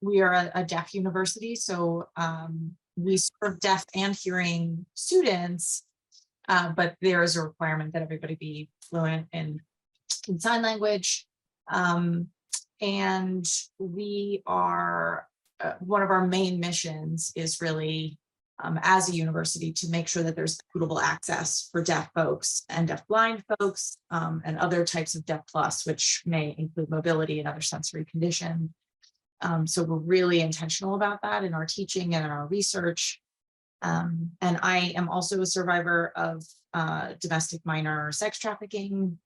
we are a deaf university, so we serve deaf and hearing students, but there is a requirement that everybody be fluent in sign language. And we are, one of our main missions is really, as a university, to make sure that there's equitable access for deaf folks and deaf-blind folks, and other types of deaf plus, which may include mobility and other sensory conditions. So we're really intentional about that in our teaching and in our research. And I am also a survivor of domestic minor sex trafficking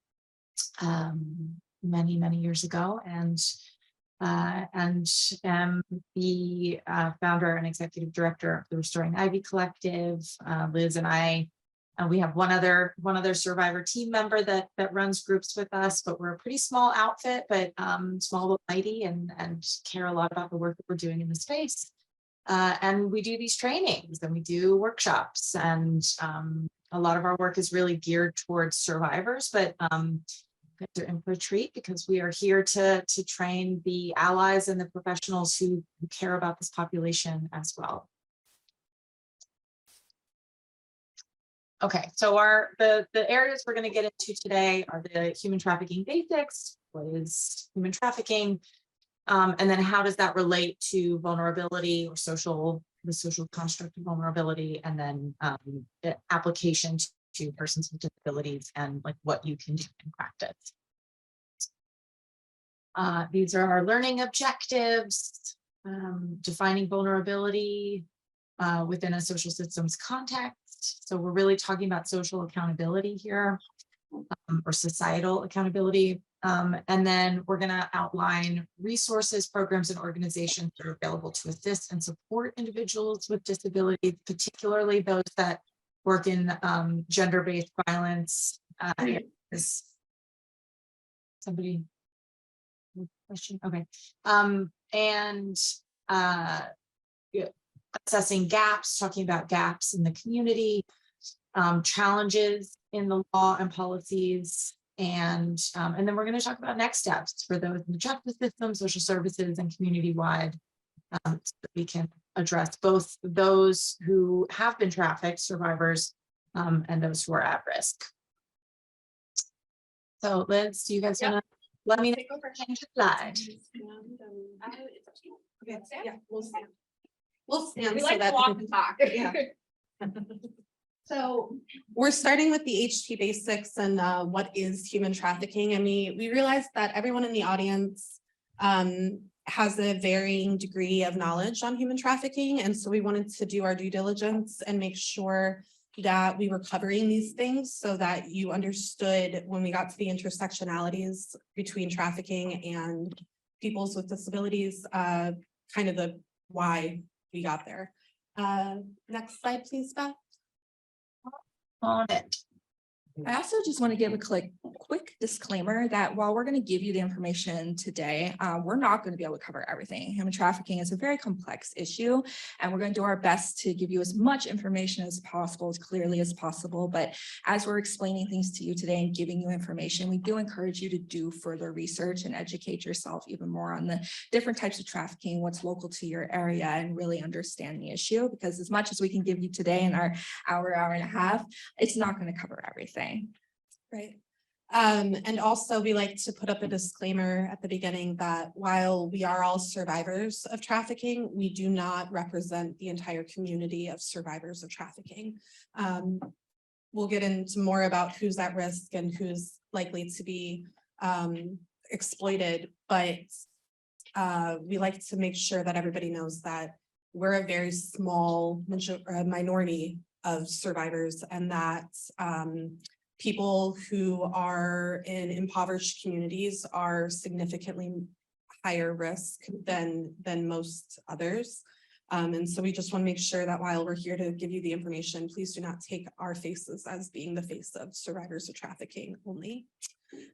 many years ago, and am the founder and executive director of the Restoring Ivy Collective. Liz and I, we have one other survivor team member that runs groups with us, but we're a pretty small outfit, but small but mighty, and care a lot about the work that we're doing in the space. And we do these trainings and we do workshops, and a lot of our work is really geared towards survivors, but they're in for a treat because we are here to train the allies and the professionals who care about this population as well. Okay, so the areas we're going to get into today are the human trafficking basics. What is human trafficking? And then how does that relate to vulnerability or the social construct of vulnerability, and then the application to persons with disabilities, and like what you can do in practice. These are our learning objectives, defining vulnerability within a social systems context. So we're really talking about social accountability here, or societal accountability. And then we're going to outline resources, programs, and organizations that are available to assist and support individuals with disabilities, particularly those that work in gender-based violence. Somebody question? Okay. And assessing gaps, talking about gaps in the community, challenges in the law and policies, and then we're going to talk about next steps for those in the justice system, social services, and community-wide, so that we can address both those who have been trafficked, survivors, and those who are at risk. So Liz, do you guys want to let me know? Change the slide. Okay, yeah, we'll stand. We'll stand. We so like that to walk and talk. Yeah. So we're starting with the HT basics and what is human trafficking. And we realized that everyone in the audience has a varying degree of knowledge on human trafficking. And so we wanted to do our due diligence and make sure that we were covering these things so that you understood when we got to the intersectionalities between trafficking and peoples with disabilities, kind of the why we got there. Next slide, please, Beth. On it. I also just want to give a quick disclaimer that while we're going to give you the information today, we're not going to be able to cover everything. Human trafficking is a very complex issue, and we're going to do our best to give you as much information as possible, as clearly as possible. But as we're explaining things to you today and giving you information, we do encourage you to do further research and educate yourself even more on the different types of trafficking, what's local to your area, and really understand the issue. Because as much as we can give you today in our hour and a half, it's not going to cover everything. Right. And also we like to put up a disclaimer at the beginning that while we are all survivors of trafficking, we do not represent the entire community of survivors of trafficking. We'll get into more about who's at risk and who's likely to be exploited, but we like to make sure that everybody knows that we're a very small minority of survivors, and that people who are in impoverished communities are significantly higher risk than most others. And so we just want to make sure that while we're here to give you the information, please do not take our faces as being the face of survivors of trafficking only.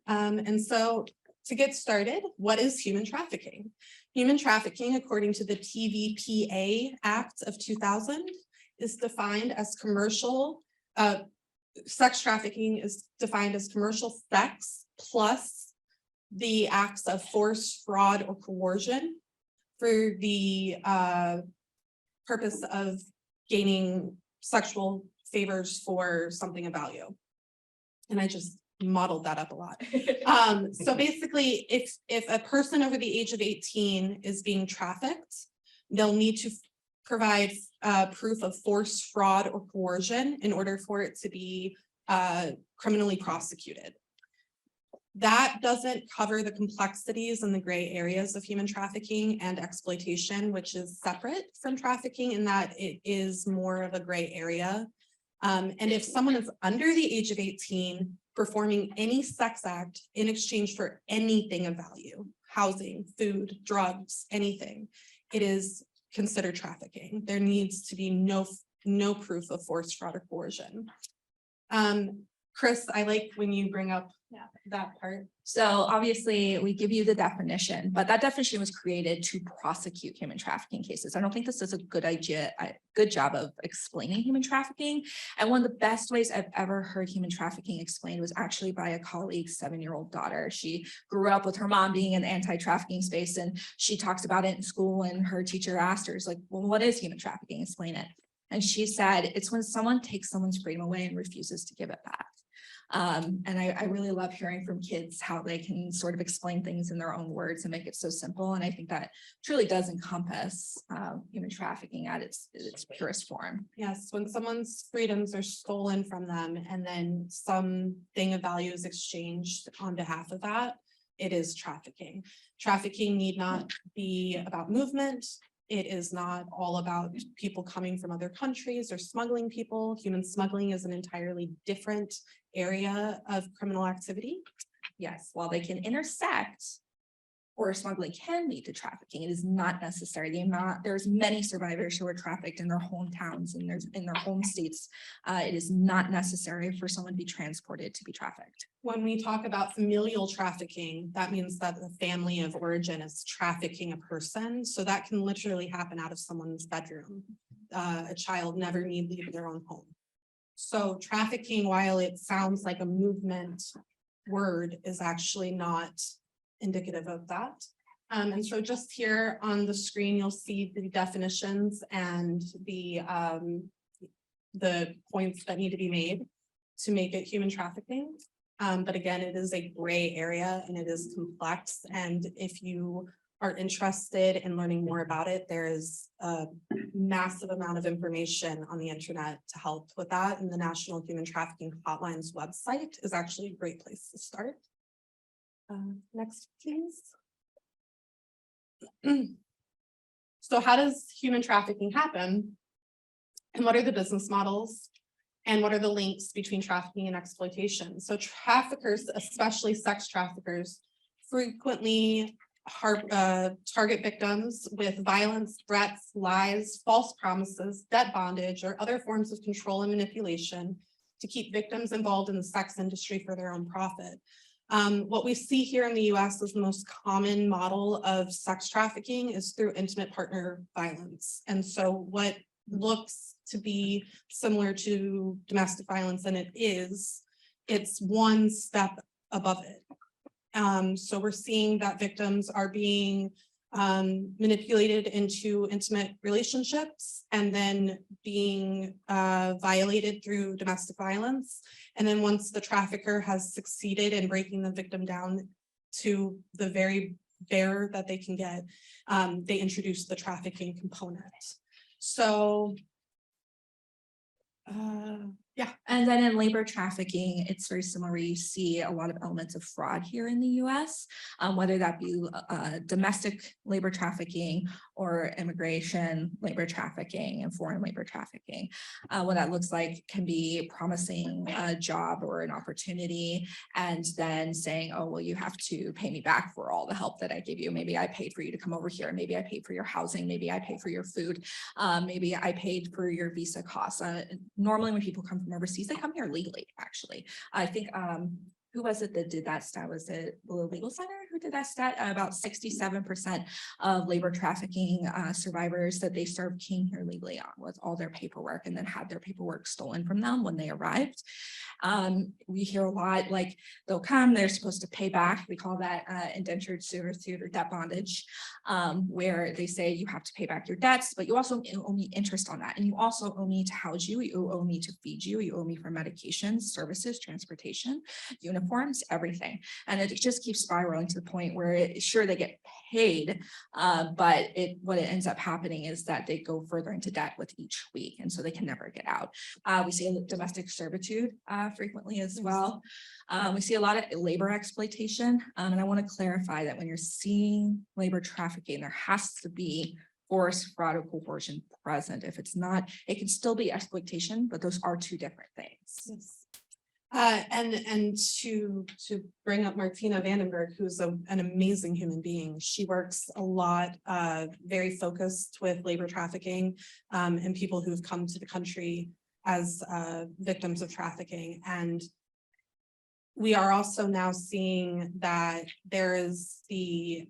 And so to get started, what is human trafficking? Human trafficking, according to the TVPA Act of 2000, is defined as commercial, sex trafficking is defined as commercial sex plus the acts of force, fraud, or coercion for the purpose of gaining sexual favors for something of value. And I just modeled that up a lot. So basically, if a person over the age of 18 is being trafficked, they'll need to provide proof of force, fraud, or coercion in order for it to be criminally prosecuted. That doesn't cover the complexities and the gray areas of human trafficking and exploitation, which is separate from trafficking in that it is more of a gray area. And if someone is under the age of 18 performing any sex act in exchange for anything of value, housing, food, drugs, anything, it is considered trafficking. There needs to be no proof of force, fraud, or coercion. Chris, I like when you bring up that part. So obviously we give you the definition, but that definition was created to prosecute human trafficking cases. I don't think this is a good idea, a good job of explaining human trafficking. And one of the best ways I've ever heard human trafficking explained was actually by a colleague's 7-year-old daughter. She grew up with her mom being in the anti-trafficking space, and she talks about it in school, and her teacher asked her, like, well, what is human trafficking? Explain it. And she said, it's when someone takes someone's freedom away and refuses to give it back. And I really love hearing from kids how they can sort of explain things in their own words and make it so simple. And I think that truly does encompass human trafficking at its purest form. Yes, when someone's freedoms are stolen from them and then something of value is exchanged on behalf of that, it is trafficking. Trafficking need not be about movement. It is not all about people coming from other countries or smuggling people. Human smuggling is an entirely different area of criminal activity. Yes, while they can intersect, or smuggling can lead to trafficking, it is not necessary. There's many survivors who are trafficked in their hometowns and in their home states. It is not necessary for someone to be transported to be trafficked. When we talk about familial trafficking, that means that the family of origin is trafficking a person. So that can literally happen out of someone's bedroom. A child never need leave their own home. So trafficking, while it sounds like a movement word, is actually not indicative of that. And so just here on the screen, you'll see the definitions and the points that need to be made to make it human trafficking. But again, it is a gray area and it is complex. And if you are interested in learning more about it, there is a massive amount of information on the internet to help with that. And the National Human Trafficking Hotline's website is actually a great place to start. Next, please. So how does human trafficking happen? And what are the business models? And what are the links between trafficking and exploitation? So traffickers, especially sex traffickers, frequently target victims with violence, threats, lies, false promises, debt bondage, or other forms of control and manipulation to keep victims involved in the sex industry for their own profit. What we see here in the US is the most common model of sex trafficking is through intimate partner violence. And so what looks to be similar to domestic violence, and it's one step above it. So we're seeing that victims are being manipulated into intimate relationships and then being violated through domestic violence. And then once the trafficker has succeeded in breaking the victim down to the very bare that they can get, they introduce the trafficking component. So, yeah. And then in labor trafficking, it's very similar. You see a lot of elements of fraud here in the US, whether that be domestic labor trafficking or immigration labor trafficking and foreign labor trafficking. What that looks like can be promising a job or an opportunity and then saying, oh, well, you have to pay me back for all the help that I give you. Maybe I paid for you to come over here. Maybe I paid for your housing. Maybe I paid for your food. Maybe I paid for your visa costs. Normally when people come from overseas, they come here legally, actually. I think, who was it that did that stuff? Was it the Legal Center heard that stat? About 67% of labor trafficking survivors that they served came here legally on with all their paperwork and then had their paperwork stolen from them when they arrived. We hear a lot like they'll come, they're supposed to pay back. We call that indentured servitude or debt bondage, where they say you have to pay back your debts, but you also owe me interest on that. And you also owe me to house you, you owe me to feed you, you owe me for medications, services, transportation, uniforms, everything. And it just keeps spiraling to the point where sure they get paid, but what it ends up happening is that they go further into debt with each week. And so they can never get out. We see domestic servitude frequently as well. We see a lot of labor exploitation. And I want to clarify that when you're seeing labor trafficking, there has to be force, fraud, or coercion present. If it's not, it can still be exploitation, but those are two different things. Yes. And to bring up Martina Vandenberg, who's an amazing human being. She works a lot, very focused with labor trafficking and people who've come to the country as victims of trafficking. And we are also now seeing that there is the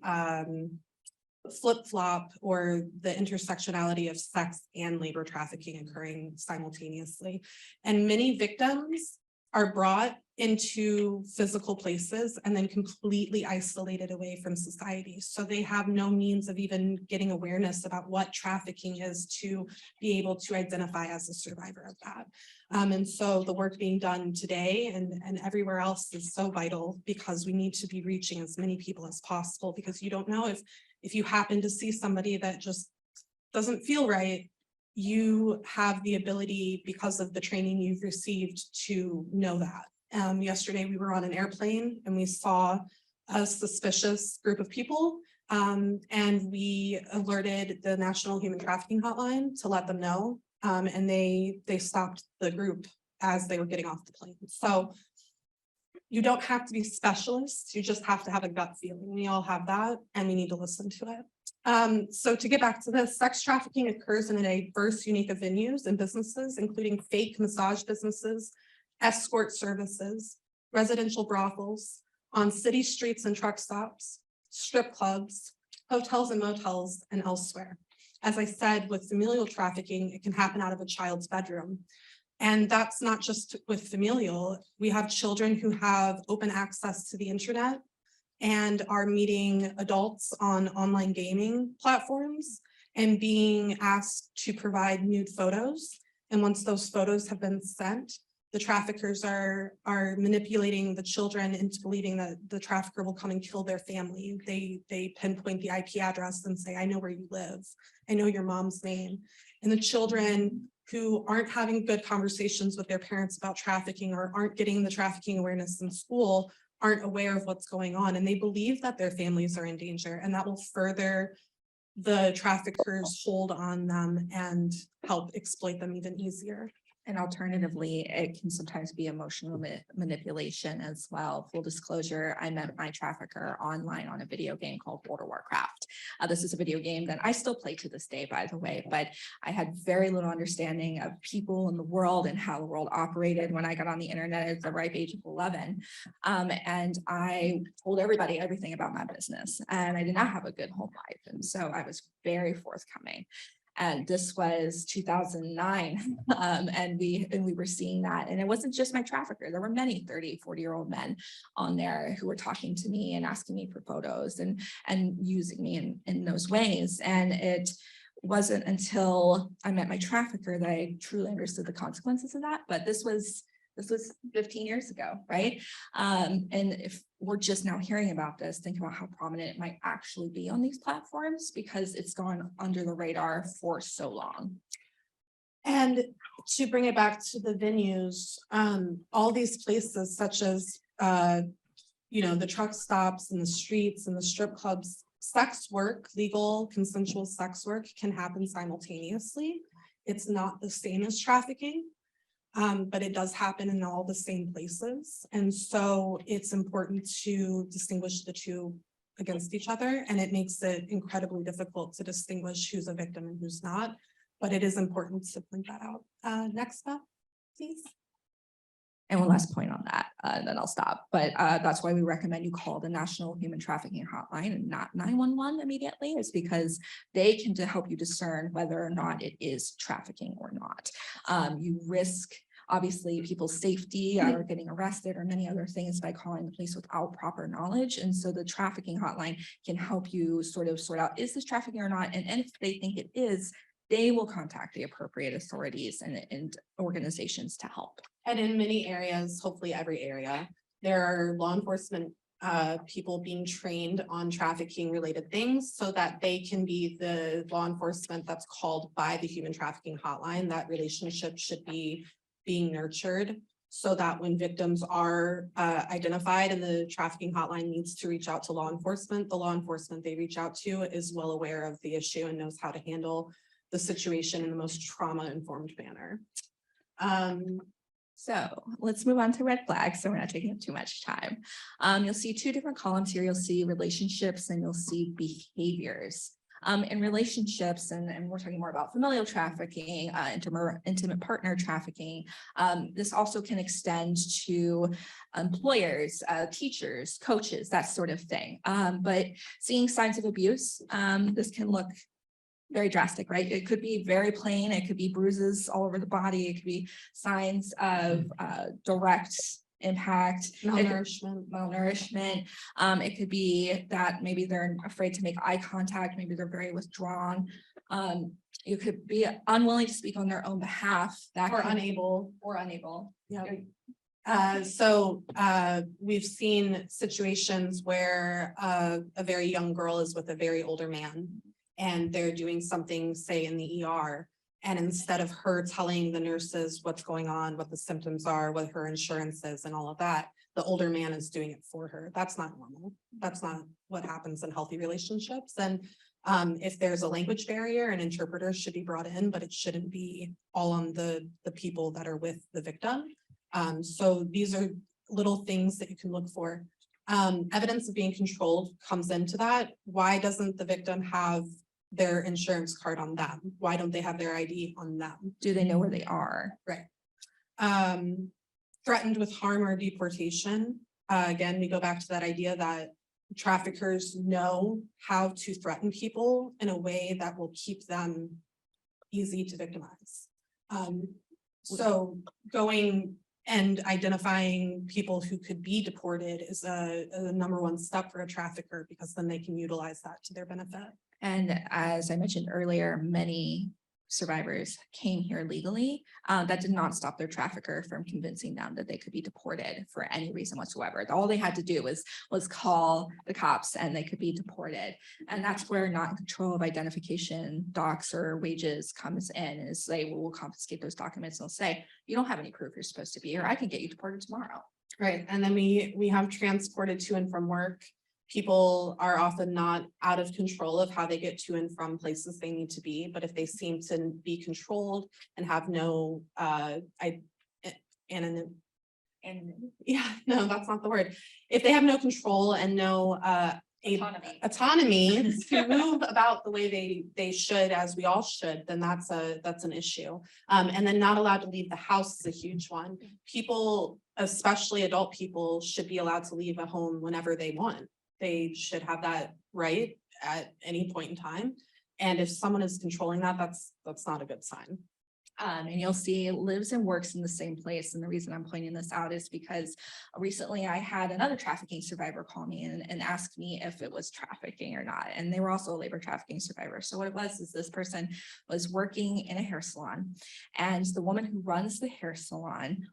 flip-flop or the intersectionality of sex and labor trafficking occurring simultaneously. And many victims are brought into physical places and then completely isolated away from society. So they have no means of even getting awareness about what trafficking is to be able to identify as a survivor of that. And so the work being done today and everywhere else is so vital because we need to be reaching as many people as possible, because you don't know if you happen to see somebody that just doesn't feel right, you have the ability, because of the training you've received, to know that. Yesterday we were on an airplane and we saw a suspicious group of people, and we alerted the National Human Trafficking Hotline to let them know, and they stopped the group as they were getting off the plane. So you don't have to be specialists, you just have to have a gut feeling. We all have that and we need to listen to it. So to get back to this, sex trafficking occurs in a diverse, unique of venues and businesses, including fake massage businesses, escort services, residential brothels, on city streets and truck stops, strip clubs, hotels and motels, and elsewhere. As I said, with familial trafficking, it can happen out of a child's bedroom. And that's not just with familial. We have children who have open access to the internet and are meeting adults on online gaming platforms and being asked to provide nude photos. And once those photos have been sent, the traffickers are manipulating the children into believing that the trafficker will come and kill their family. They pinpoint the IP address and say, I know where you live. I know your mom's name. And the children who aren't having good conversations with their parents about trafficking or aren't getting the trafficking awareness in school aren't aware of what's going on, and they believe that their families are in danger, and that will further the traffickers' hold on them and help exploit them even easier. And alternatively, it can sometimes be emotional manipulation as well. Full disclosure, I met my trafficker online on a video game called World of Warcraft. This is a video game that I still play to this day, by the way, but I had very little understanding of people in the world and how the world operated when I got on the internet at the ripe age of 11. And I told everybody everything about my business, and I did not have a good home life. And so I was very forthcoming. And this was 2009. And we were seeing that. And it wasn't just my trafficker. There were many 30, 40-year-old men on there who were talking to me and asking me for photos and using me in those ways. And it wasn't until I met my trafficker that I truly understood the consequences of that. But this was 15 years ago, right? And if we're just now hearing about this, think about how prominent it might actually be on these platforms, because it's gone under the radar for so long. And to bring it back to the venues, all these places such as, the truck stops and the streets and the strip clubs, sex work, legal consensual sex work can happen simultaneously. It's not the same as trafficking. But it does happen in all the same places. And so it's important to distinguish the two against each other. And it makes it incredibly difficult to distinguish who's a victim and who's not. But it is important to point that out. Next up, please. And one last point on that, and then I'll stop. But that's why we recommend you call the National Human Trafficking Hotline and not 911 immediately, is because they can help you discern whether or not it is trafficking or not. You risk, obviously, people's safety or getting arrested or many other things by calling the police without proper knowledge. And so the trafficking hotline can help you sort of sort out, is this trafficking or not? And if they think it is, they will contact the appropriate authorities and organizations to help. And in many areas, hopefully every area, there are law enforcement people being trained on trafficking related things so that they can be the law enforcement that's called by the human trafficking hotline. That relationship should be being nurtured so that when victims are identified and the trafficking hotline needs to reach out to law enforcement, the law enforcement they reach out to is well aware of the issue and knows how to handle the situation in the most trauma-informed manner. So let's move on to red flags, so we're not taking up too much time. You'll see two different columns here. You'll see relationships and you'll see behaviors. In relationships, and we're talking more about familial trafficking, intimate partner trafficking. This also can extend to employers, teachers, coaches, that sort of thing. But seeing signs of abuse, this can look very drastic, right? It could be very plain. It could be bruises all over the body. It could be signs of direct impact, malnourishment. It could be that maybe they're afraid to make eye contact. Maybe they're very withdrawn. You could be unwilling to speak on their own behalf. Or unable. Yeah. So we've seen situations where a very young girl is with a very older man and they're doing something, say in the ER. And instead of her telling the nurses what's going on, what the symptoms are, what her insurance is and all of that, the older man is doing it for her. That's not normal. That's not what happens in healthy relationships. And if there's a language barrier, an interpreter should be brought in, but it shouldn't be all on the people that are with the victim. So these are little things that you can look for. Evidence of being controlled comes into that. Why doesn't the victim have their insurance card on them? Why don't they have their ID on them? Do they know where they are? Right. Threatened with harm or deportation. Again, we go back to that idea that traffickers know how to threaten people in a way that will keep them easy to victimize. So going and identifying people who could be deported is a number one step for a trafficker, because then they can utilize that to their benefit. And as I mentioned earlier, many survivors came here legally. That did not stop their trafficker from convincing them that they could be deported for any reason whatsoever. All they had to do was call the cops and they could be deported. And that's where not in control of identification, docs or wages comes in, is they will confiscate those documents and they'll say, you don't have any proof you're supposed to be here. I can get you deported tomorrow. Right. And then we have transported to and from work. People are often not out of control of how they get to and from places they need to be, but if they seem to be controlled and have no no, that's not the word. If they have no control and no autonomy to move about the way they should, as we all should, then that's an issue. And then not allowed to leave the house is a huge one. People, especially adult people, should be allowed to leave a home whenever they want. They should have that right at any point in time. And if someone is controlling that, that's not a good sign. And you'll see lives and works in the same place. And the reason I'm pointing this out is because recently I had another trafficking survivor call me and ask me if it was trafficking or not. And they were also a labor trafficking survivor. So what it was is this person was working in a hair salon, and the woman who runs the hair salon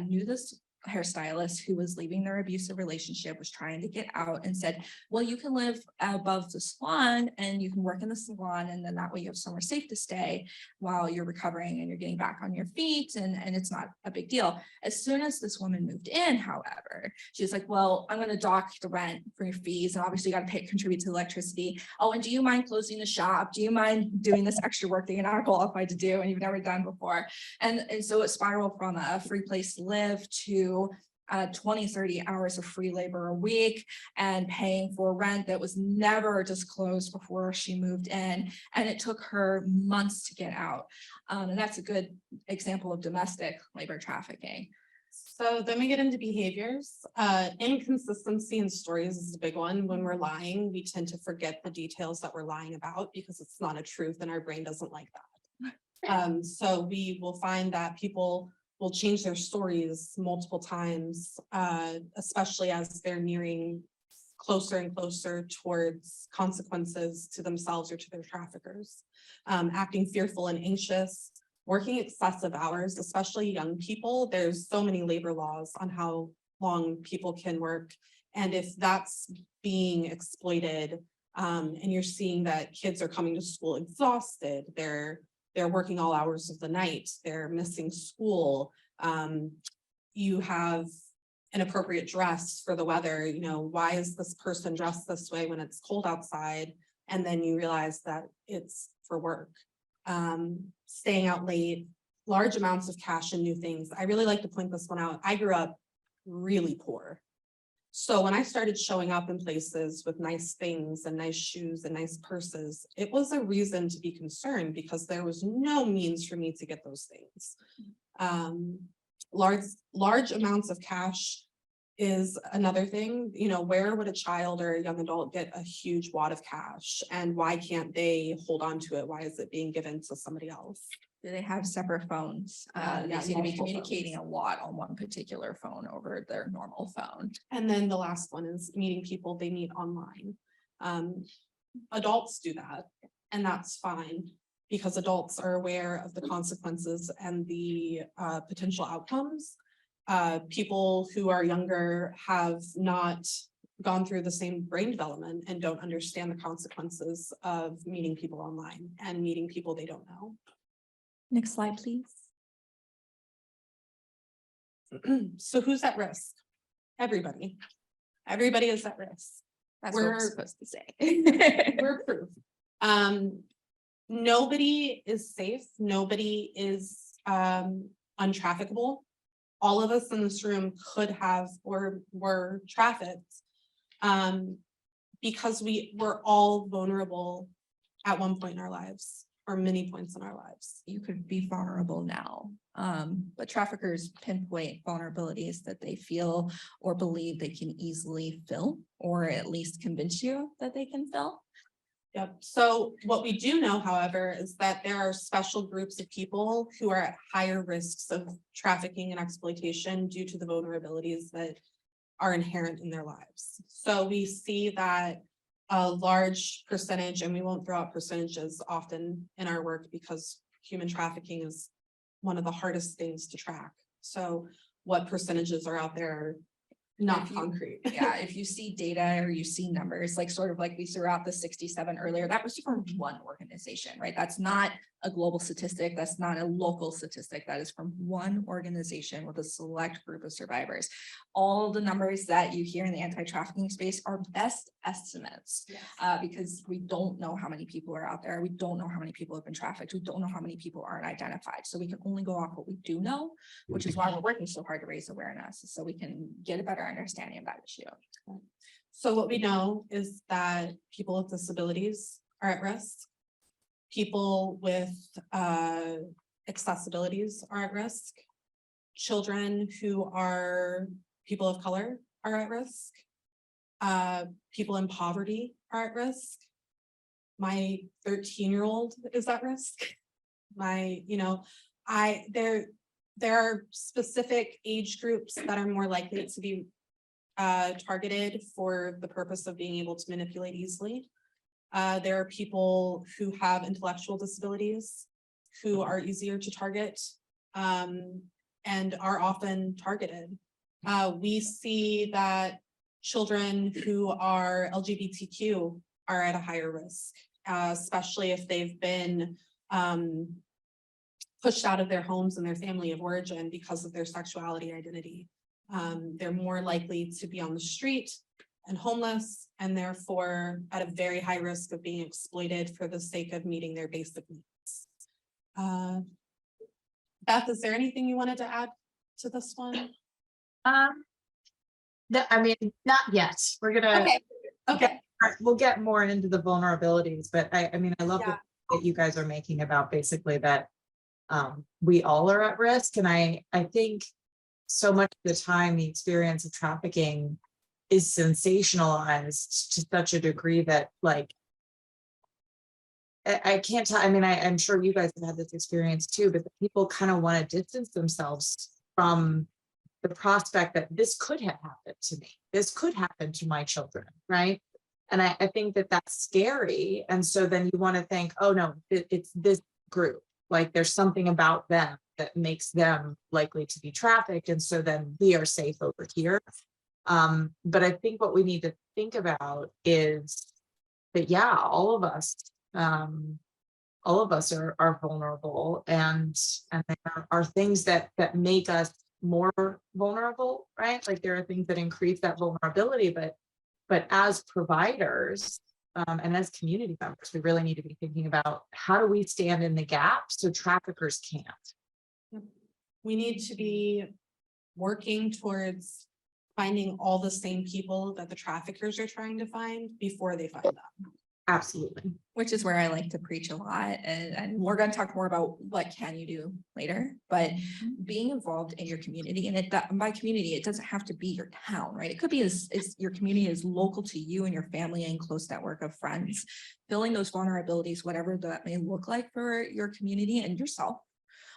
knew this hairstylist who was leaving their abusive relationship, was trying to get out, and said, well, you can live above the salon and you can work in the salon, and then that way you have somewhere safe to stay while you're recovering and you're getting back on your feet, and it's not a big deal. As soon as this woman moved in, however, she was like, well, I'm going to dock the rent for your fees, and obviously you got to contribute to electricity. Oh, and do you mind closing the shop? Do you mind doing this extra work that you're not qualified to do and you've never done before? And so it spiraled from a free place to live to 20, 30 hours of free labor a week and paying for rent that was never disclosed before she moved in. And it took her months to get out. And that's a good example of domestic labor trafficking. So then we get into behaviors. Inconsistency in stories is a big one. When we're lying, we tend to forget the details that we're lying about because it's not a truth and our brain doesn't like that. So we will find that people will change their stories multiple times, especially as they're nearing closer and closer towards consequences to themselves or to their traffickers. Acting fearful and anxious, working excessive hours, especially young people. There's so many labor laws on how long people can work. And if that's being exploited, and you're seeing that kids are coming to school exhausted, they're working all hours of the night, they're missing school. You have inappropriate dress for the weather. You know, why is this person dressed this way when it's cold outside? And then you realize that it's for work. Staying out late, large amounts of cash and new things. I really like to point this one out. I grew up really poor. So when I started showing up in places with nice things and nice shoes and nice purses, it was a reason to be concerned because there was no means for me to get those things. Large amounts of cash is another thing. You know, where would a child or a young adult get a huge wad of cash, and why can't they hold on to it? Why is it being given to somebody else? Do they have separate phones? Yeah, They seem to be multiple communicating phones. a lot on one particular phone over their normal phone. And then the last one is meeting people they meet online. Adults do that, and that's fine because adults are aware of the consequences and the potential outcomes. People who are younger have not gone through the same brain development and don't understand the consequences of meeting people online and meeting people they don't know. Next slide, please. So who's at risk? Everybody. Everybody is at risk. That's what we're We're- supposed to say. We're proof. Nobody is safe. Nobody is untraffickable. All of us in this room could have or were trafficked because we're all vulnerable at one point in our lives or many points in our lives. You could be vulnerable now, but traffickers pinpoint vulnerabilities that they feel or believe they can easily fill, or at least convince you that they can fill. Yep. So what we do know, however, is that there are special groups of people who are at higher risks of trafficking and exploitation due to the vulnerabilities that are inherent in their lives. So we see that a large percentage, and we won't throw out percentages often in our work because human trafficking is one of the hardest things to track. So what percentages are out there? Not If you- concrete. Yeah, if you see data or you see numbers, like sort of like we threw out the 67 earlier, that was from one organization, right? That's not a global statistic. That's not a local statistic. That is from one organization with a select group of survivors. All the numbers that you hear in the anti-trafficking space are best estimates because we don't know how many people are out there. We don't know how many people have been trafficked. We don't know how many people aren't identified. So we can only go off what we do know, which is why we're working so hard to raise awareness, so we can get a better understanding of that issue. So what we know is that people with disabilities are at risk. People with accessibilities are at risk. Children who are people of color are at risk. People in poverty are at risk. My 13-year-old is at risk. There are specific age groups that are more likely to be targeted for the purpose of being able to manipulate easily. There are people who have intellectual disabilities who are easier to target and are often targeted. We see that children who are LGBTQ are at a higher risk, especially if they've been pushed out of their homes and their family of origin because of their sexuality identity. They're more likely to be on the street and homeless, and therefore at a very high risk of being exploited for the sake of meeting their basic needs. Beth, is there anything you wanted to add to this one? I mean, not yet. We're gonna, Okay. we'll get more into the vulnerabilities, but I mean, I love Yeah. that you guys are making about basically that we all are at risk. And I think so much of the time, the experience of trafficking is sensationalized to such a degree that, like, I can't tell. I mean, I'm sure you guys have had this experience too, but people kind of want to distance themselves from the prospect that this could have happened to me. This could happen to my children, right? And I think that that's scary. And so then you want to think, oh no, it's this group. Like there's something about them that makes them likely to be trafficked. And so then we are safe over here. But I think what we need to think about is that, yeah, all of us are vulnerable, and there are things that make us more vulnerable, right? Like there are things that increase that vulnerability, but as providers and as community members, we really need to be thinking about how do we stand in the gap so traffickers can't. We need to be working towards finding all the same people that the traffickers are trying to find before they find them. Absolutely. Which is where I like to preach a lot, and we're going to talk more about what can you do later, but being involved in your community, and by community, it doesn't have to be your town, right? It could be as your community is local to you and your family and close network of friends. Filling those vulnerabilities, whatever that may look like for your community and yourself,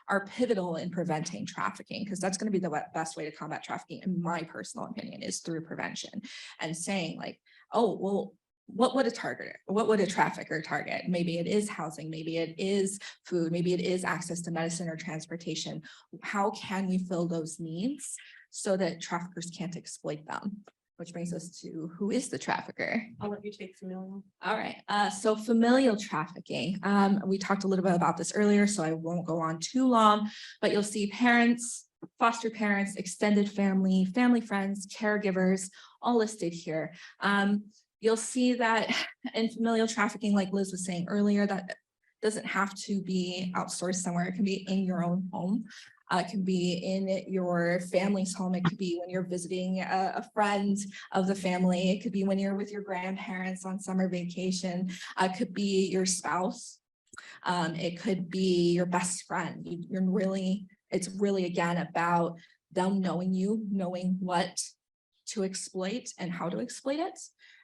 are pivotal in preventing trafficking, because that's going to be the best way to combat trafficking, in my personal opinion, is through prevention and saying like, oh, well, what would a trafficker target? Maybe it is housing, maybe it is food, maybe it is access to medicine or transportation. How can we fill those needs so that traffickers can't exploit them? Which brings us to, who is the trafficker? I'll let you take familial. All right, so familial trafficking. We talked a little bit about this earlier, so I won't go on too long, but you'll see parents, foster parents, extended family, family friends, caregivers, all listed here. You'll see that in familial trafficking, like Liz was saying earlier, that doesn't have to be outsourced somewhere. It can be in your own home. It can be in your family's home. It could be when you're visiting a friend of the family. It could be when you're with your grandparents on summer vacation. It could be your spouse. It could be your best friend. It's really, again, about them knowing you, knowing what to exploit and how to exploit it,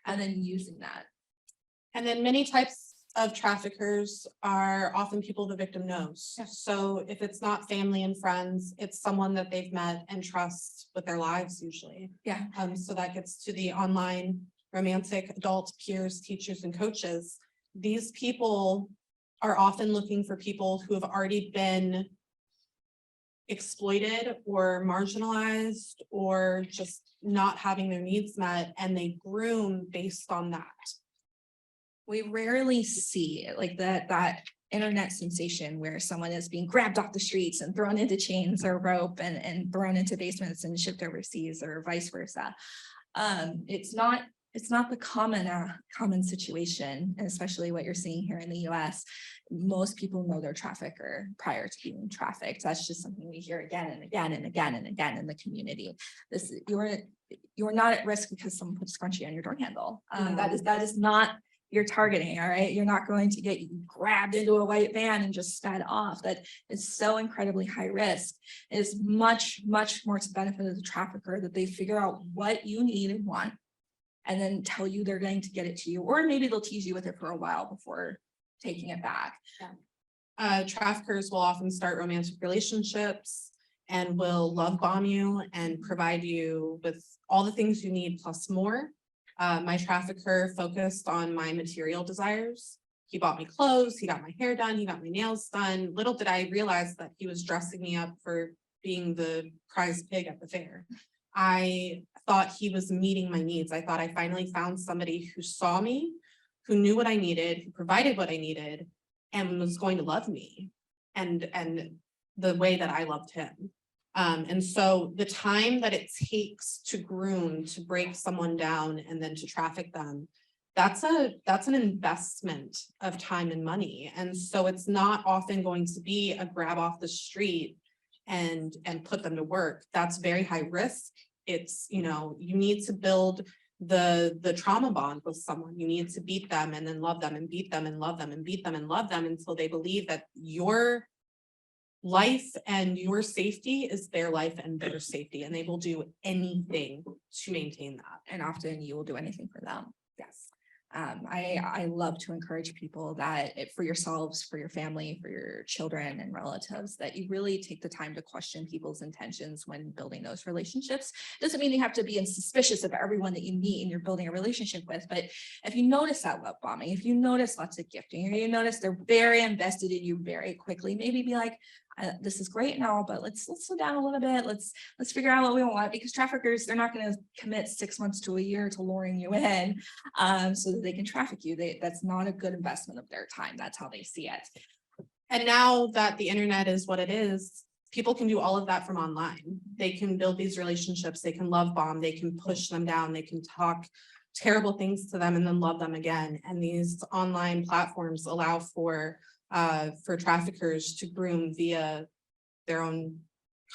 and then using that. And then many types of traffickers are often people the victim knows. Yeah. So if it's not family and friends, it's someone that they've met and trust with their lives usually. Yeah. So that gets to the online romantic adult peers, teachers, and coaches. These people are often looking for people who have already been exploited or marginalized or just not having their needs met, and they groom based on that. We rarely see like that internet sensation where someone is being grabbed off the streets and thrown into chains or rope and thrown into basements and shipped overseas, or vice versa. It's not the common situation, especially what you're seeing here in the US. Most people know their trafficker prior to being trafficked. That's just something we hear again and again and again and again in the community. You're not at risk because someone puts scrunchie on your door handle. That is not your targeting. All right, you're not going to get grabbed into a white van and just sped off. That is so incredibly high risk. It is much more to the benefit of the trafficker that they figure out what you need and want, and then tell you they're going to get it to you, or maybe they'll tease you with it for a while before taking it back. Yeah. Traffickers will often start romantic relationships and will love bomb you and provide you with all the things you need plus more. My trafficker focused on my material desires. He bought me clothes, he got my hair done, he got my nails done. Little did I realize that he was dressing me up for being the prize pig at the fair. I thought he was meeting my needs. I thought I finally found somebody who saw me, who knew what I needed, who provided what I needed, and was going to love me and the way that I loved him. And so the time that it takes to groom, to break someone down and then to traffic them, that's an investment of time and money. And so it's not often going to be a grab off the street and put them to work. That's very high risk. It's, you need to build the trauma bond with someone. You need to beat them and then love them and beat them and love them and beat them and love them until they believe that you're life and your safety is their life and their safety, and they will do anything to maintain that. And often you will do anything for them. Yes. I love to encourage people that for yourselves, for your family, for your children and relatives, that you really take the time to question people's intentions when building those relationships. Doesn't mean you have to be suspicious of everyone that you meet and you're building a relationship with, but if you notice that love bombing, if you notice lots of gifting, or you notice they're very invested in you very quickly, maybe be like, this is great now, but let's slow down a little bit. Let's figure out what we want, because traffickers, they're not going to commit 6 months to a year to luring you in so that they can traffic you. That's not a good investment of their time. That's how they see it. And now that the internet is what it is, people can do all of that from online. They can build these relationships, they can love bomb, they can push them down, they can talk terrible things to them and then love them again. And these online platforms allow for traffickers to groom via their own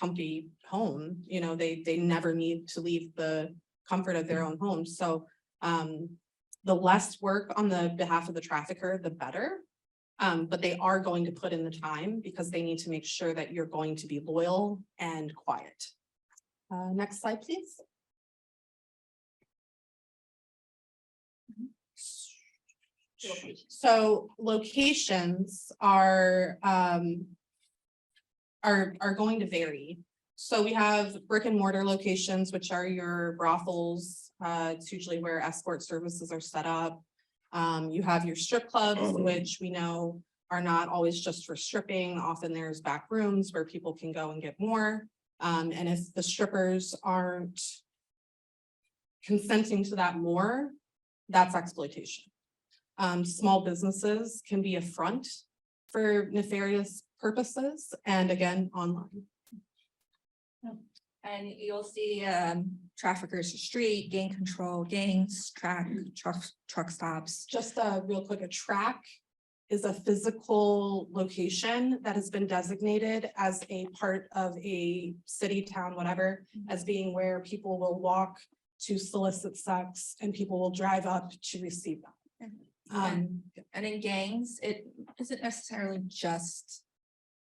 comfy home. You know, they never need to leave the comfort of their own home. So the less work on the behalf of the trafficker, the better. But they are going to put in the time because they need to make sure that you're going to be loyal and quiet. Next slide, please. So locations are going to vary. So we have brick and mortar locations, which are your brothels. It's usually where escort services are set up. You have your strip clubs, which we know are not always just for stripping. Often there's back rooms where people can go and get more. And if the strippers aren't consenting to that more, that's exploitation. Small businesses can be a front for nefarious purposes, and again, online. And you'll see traffickers street, gang control, gangs, truck stops. Just real quick, a track is a physical location that has been designated as a part of a city, town, whatever, as being where people will walk to solicit sex and people will drive up to receive them. And in gangs, it isn't necessarily just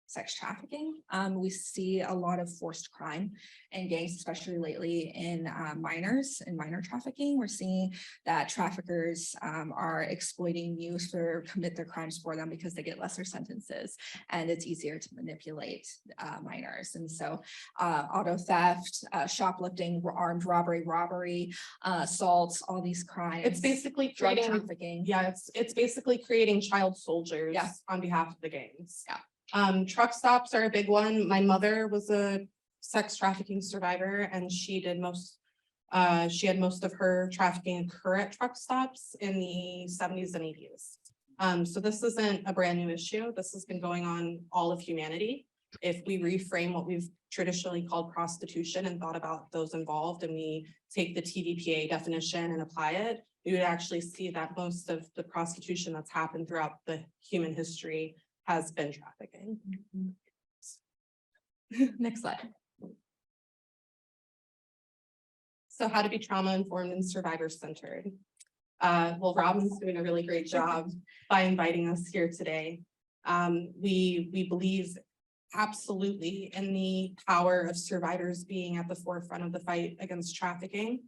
sex trafficking. We see a lot of forced crime in gangs, especially lately in minors and minor trafficking. We're seeing that traffickers are exploiting youth to commit their crimes for them because they get lesser sentences and it's easier to manipulate minors. And so auto theft, shoplifting, armed robbery, assaults, all these crimes. It's basically drug creating, trafficking. yeah, it's basically creating child soldiers on behalf of the gangs. Yeah. Truck stops are a big one. My mother was a sex trafficking survivor and she had most of her trafficking occur at truck stops in the 70s and 80s. So this isn't a brand new issue. This has been going on all of humanity. If we reframe what we've traditionally called prostitution and thought about those involved, and we take the TVPA definition and apply it, we would actually see that most of the prostitution that's happened throughout the human history has been trafficking. Next slide. So how to be trauma informed and survivor centered. Well, Robin's doing a really great job by inviting us here today. We believe absolutely in the power of survivors being at the forefront of the fight against trafficking.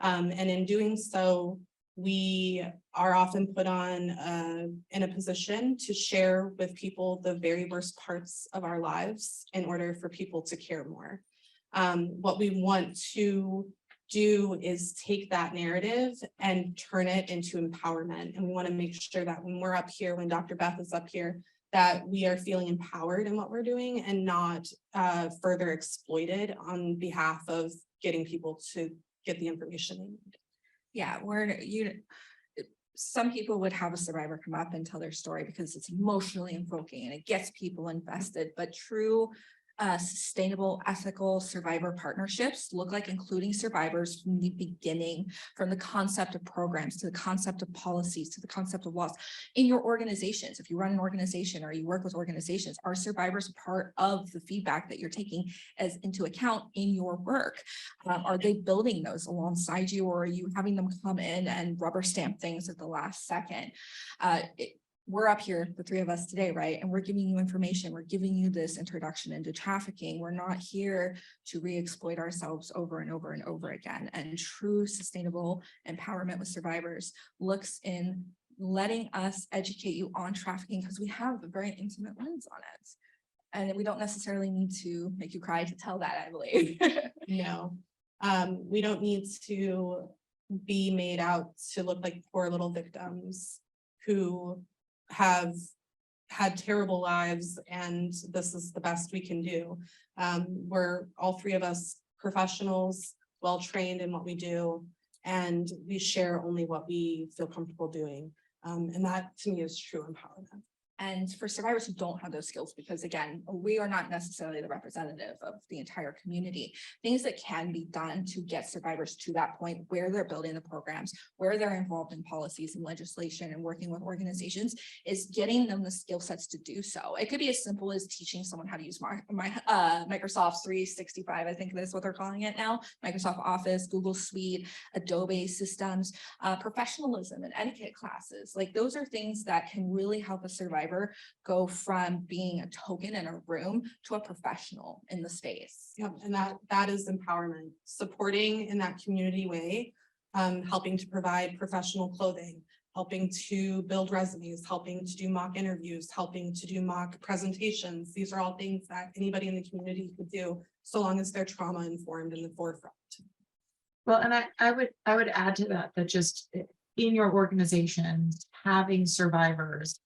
And in doing so, we are often put on in a position to share with people the very worst parts of our lives in order for people to care more. What we want to do is take that narrative and turn it into empowerment. And we want to make sure that when we're up here, when Dr. Beth is up here, that we are feeling empowered in what we're doing and not further exploited on behalf of getting people to get the information they need. Yeah, some people would have a survivor come up and tell their story because it's emotionally invoking and it gets people invested, but true sustainable, ethical survivor partnerships look like including survivors from the beginning, from the concept of programs to the concept of policies to the concept of laws in your organizations. If you run an organization or you work with organizations, are survivors part of the feedback that you're taking as into account in your work? Are they building those alongside you, or are you having them come in and rubber stamp things at the last second? we're up here, the three of us today, right? And we're giving you information. We're giving you this introduction into trafficking. We're not here to re-exploit ourselves over and over and over again. And true sustainable empowerment with survivors looks in letting us educate you on trafficking because we have a very intimate lens on it. And we don't necessarily need to make you cry to tell that, I believe. No, we don't need to be made out to look like poor little victims who have had terrible lives, and this is the best we can do. We're all three of us professionals, well-trained in what we do, and we share only what we feel comfortable doing. And that to me is true empowerment. And for survivors who don't have those skills, because again, we are not necessarily the representative of the entire community, things that can be done to get survivors to that point where they're building the programs, where they're involved in policies and legislation and working with organizations is getting them the skill sets to do so. It could be as simple as teaching someone how to use Microsoft 365, I think that's what they're calling it now, Microsoft Office, Google Suite, Adobe systems, professionalism and etiquette classes. Like those are things that can really help a survivor go from being a token in a room to a professional in the space. Yep, and that is empowerment, supporting in that community way, helping to provide professional clothing, helping to build resumes, helping to do mock interviews, helping to do mock presentations. These are all things that anybody in the community could do, so long as they're trauma informed in the forefront. Well, and I would add to that just in your organization, having survivors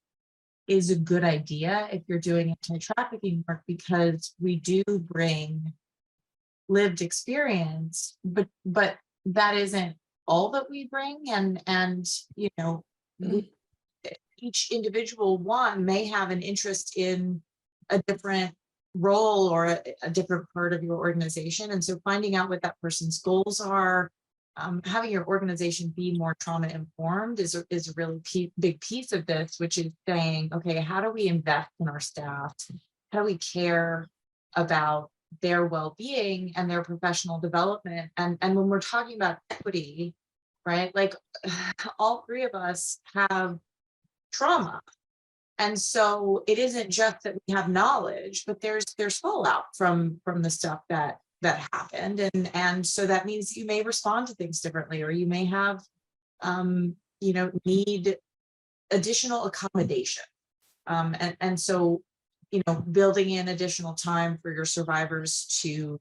is a good idea if you're doing anti-trafficking work, because we do bring lived experience, but that isn't all that we bring. And you know, each individual one may have an interest in a different role or a different part of your organization. And so finding out what that person's goals are, having your organization be more trauma informed is a really big piece of this, which is saying, okay, how do we invest in our staff? How do we care about their well-being and their professional development? And when we're talking about equity, right, like all three of us have trauma. And so it isn't just that we have knowledge, but there's fallout from the stuff that happened. And so that means you may respond to things differently, or you may have, you know, need additional accommodation. And so, you know, building in additional time for your survivors to,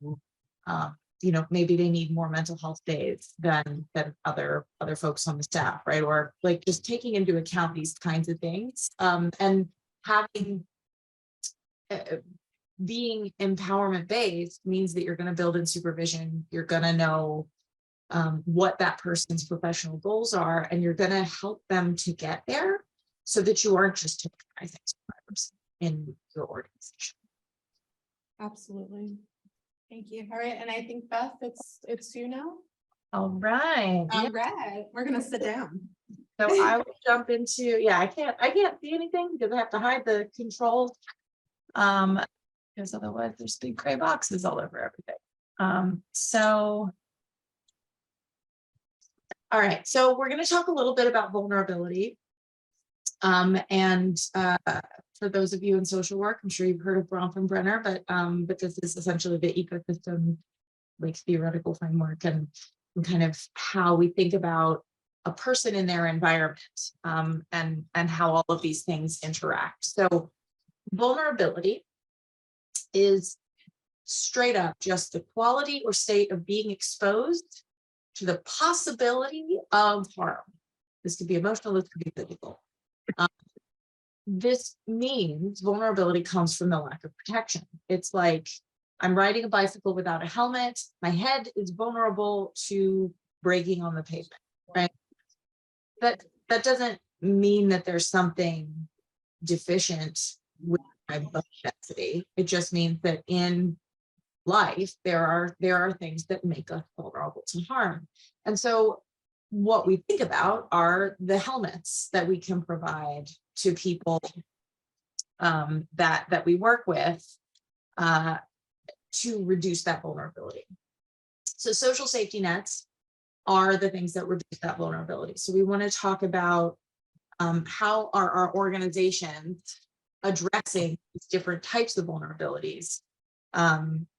you know, maybe they need more mental health days than other folks on the staff, right? Or like just taking into account these kinds of things, and having being empowerment based means that you're going to build in supervision. You're going to know what that person's professional goals are, and you're going to help them to get there so that you aren't just recognizing survivors in your organization. Absolutely. Thank you. All right. And I think Beth, it's you now. All right. All right. We're going to sit down. So I will jump into, yeah, I can't see anything because I have to hide the controls. Because otherwise there's big gray boxes all over everything. So, all right, so we're going to talk a little bit about vulnerability. And for those of you in social work, I'm sure you've heard of Bronfenbrenner, but this is essentially the ecosystem, like theoretical framework, and kind of how we think about a person in their environment, and how all of these things interact. So vulnerability is straight up just the quality or state of being exposed to the possibility of harm. This could be emotional, this could be physical. This means vulnerability comes from the lack of protection. It's like I'm riding a bicycle without a helmet. My head is vulnerable to breaking on the pavement, right? That doesn't mean that there's something deficient with my bone density. It just means that in life there are things that make us vulnerable to harm. And so what we think about are the helmets that we can provide to people that we work with to reduce that vulnerability. So social safety nets are the things that reduce that vulnerability. So we want to talk about how are our organizations addressing these different types of vulnerabilities,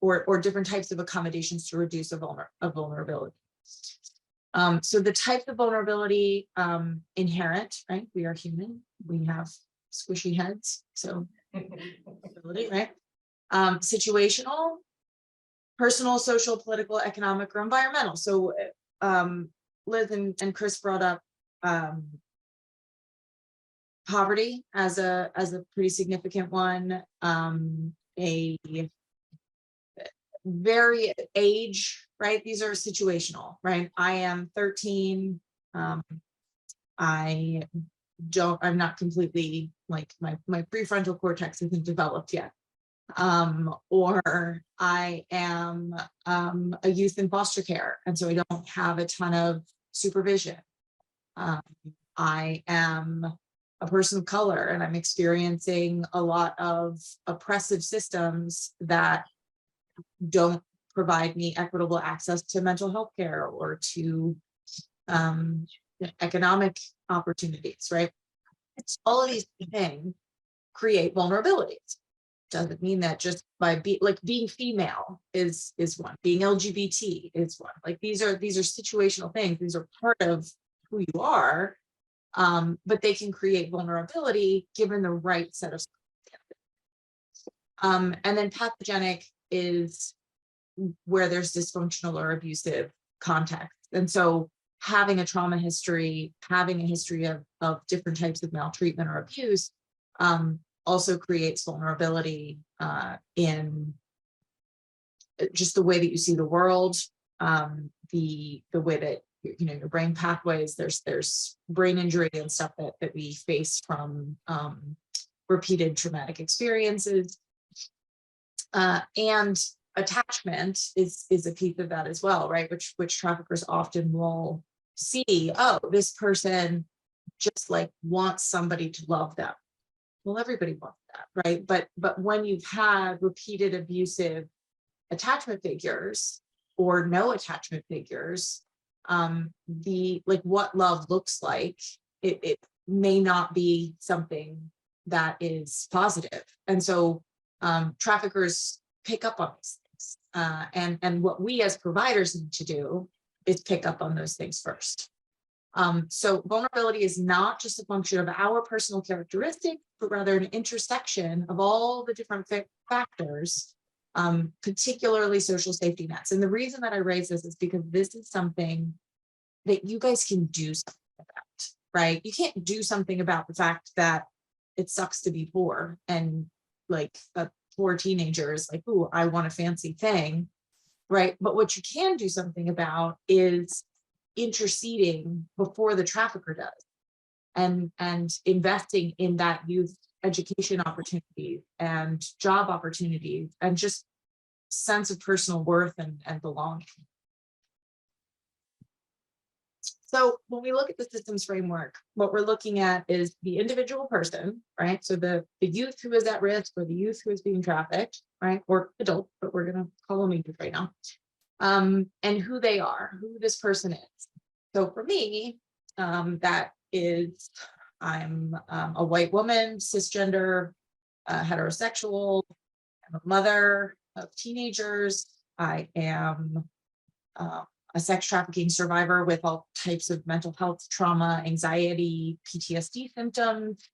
or different types of accommodations to reduce a vulnerability. So the types of vulnerability inherent, right? We are human. We have squishy heads, so right? Situational, personal, social, political, economic, or environmental. So Liz and Chris brought up poverty as a pretty significant one. A very age, right? These are situational, right? I am 13. I'm not completely, like, my prefrontal cortex isn't developed yet. Or I am a youth in foster care, and so I don't have a ton of supervision. I am a person of color, and I'm experiencing a lot of oppressive systems that don't provide me equitable access to mental health care or to economic opportunities, right? It's all of these things create vulnerabilities. Doesn't mean that just by being female is one, being LGBT is one. Like these are situational things. These are part of who you are, but they can create vulnerability given the right set of circumstances. And then pathogenic is where there's dysfunctional or abusive context. And so having a trauma history, having a history of different types of maltreatment or abuse also creates vulnerability in just the way that you see the world, the way that your brain pathways. There's brain injury and stuff that we face from repeated traumatic experiences, and attachment is a piece of that as well, right? Which traffickers often will see. Oh, this person just like wants somebody to love them. Well, everybody wants that, right? But when you've had repeated abusive attachment figures or no attachment figures, what love looks like, it may not be something that is positive. And so traffickers pick up on these things. And what we as providers need to do is pick up on those things first. So vulnerability is not just a function of our personal characteristics, but rather an intersection of all the different factors, particularly social safety nets. And the reason that I raise this is because this is something that you guys can do something about, right? You can't do something about the fact that it sucks to be poor, and like a poor teenager is like, "Ooh, I want a fancy thing," right? But what you can do something about is interceding before the trafficker does, and investing in that youth education opportunities and job opportunities and just sense of personal worth and belonging. So when we look at the systems framework, what we're looking at is the individual person, right? So the youth who is at risk, or the youth who is being trafficked, right? Or adult, but we're going to call them youth right now. And who they are, who this person is. So for me, that is, I'm a white woman, cisgender, heterosexual. I'm a mother of teenagers. I am a sex trafficking survivor with all types of mental health, trauma, anxiety, PTSD symptoms.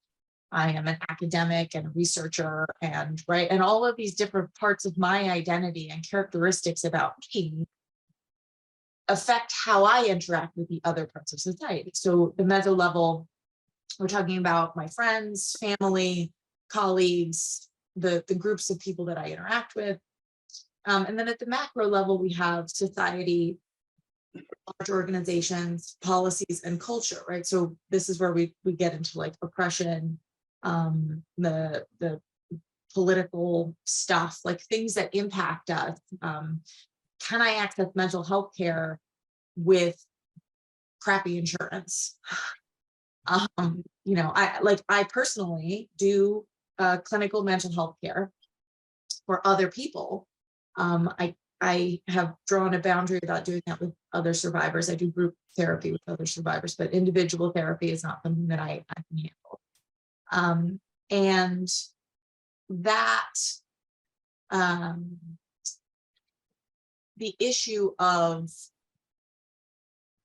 I am an academic and a researcher, and all of these different parts of my identity and characteristics about me affect how I interact with the other parts of society. So the meso level, we're talking about my friends, family, colleagues, the groups of people that I interact with. And then at the macro level, we have society, large organizations, policies, and culture, right? So this is where we get into like oppression, the political stuff, like things that impact us. Can I access mental health care with crappy insurance? I personally do clinical mental health care for other people. I have drawn a boundary about doing that with other survivors. I do group therapy with other survivors, but individual therapy is not something that I can handle. And that the issue of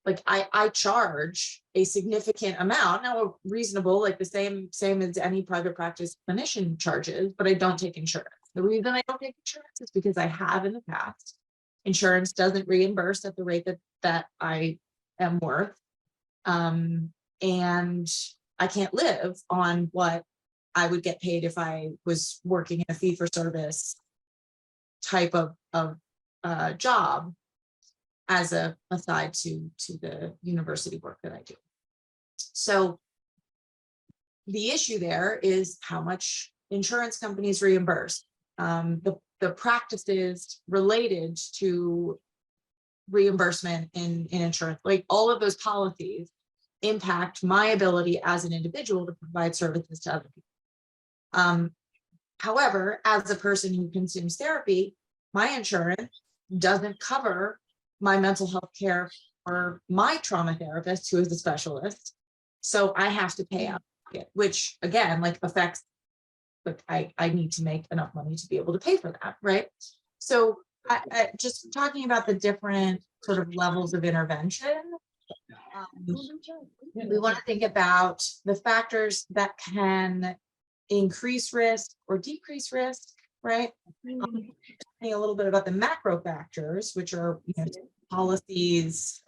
like I charge a significant amount, now reasonable, like the same as any private practice clinician charges, but I don't take insurance. The reason I don't take insurance is because I have in the past. Insurance doesn't reimburse at the rate that I am worth. And I can't live on what I would get paid if I was working in a fee for service type of job as a aside to the university work that I do. So the issue there is how much insurance companies reimburse. The practices related to reimbursement in insurance, like all of those policies impact my ability as an individual to provide services to other people. However, as a person who consumes therapy, my insurance doesn't cover my mental health care or my trauma therapist who is a specialist. So I have to pay out, which again, like affects, like I need to make enough money to be able to pay for that, right? So I just talking about the different sort of levels of intervention. We want to think about the factors that can increase risk or decrease risk, right? A little bit about the macro factors, which are policies,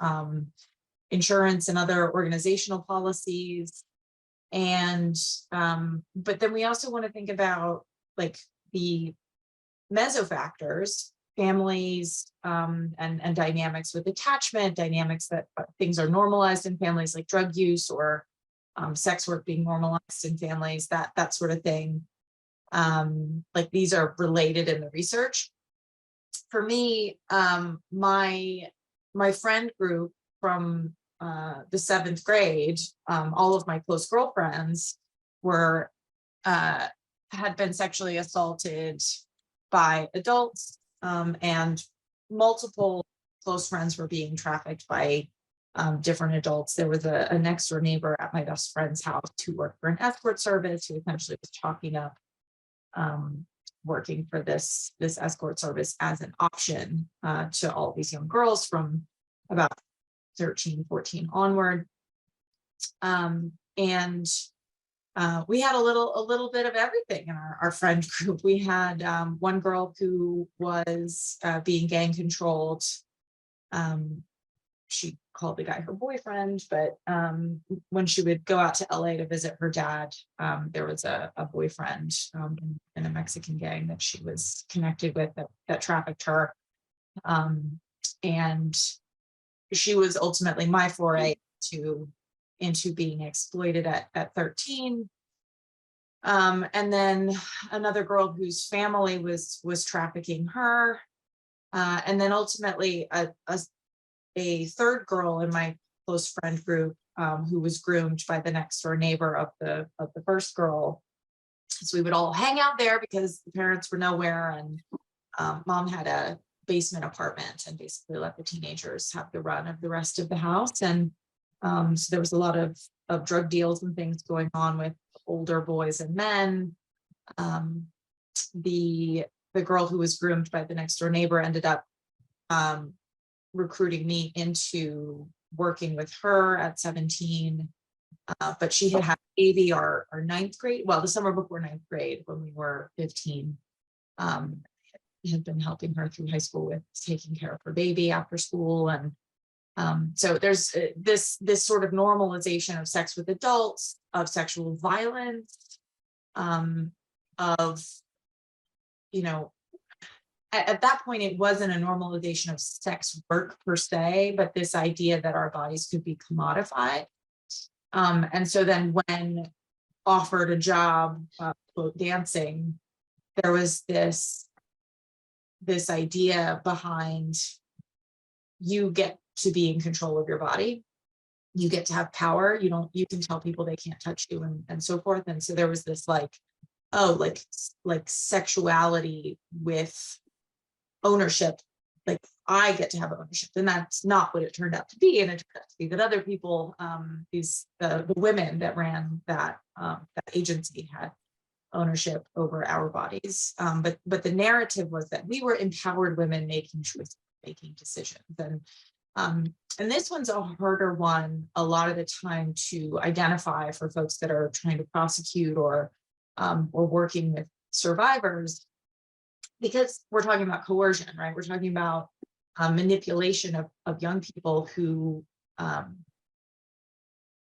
insurance and other organizational policies. And but then we also want to think about like the mesofactors, families, and dynamics with attachment, dynamics that things are normalized in families like drug use or sex work being normalized in families, that sort of thing. Like these are related in the research. For me, my friend group from the 7th grade, all of my close girlfriends were had been sexually assaulted by adults, and multiple close friends were being trafficked by different adults. There was a next door neighbor at my best friend's house who worked for an escort service, who essentially was talking up working for this escort service as an option to all these young girls from about 13, 14 onward. And we had a little bit of everything in our friend group. We had one girl who was being gang controlled. She called the guy her boyfriend, but when she would go out to LA to visit her dad, there was a boyfriend in a Mexican gang that she was connected with that trafficked her. And she was ultimately my foray into being exploited at 13. And then another girl whose family was trafficking her. And then ultimately a third girl in my close friend group who was groomed by the next door neighbor of the first girl. So we would all hang out there because the parents were nowhere, and mom had a basement apartment and basically let the teenagers have the run of the rest of the house. And so there was a lot of drug deals and things going on with older boys and men. The girl who was groomed by the next door neighbor ended up recruiting me into working with her at 17. But she had a baby our 9th grade, well, the summer before 9th grade when we were 15. Had been helping her through high school with taking care of her baby after school. And so there's this sort of normalization of sex with adults, of sexual violence, of, at that point, it wasn't a normalization of sex work per se, but this idea that our bodies could be commodified. And so then when offered a job, quote, dancing, there was this idea behind, you get to be in control of your body. You get to have power. You can tell people they can't touch you and so forth. And so there was this like sexuality with ownership like I get to have ownership, and that's not what it turned out to be. And it turned out to be that other people, the women that ran that agency had ownership over our bodies. But the narrative was that we were empowered women making choices, making decisions. And this one's a harder one a lot of the time to identify for folks that are trying to prosecute or working with survivors, because we're talking about coercion, right? We're talking about manipulation of young people who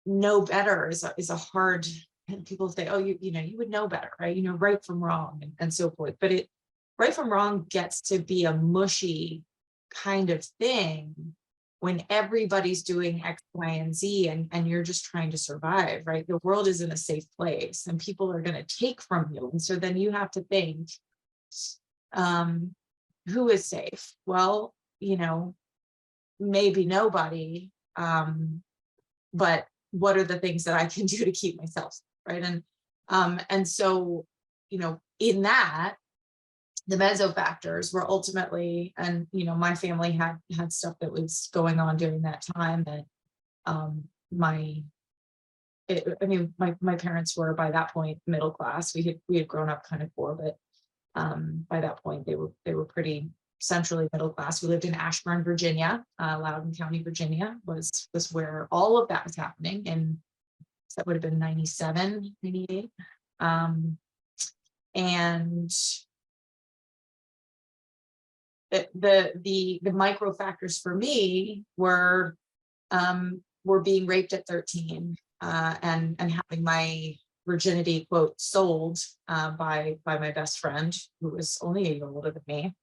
know better is a hard, and people say, oh, you know, you would know better, right? You know, right from wrong and so forth. But right from wrong gets to be a mushy kind of thing when everybody's doing X, Y, and Z, and you're just trying to survive, right? The world isn't a safe place, and people are going to take from you. And so then you have to think, who is safe? Well, you know, maybe nobody, but what are the things that I can do to keep myself safe, right? And so, you know, in that, the meso factors were ultimately, and you know, my family had stuff that was going on during that time that my parents were by that point middle class. We had grown up kind of poor, but by that point they were pretty centrally middle class. We lived in Ashburn, Virginia. Loudoun County, Virginia was where all of that was happening, and that would have been 97, 98. And the micro factors for me were being raped at 13, and having my virginity, quote, sold by my best friend, who was only a year older than me,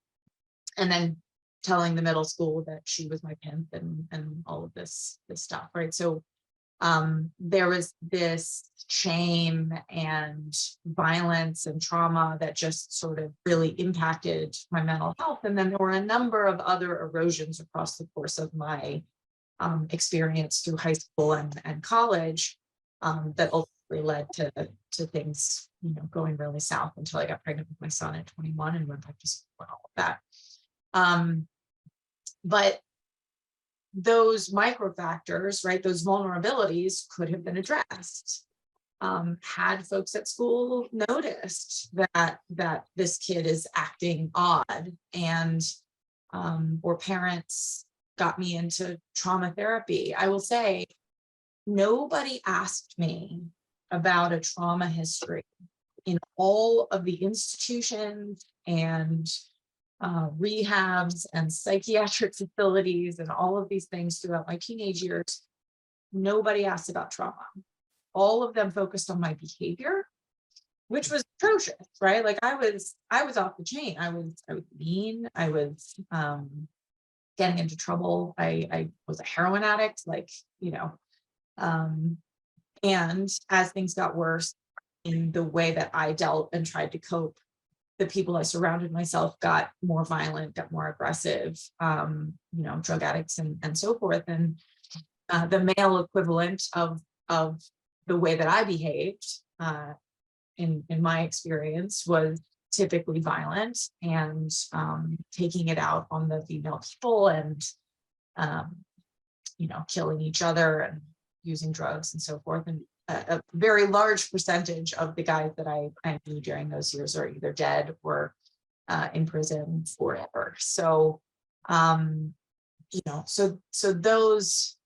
and then telling the middle school that she was my pimp and all of this stuff, right? So there was this shame and violence and trauma that just sort of really impacted my mental health. And then there were a number of other erosions across the course of my experience through high school and college that ultimately led to things, you know, going really south until I got pregnant with my son at 21 and went back to school and all of that. But those micro factors, right, those vulnerabilities could have been addressed. Had folks at school noticed that this kid is acting odd, and or parents got me into trauma therapy. I will say nobody asked me about a trauma history in all of the institutions and rehabs and psychiatric facilities and all of these things throughout my teenage years. Nobody asked about trauma. All of them focused on my behavior, which was atrocious, right? Like I was off the chain. I was mean. I was getting into trouble. I was a heroin addict, like, you know, and as things got worse in the way that I dealt and tried to cope, the people I surrounded myself got more violent, got more aggressive, you know, drug addicts and so forth. And the male equivalent of the way that I behaved in my experience was typically violent and taking it out on the female people and, you know, killing each other and using drugs and so forth. And a very large percentage of the guys that I knew during those years are either dead or in prison forever. So, you know, so those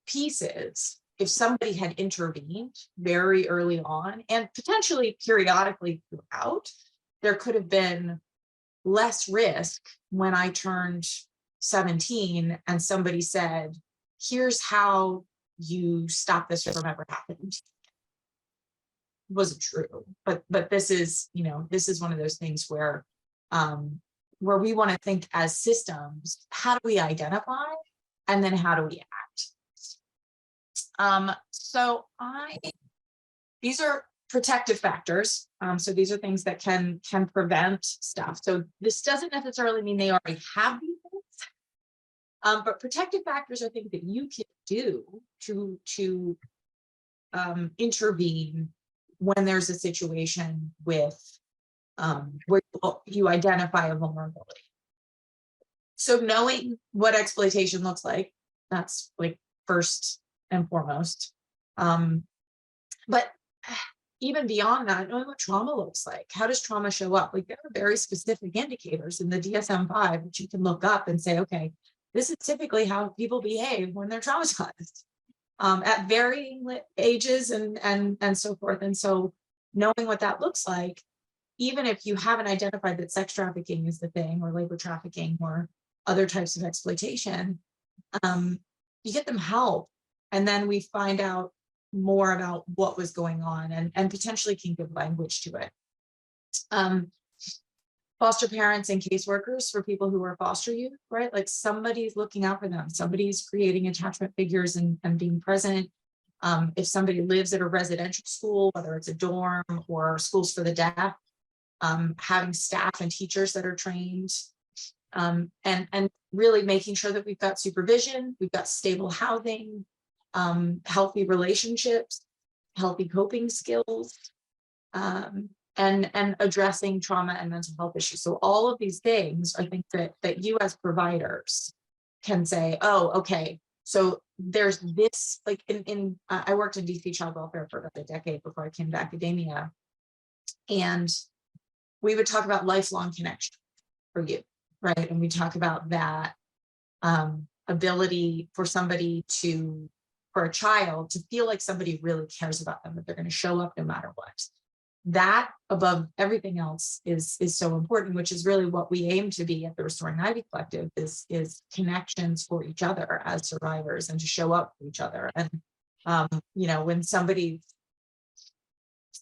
pieces, if somebody had intervened very early on and potentially periodically throughout, there could have been less risk when I turned 17 and somebody said, here's how you stop this from ever happening. It wasn't true, but this is, you know, this is one of those things where we want to think as systems. How do we identify, and then how do we act? So these are protective factors. So these are things that can prevent stuff. So this doesn't necessarily mean they already have these things. But protective factors are things that you can do to intervene when there's a situation with where you identify a vulnerability. So knowing what exploitation looks like, that's like first and foremost. But even beyond that, knowing what trauma looks like, how does trauma show up? Like there are very specific indicators in the DSM-5 that you can look up and say, okay, this is typically how people behave when they're traumatized at varying ages and so forth. And so knowing what that looks like, even if you haven't identified that sex trafficking is the thing, or labor trafficking, or other types of exploitation, you get them help. And then we find out more about what was going on and potentially can give language to it. Foster parents and caseworkers for people who are foster youth, right? Like somebody's looking out for them, somebody's creating attachment figures and being present. If somebody lives at a residential school, whether it's a dorm or schools for the deaf, having staff and teachers that are trained, and really making sure that we've got supervision, we've got stable housing, healthy relationships, healthy coping skills, and addressing trauma and mental health issues. So all of these things, I think that you as providers can say, oh, okay, so there's this, like I worked in DC child welfare for about a decade before I came to academia. And we would talk about lifelong connection for you, right? And we talk about that ability for somebody for a child to feel like somebody really cares about them, that they're going to show up no matter what. That above everything else is so important, which is really what we aim to be at the Restoring Ivy Collective, is connections for each other as survivors and to show up for each other. And when somebody's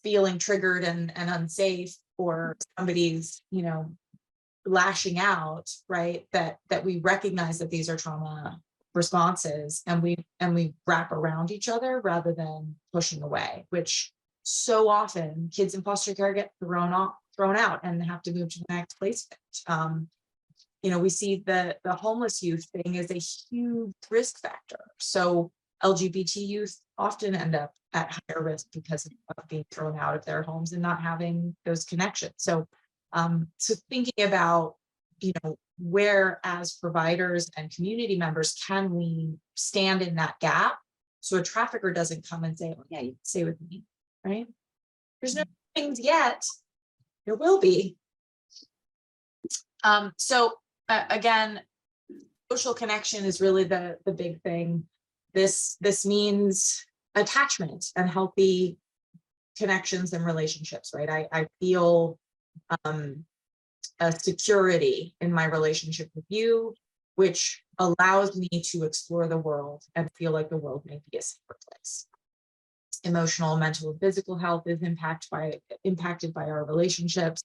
feeling triggered and unsafe, or somebody's lashing out, right, that we recognize that these are trauma responses, and we wrap around each other rather than pushing away, which so often kids in foster care get thrown out and have to move to the next place. We see the homeless youth thing is a huge risk factor. So LGBT youth often end up at higher risk because of being thrown out of their homes and not having those connections. So thinking about, where as providers and community members can we stand in that gap so a trafficker doesn't come and say, oh yeah, you can stay with me, right? There's no things yet. There will be. Again, social connection is really the big thing. This means attachment and healthy connections and relationships, right? I feel a security in my relationship with you, which allows me to explore the world and feel like the world may be a safer place. Emotional, mental, and physical health is impacted by our relationships.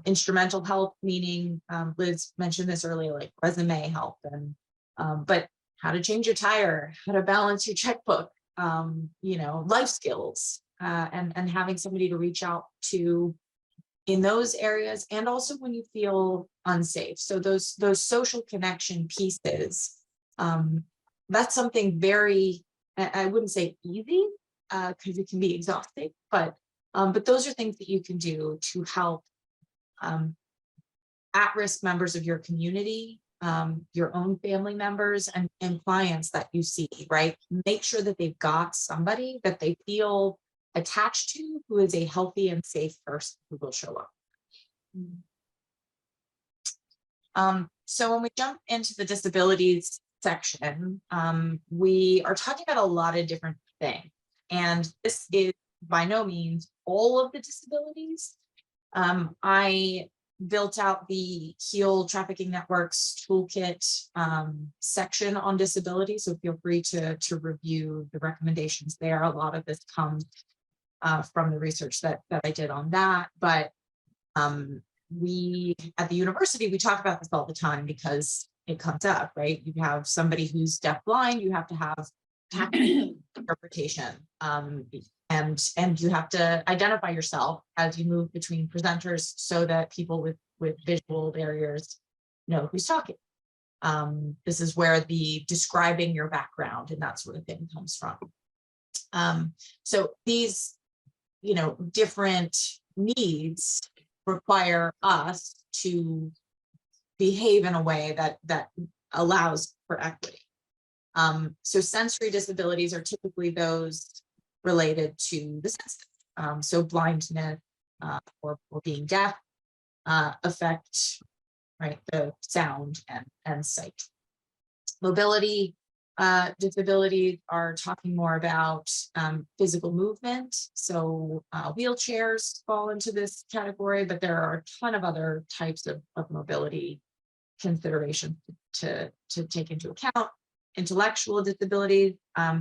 Instrumental health, meaning Liz mentioned this earlier, like resume health, and but how to change your tire, how to balance your checkbook, life skills, and having somebody to reach out to in those areas, and also when you feel unsafe. So those social connection pieces, that's something very, I wouldn't say easy, because it can be exhausting, but those are things that you can do to help at-risk members of your community, your own family members and clients that you see, right? Make sure that they've got somebody that they feel attached to, who is a healthy and safe person who will show up. So when we jump into the disabilities section, we are talking about a lot of different things. And this is by no means all of the disabilities. I built out the HEAL Trafficking Network's toolkit section on disability, so feel free to review the recommendations there. A lot of this comes from the research that I did on that, but we at the university, we talk about this all the time because it comes up, right? You have somebody who's deafblind, you have to have interpretation, and you have to identify yourself as you move between presenters so that people with visual barriers know who's talking. This is where the describing your background and that sort of thing comes from. So these, different needs require us to behave in a way that allows for equity. So sensory disabilities are typically those related to the senses. So blindness or being deaf affect, right, the sound and sight. Mobility disabilities are talking more about physical movement. So wheelchairs fall into this category, but there are a ton of other types of mobility considerations to take into account. Intellectual disabilities,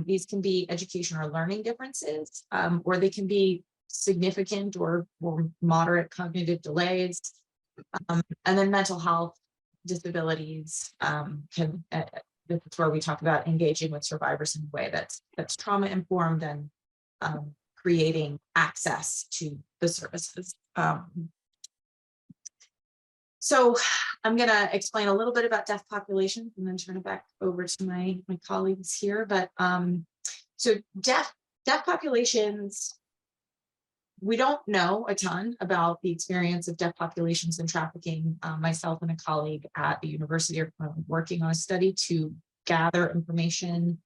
these can be education or learning differences, or they can be significant or moderate cognitive delays. And then mental health disabilities this is where we talk about engaging with survivors in a way that's trauma informed and creating access to the services. So I'm going to explain a little bit about deaf populations and then turn it back over to my colleagues here. But so deaf populations, we don't know a ton about the experience of deaf populations in trafficking. Myself and a colleague at the university are working on a study to gather information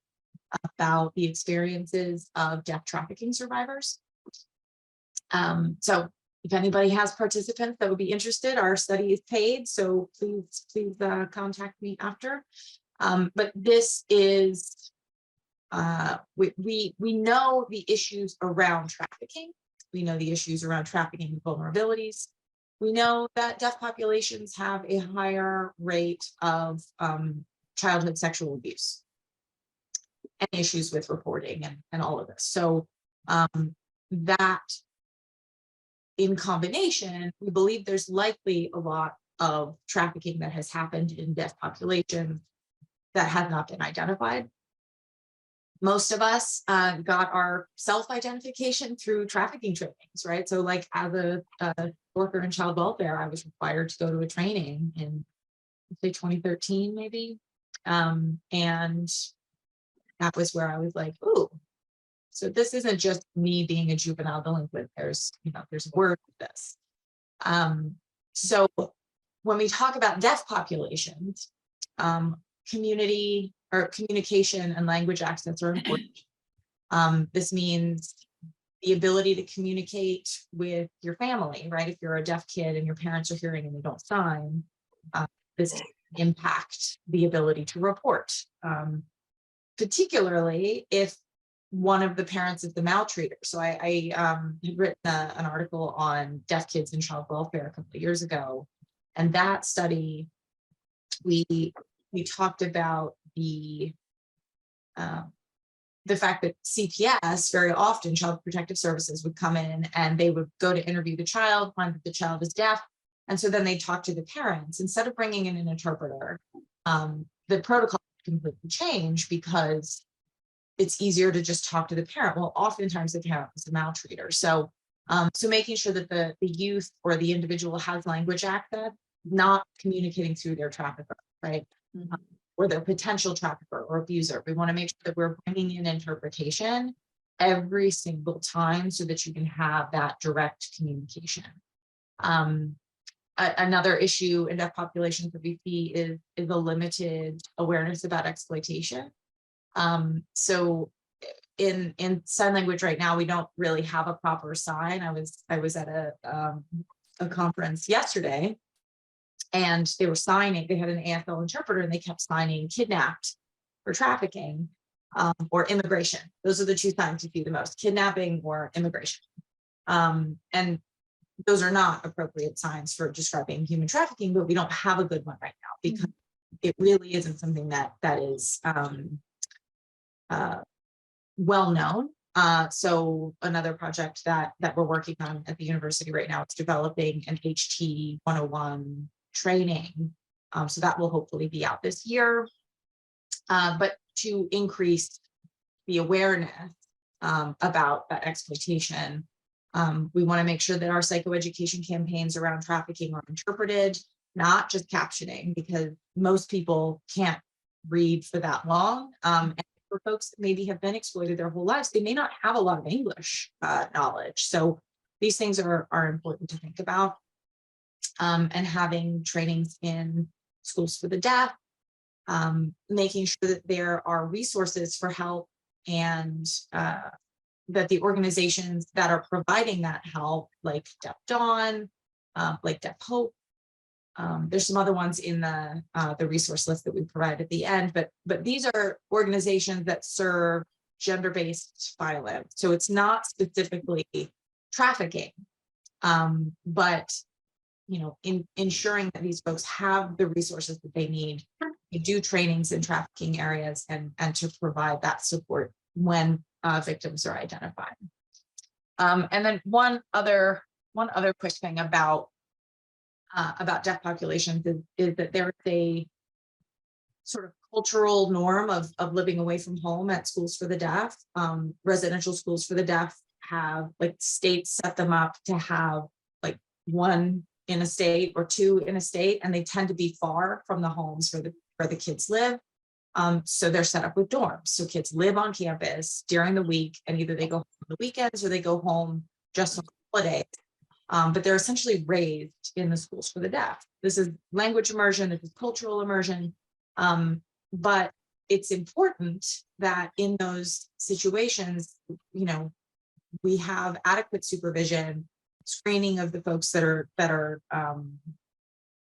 about the experiences of deaf trafficking survivors. So if anybody has participants that would be interested, our study is paid, so please contact me after. But this is, we know the issues around trafficking. We know the issues around trafficking and vulnerabilities. We know that deaf populations have a higher rate of childhood sexual abuse and issues with reporting and all of this. So that in combination, we believe there's likely a lot of trafficking that has happened in deaf populations that have not been identified. Most of us got our self-identification through trafficking trainings, right? So like as a worker in child welfare, I was required to go to a training in, say, 2013, maybe. And that was where I was like, ooh, so this isn't just me being a juvenile delinquent. There's a word for this. So when we talk about deaf populations, community or communication and language access are important. This means the ability to communicate with your family, right? If you're a deaf kid and your parents are hearing and they don't sign, this can impact the ability to report, particularly if one of the parents is the maltreater. So I had written an article on deaf kids in child welfare a couple of years ago, and that study, we talked about the fact that CPS, very often Child Protective Services, would come in and they would go to interview the child, find that the child is deaf, and so then they talk to the parents instead of bringing in an interpreter. The protocol completely changed because it's easier to just talk to the parent. Well, oftentimes the parent is the maltreater. So, so making sure that the youth or the individual has language access, not communicating through their trafficker, right? Or their potential trafficker or abuser. We want to make sure that we're bringing in interpretation every single time so that you can have that direct communication. Another issue in deaf populations that we see is a limited awareness about exploitation. So in sign language right now, we don't really have a proper sign. I was at a conference yesterday, and they were signing, they had an AFL interpreter and they kept signing kidnapped for trafficking or immigration. Those are the two signs you see the most, kidnapping or immigration. And those are not appropriate signs for describing human trafficking, but we don't have a good one right now because it really isn't something that is well known. So another project that we're working on at the university right now is developing an HT 101 training. So that will hopefully be out this year. But to increase the awareness about that exploitation, we want to make sure that our psychoeducation campaigns around trafficking are interpreted, not just captioning, because most people can't read for that long. And for folks that maybe have been exploited their whole lives, they may not have a lot of English knowledge. So these things are important to think about. And having trainings in Schools for the Deaf, making sure that there are resources for help and that the organizations that are providing that help, like Deaf Dawn, like Deaf Hope, there's some other ones in the resource list that we provide at the end, but these are organizations that serve gender-based violence. So it's not specifically trafficking, but in ensuring that these folks have the resources that they need to do trainings in trafficking areas and to provide that support when victims are identified. And then one other quick thing about deaf populations is that there's a sort of cultural norm of living away from home at schools for the deaf. Residential schools for the deaf have, like, states set them up to have like one in a state or two in a state, and they tend to be far from the homes where the kids live. So they're set up with dorms. So kids live on campus during the week, and either they go home on the weekends or they go home just on holidays. But they're essentially raised in the schools for the deaf. This is language immersion, this is cultural immersion. But it's important that in those situations, we have adequate supervision, screening of the folks that are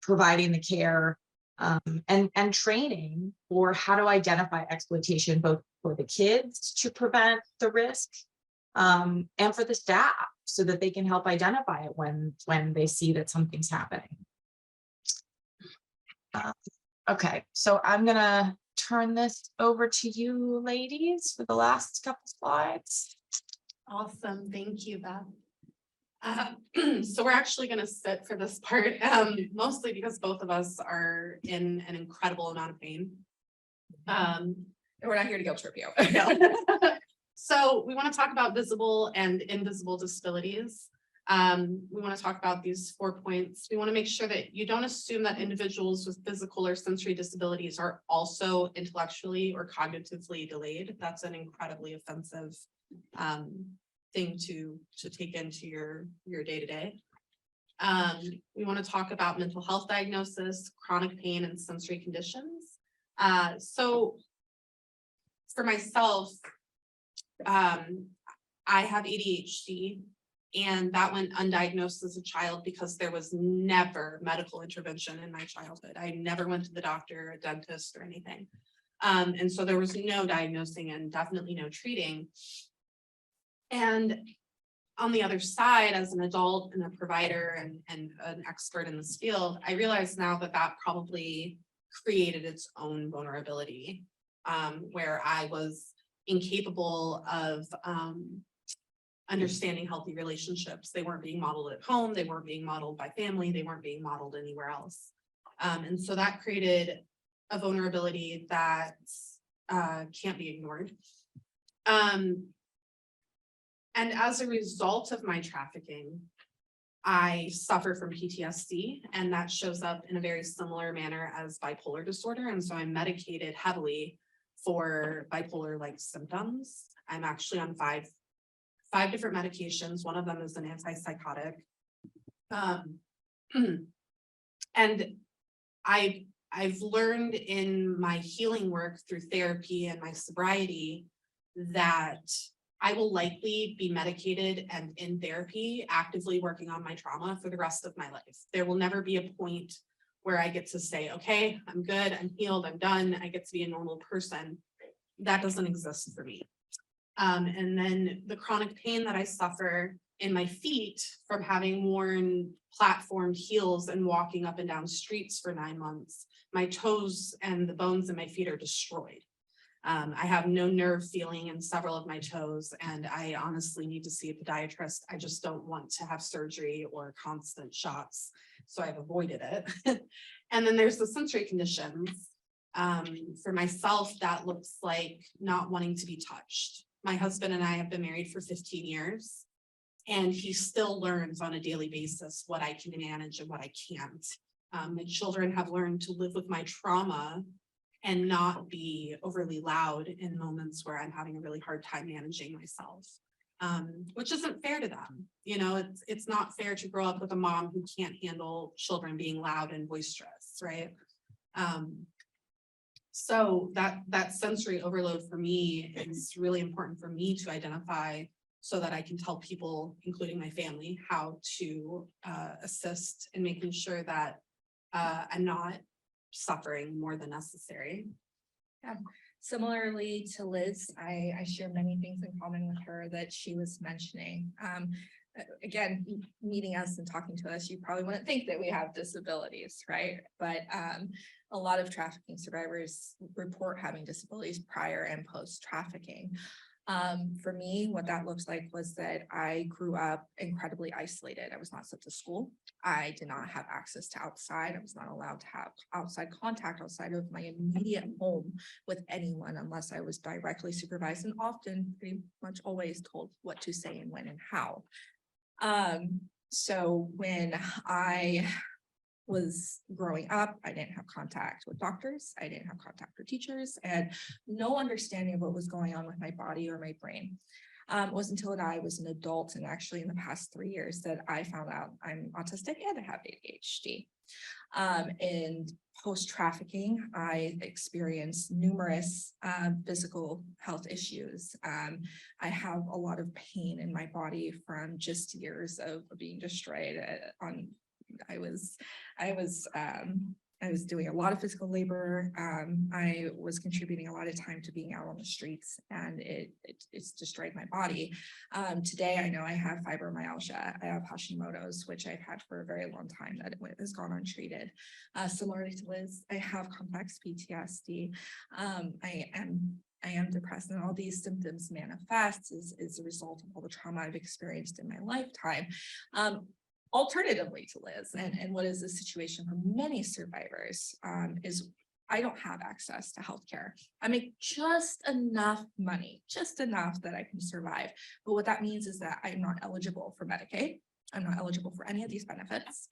providing the care, and training for how to identify exploitation, both for the kids to prevent the risk, and for the staff, so that they can help identify it when they see that something's happening. Okay, so I'm gonna turn this over to you ladies for the last couple slides. Awesome, thank you, Beth. So we're actually going to sit for this part, mostly because both of us are in an incredible amount of pain. And we're not here to guilt trip you. So we want to talk about visible and invisible disabilities. We want to talk about these 4 points. We want to make sure that you don't assume that individuals with physical or sensory disabilities are also intellectually or cognitively delayed. That's an incredibly offensive thing to take into your day-to-day. We want to talk about mental health diagnosis, chronic pain, and sensory conditions. So for myself, I have ADHD, and that went undiagnosed as a child because there was never medical intervention in my childhood. I never went to the doctor, a dentist, or anything. And so there was no diagnosing and definitely no treating. And on the other side, as an adult and a provider and an expert in this field, I realize now that probably created its own vulnerability, where I was incapable of understanding healthy relationships. They weren't being modeled at home, they weren't being modeled by family, they weren't being modeled anywhere else. And so that created a vulnerability that can't be ignored. And as a result of my trafficking, I suffer from PTSD, and that shows up in a very similar manner as bipolar disorder. And so I'm medicated heavily for bipolar-like symptoms. I'm actually on five different medications. One of them is an antipsychotic. And I've learned in my healing work through therapy and my sobriety that I will likely be medicated and in therapy, actively working on my trauma for the rest of my life. There will never be a point where I get to say, okay, I'm good, I'm healed, I'm done, I get to be a normal person. That doesn't exist for me. And then the chronic pain that I suffer in my feet from having worn platformed heels and walking up and down streets for 9 months, my toes and the bones in my feet are destroyed. I have no nerve feeling in several of my toes, and I honestly need to see a podiatrist. I just don't want to have surgery or constant shots, so I've avoided it. And then there's the sensory conditions. For myself, that looks like not wanting to be touched. My husband and I have been married for 15 years, and he still learns on a daily basis what I can manage and what I can't. My children have learned to live with my trauma and not be overly loud in moments where I'm having a really hard time managing myself, which isn't fair to them. You know, it's not fair to grow up with a mom who can't handle children being loud and boisterous, right? So that sensory overload for me is really important for me to identify so that I can tell people, including my family, how to assist in making sure that I'm not suffering more than necessary. Similarly to Liz, I share many things in common with her that she was mentioning. Again, meeting us and talking to us, you probably wouldn't think that we have disabilities, right? But a lot of trafficking survivors report having disabilities prior and post trafficking. For me, what that looks like was that I grew up incredibly isolated. I was not sent to school. I did not have access to outside. I was not allowed to have outside contact outside of my immediate home with anyone unless I was directly supervised, and often pretty much always told what to say and when and how. So when I was growing up, I didn't have contact with doctors, I didn't have contact with teachers, and no understanding of what was going on with my body or my brain. It wasn't until I was an adult, and actually in the past 3 years, that I found out I'm autistic and I have ADHD. And post-trafficking, I experienced numerous physical health issues. I have a lot of pain in my body from just years of being destroyed I was doing a lot of physical labor. I was contributing a lot of time to being out on the streets, and it's destroyed my body. Today, I know I have fibromyalgia. I have Hashimoto's, which I've had for a very long time that it has gone untreated. Similarly to Liz, I have complex PTSD. I am depressed, and all these symptoms manifest as a result of all the trauma I've experienced in my lifetime. Alternatively to Liz, and what is the situation for many survivors, is I don't have access to healthcare. I make just enough money, just enough that I can survive. But what that means is that I'm not eligible for Medicaid. I'm not eligible for any of these benefits.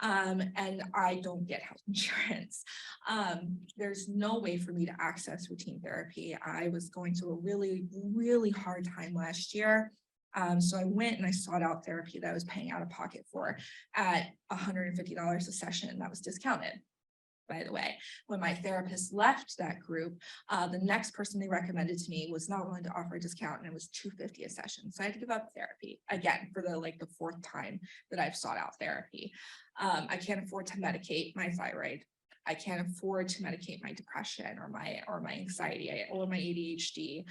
And I don't get health insurance. There's no way for me to access routine therapy. I was going through a really, really hard time last year. So I went and I sought out therapy that I was paying out of pocket for at $150 a session. That was discounted, by the way. When my therapist left that group, the next person they recommended to me was not willing to offer a discount, and it was $250 a session. So I had to give up therapy again for the fourth time that I've sought out therapy. I can't afford to medicate my thyroid. I can't afford to medicate my depression or my anxiety or my ADHD.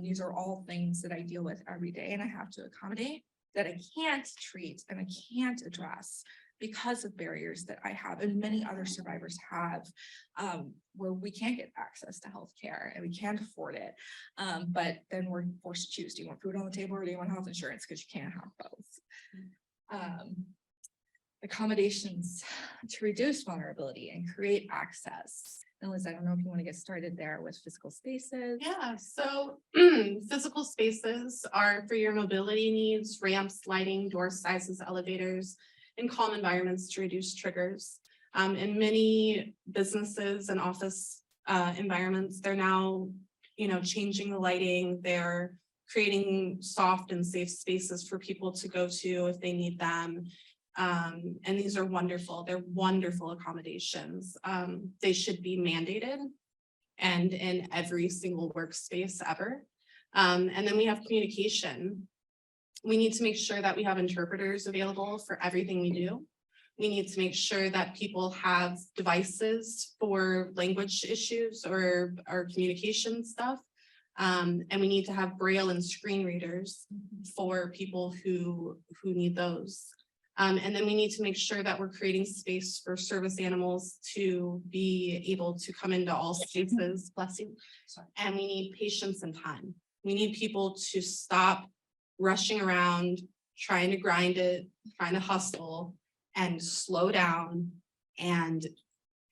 These are all things that I deal with every day, and I have to accommodate that I can't treat and I can't address because of barriers that I have and many other survivors have, where we can't get access to healthcare and we can't afford it. But then we're forced to choose. Do you want food on the table or do you want health insurance? Because you can't have both. Accommodations to reduce vulnerability and create access. And Liz, I don't know if you want to get started there with physical spaces. Yeah, so physical spaces are for your mobility needs, ramps, lighting, door sizes, elevators, and calm environments to reduce triggers. In many businesses and office environments, they're now, changing the lighting. They're creating soft and safe spaces for people to go to if they need them. And these are wonderful. They're wonderful accommodations. They should be mandated and in every single workspace ever. And then we have communication. We need to make sure that we have interpreters available for everything we do. We need to make sure that people have devices for language issues or communication stuff. And we need to have Braille and screen readers for people who need those. And then we need to make sure that we're creating space for service animals to be able to come into all spaces, bless you. And we need patience and time. We need people to stop rushing around, trying to grind it, trying to hustle, and slow down and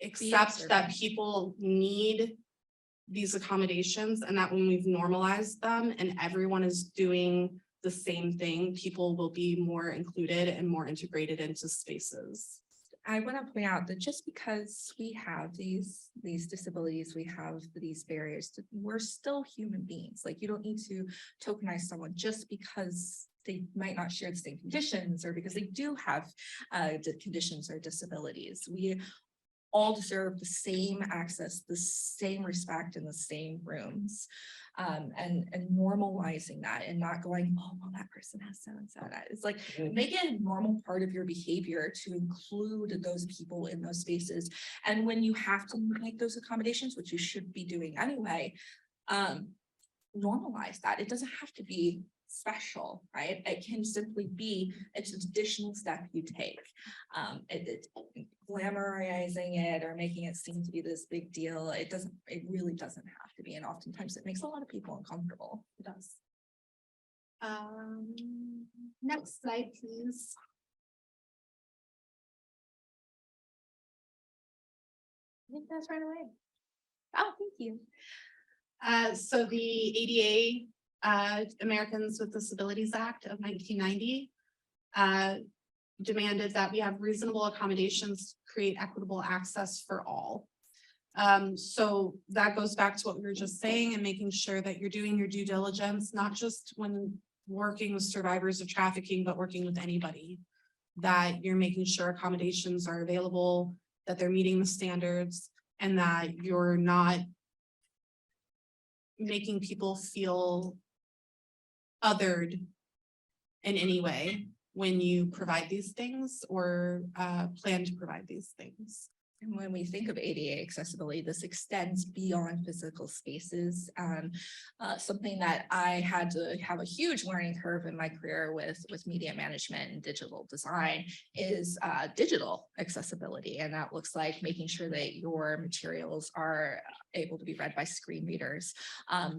accept that people need these accommodations, and that when we've normalized them and everyone is doing the same thing, people will be more included and more integrated into spaces. I want to point out that just because we have these disabilities, we have these barriers, we're still human beings. Like, you don't need to tokenize someone just because they might not share the same conditions or because they do have conditions or disabilities. We all deserve the same access, the same respect in the same rooms. And normalizing that and not going, oh, well, that person has so and so. That it's like, make it a normal part of your behavior to include those people in those spaces. And when you have to make those accommodations, which you should be doing anyway, normalize that. It doesn't have to be special, right? It can simply be an additional step you take. Glamorizing it or making it seem to be this big deal, it really doesn't have to be, and oftentimes it makes a lot of people uncomfortable. It does. Next slide, please. I think that's right away. Oh, thank you. So the ADA, Americans with Disabilities Act of 1990, demanded that we have reasonable accommodations to create equitable access for all. So that goes back to what we were just saying and making sure that you're doing your due diligence, not just when working with survivors of trafficking, but working with anybody, that you're making sure accommodations are available, that they're meeting the standards, and that you're not making people feel othered in any way when you provide these things or plan to provide these things. And when we think of ADA accessibility, this extends beyond physical spaces. Something that I had to have a huge learning curve in my career with media management and digital design is digital accessibility. And that looks like making sure that your materials are able to be read by screen readers,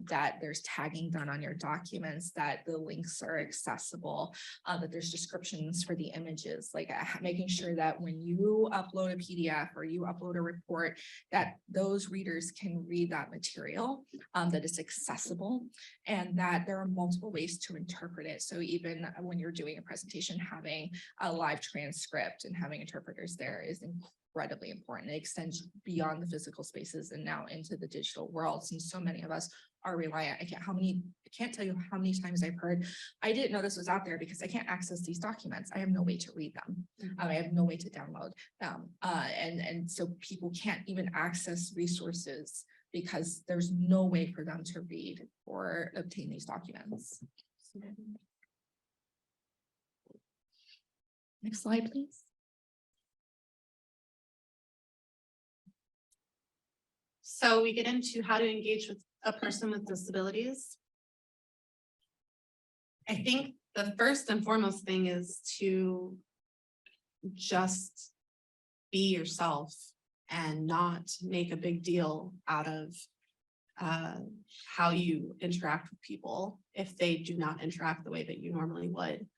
that there's tagging done on your documents, that the links are accessible, that there's descriptions for the images, like making sure that when you upload a PDF or you upload a report, that those readers can read that material, that it's accessible, and that there are multiple ways to interpret it. So even when you're doing a presentation, having a live transcript and having interpreters there is incredibly important. It extends beyond the physical spaces and now into the digital world, since so many of us are reliant. I can't tell you how many times I've heard, I didn't know this was out there because I can't access these documents. I have no way to read them. I have no way to download them. And so people can't even access resources because there's no way for them to read or obtain these documents. Next slide, please. So we get into how to engage with a person with disabilities. I think the first and foremost thing is to just be yourself and not make a big deal out of how you interact with people if they do not interact the way that you normally would.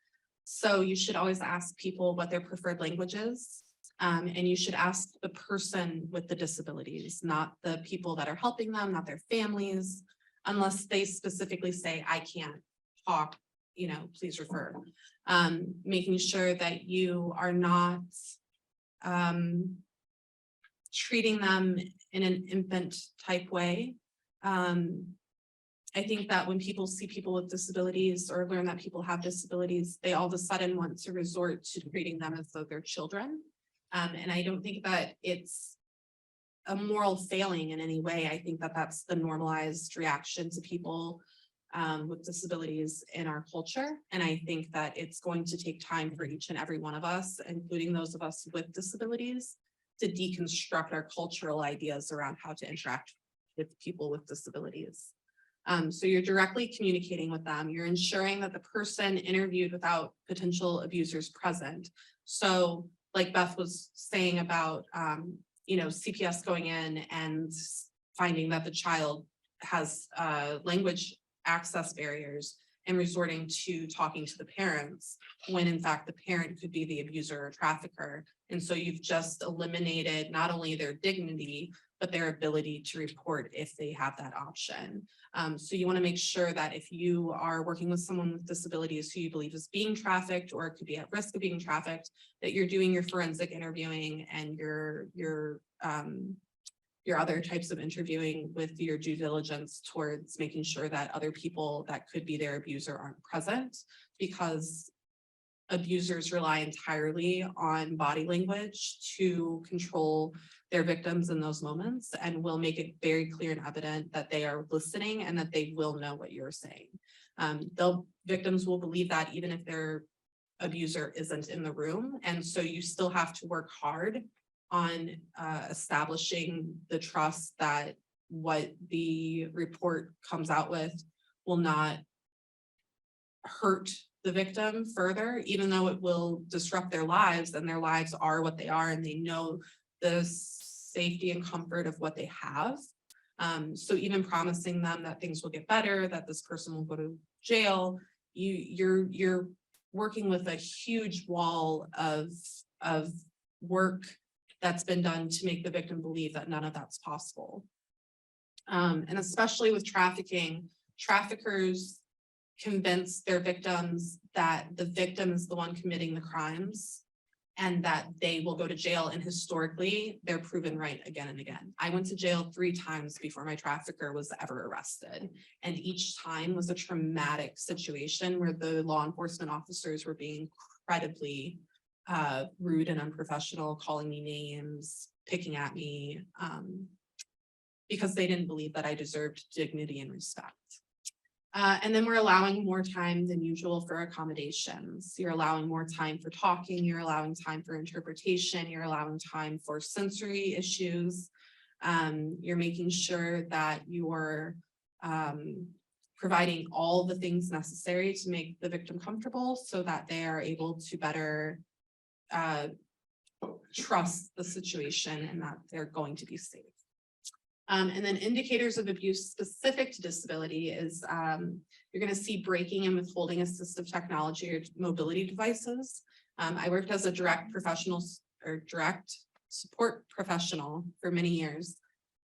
So you should always ask people what their preferred language is. And you should ask the person with the disabilities, not the people that are helping them, not their families, unless they specifically say, I can't talk, please refer. Making sure that you are not treating them in an infant type way. I think that when people see people with disabilities or learn that people have disabilities, they all of a sudden want to resort to treating them as though they're children. And I don't think that it's a moral failing in any way. I think that that's the normalized reaction to people with disabilities in our culture. And I think that it's going to take time for each and every one of us, including those of us with disabilities, to deconstruct our cultural ideas around how to interact with people with disabilities. So you're directly communicating with them. You're ensuring that the person interviewed without potential abusers present. So like Beth was saying about, CPS going in and finding that the child has language access barriers and resorting to talking to the parents when in fact the parent could be the abuser or trafficker. And so you've just eliminated not only their dignity, but their ability to report if they have that option. So you want to make sure that if you are working with someone with disabilities who you believe is being trafficked or could be at risk of being trafficked, that you're doing your forensic interviewing and your other types of interviewing with your due diligence towards making sure that other people that could be their abuser aren't present, because abusers rely entirely on body language to control their victims in those moments, and will make it very clear and evident that they are listening and that they will know what you're saying. Victims will believe that even if their abuser isn't in the room. And so you still have to work hard on establishing the trust that what the report comes out with will not hurt the victim further, even though it will disrupt their lives, and their lives are what they are, and they know the safety and comfort of what they have. So even promising them that things will get better, that this person will go to jail, you're working with a huge wall of work that's been done to make the victim believe that none of that's possible. And especially with trafficking, traffickers convince their victims that the victim is the one committing the crimes and that they will go to jail, and historically they're proven right again and again. I went to jail 3 times before my trafficker was ever arrested, and each time was a traumatic situation where the law enforcement officers were being incredibly rude and unprofessional, calling me names, picking at me, because they didn't believe that I deserved dignity and respect. And then we're allowing more time than usual for accommodations. You're allowing more time for talking, you're allowing time for interpretation, you're allowing time for sensory issues. You're making sure that you're providing all the things necessary to make the victim comfortable so that they are able to better trust the situation and that they're going to be safe. And then indicators of abuse specific to disability is you're going to see breaking and withholding assistive technology or mobility devices. I worked as a direct support professional for many years.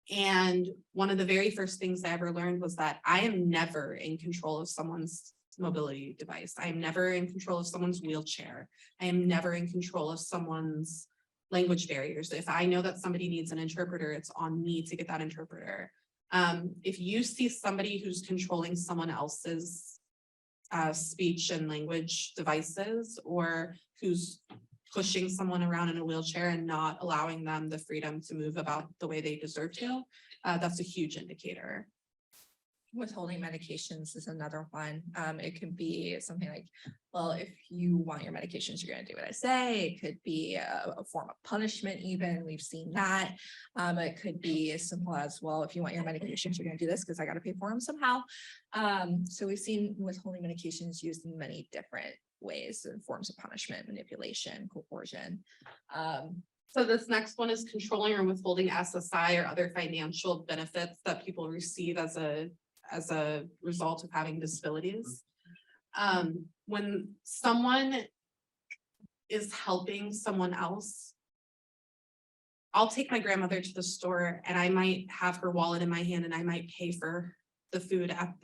And one of the very first things I ever learned was that I am never in control of someone's mobility device. I am never in control of someone's wheelchair. I am never in control of someone's language barriers. If I know that somebody needs an interpreter, it's on me to get that interpreter. If you see somebody who's controlling someone else's speech and language devices, or who's pushing someone around in a wheelchair and not allowing them the freedom to move about the way they deserve to, that's a huge indicator. Withholding medications is another one. It could be something like, well, if you want your medications, you're going to do what I say. It could be a form of punishment even. We've seen that. It could be as simple as, well, if you want your medications, you're going to do this because I got to pay for them somehow. So we've seen withholding medications used in many different ways and forms of punishment, manipulation, coercion. So this next one is controlling or withholding SSI or other financial benefits that people receive as a result of having disabilities. When someone is helping someone else, I'll take my grandmother to the store and I might have her wallet in my hand and I might pay for the food at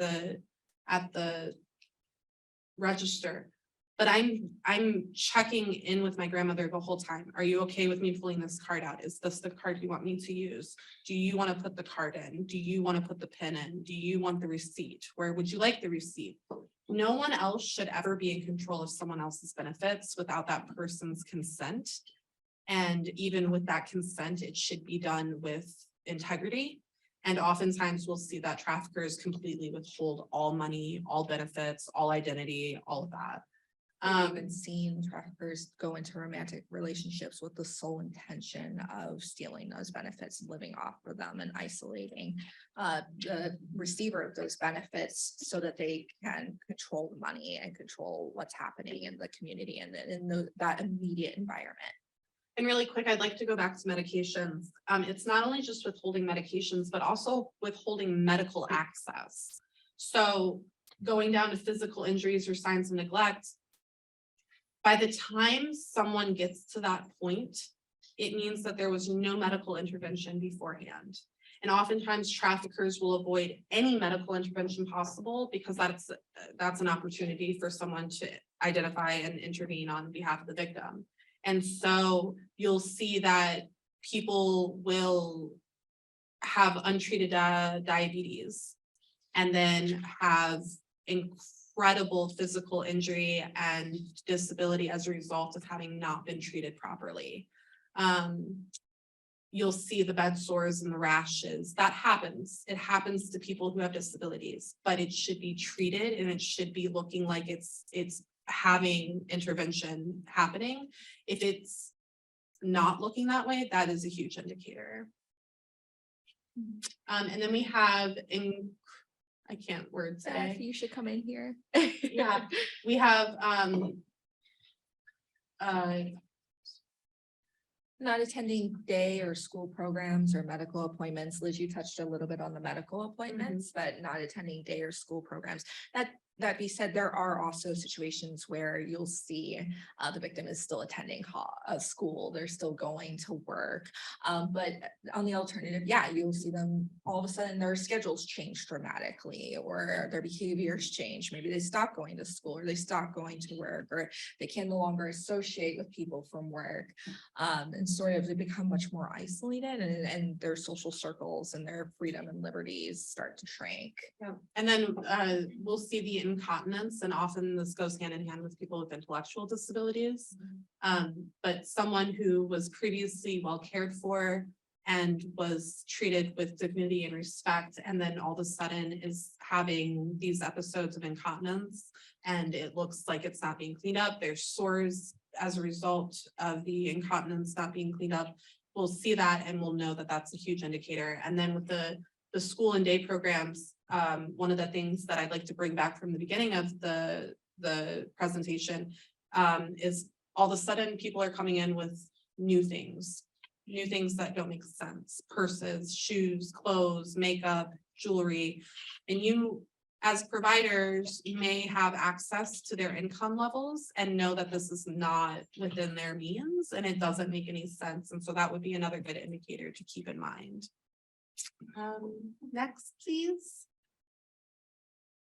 the register. But I'm checking in with my grandmother the whole time. Are you okay with me pulling this card out? Is this the card you want me to use? Do you want to put the card in? Do you want to put the pin in? Do you want the receipt? Where would you like the receipt? No one else should ever be in control of someone else's benefits without that person's consent. And even with that consent, it should be done with integrity. And oftentimes we'll see that traffickers completely withhold all money, all benefits, all identity, all of that. I've even seen traffickers go into romantic relationships with the sole intention of stealing those benefits and living off of them and isolating the receiver of those benefits so that they can control the money and control what's happening in the community and in that immediate environment. And really quick, I'd like to go back to medications. It's not only just withholding medications, but also withholding medical access. So going down to physical injuries or signs of neglect, by the time someone gets to that point, it means that there was no medical intervention beforehand. And oftentimes traffickers will avoid any medical intervention possible because that's an opportunity for someone to identify and intervene on behalf of the victim. And so you'll see that people will have untreated diabetes and then have incredible physical injury and disability as a result of having not been treated properly. You'll see the bed sores and the rashes. That happens. It happens to people who have disabilities, but it should be treated and it should be looking like it's having intervention happening. If it's not looking that way, that is a huge indicator. And then we have I can't word today. You should come in here. Yeah, we have Not attending day or school programs or medical appointments. Liz, you touched a little bit on the medical appointments, but not attending day or school programs. That being said, there are also situations where you'll see the victim is still attending a school, they're still going to work. But on the alternative, yeah, you'll see them all of a sudden their schedules change dramatically or their behaviors change. Maybe they stop going to school or they stop going to work or they can no longer associate with people from work. And sort of they become much more isolated and their social circles and their freedom and liberties start to shrink. Yeah. And then we'll see the incontinence, and often this goes hand in hand with people with intellectual disabilities. But someone who was previously well cared for and was treated with dignity and respect, and then all of a sudden is having these episodes of incontinence, and it looks like it's not being cleaned up. There's sores as a result of the incontinence not being cleaned up. We'll see that and we'll know that that's a huge indicator. And then with the school and day programs, one of the things that I'd like to bring back from the beginning of the presentation is all of a sudden people are coming in with new things that don't make sense: purses, shoes, clothes, makeup, jewelry. And you, as providers, you may have access to their income levels and know that this is not within their means and it doesn't make any sense. And so that would be another good indicator to keep in mind. Next, please.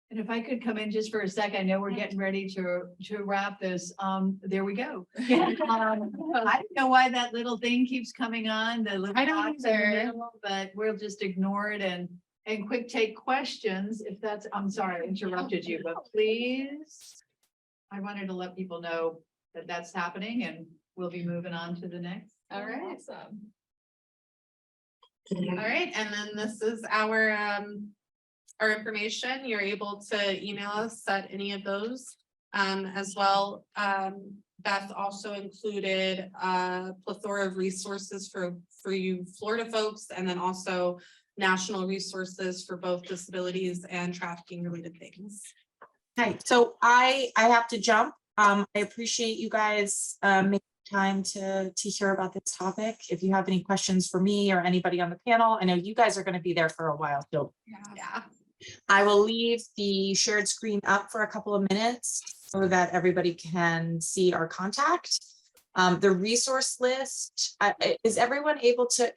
And if I could come in just for a sec, I know we're getting ready to wrap this. There we go. I don't know why that little thing keeps coming on, the little I don't box in the either. middle, but we'll just ignore it and quick take questions if that's, I'm sorry, I interrupted you, but please. I wanted to let people know that that's happening and we'll be moving on to the next. All right. Awesome. All right, and then this is our information. You're able to email us at any of those as well. Beth also included a plethora of resources for you Florida folks, and then also national resources for both disabilities and trafficking related things. Hi, so I have to jump. I appreciate you guys making time to hear about this topic. If you have any questions for me or anybody on the panel, I know you guys are going to be there for a while, so Yeah. I will leave the shared screen up for a couple of minutes so that everybody can see our contact. The resource list, is everyone able to,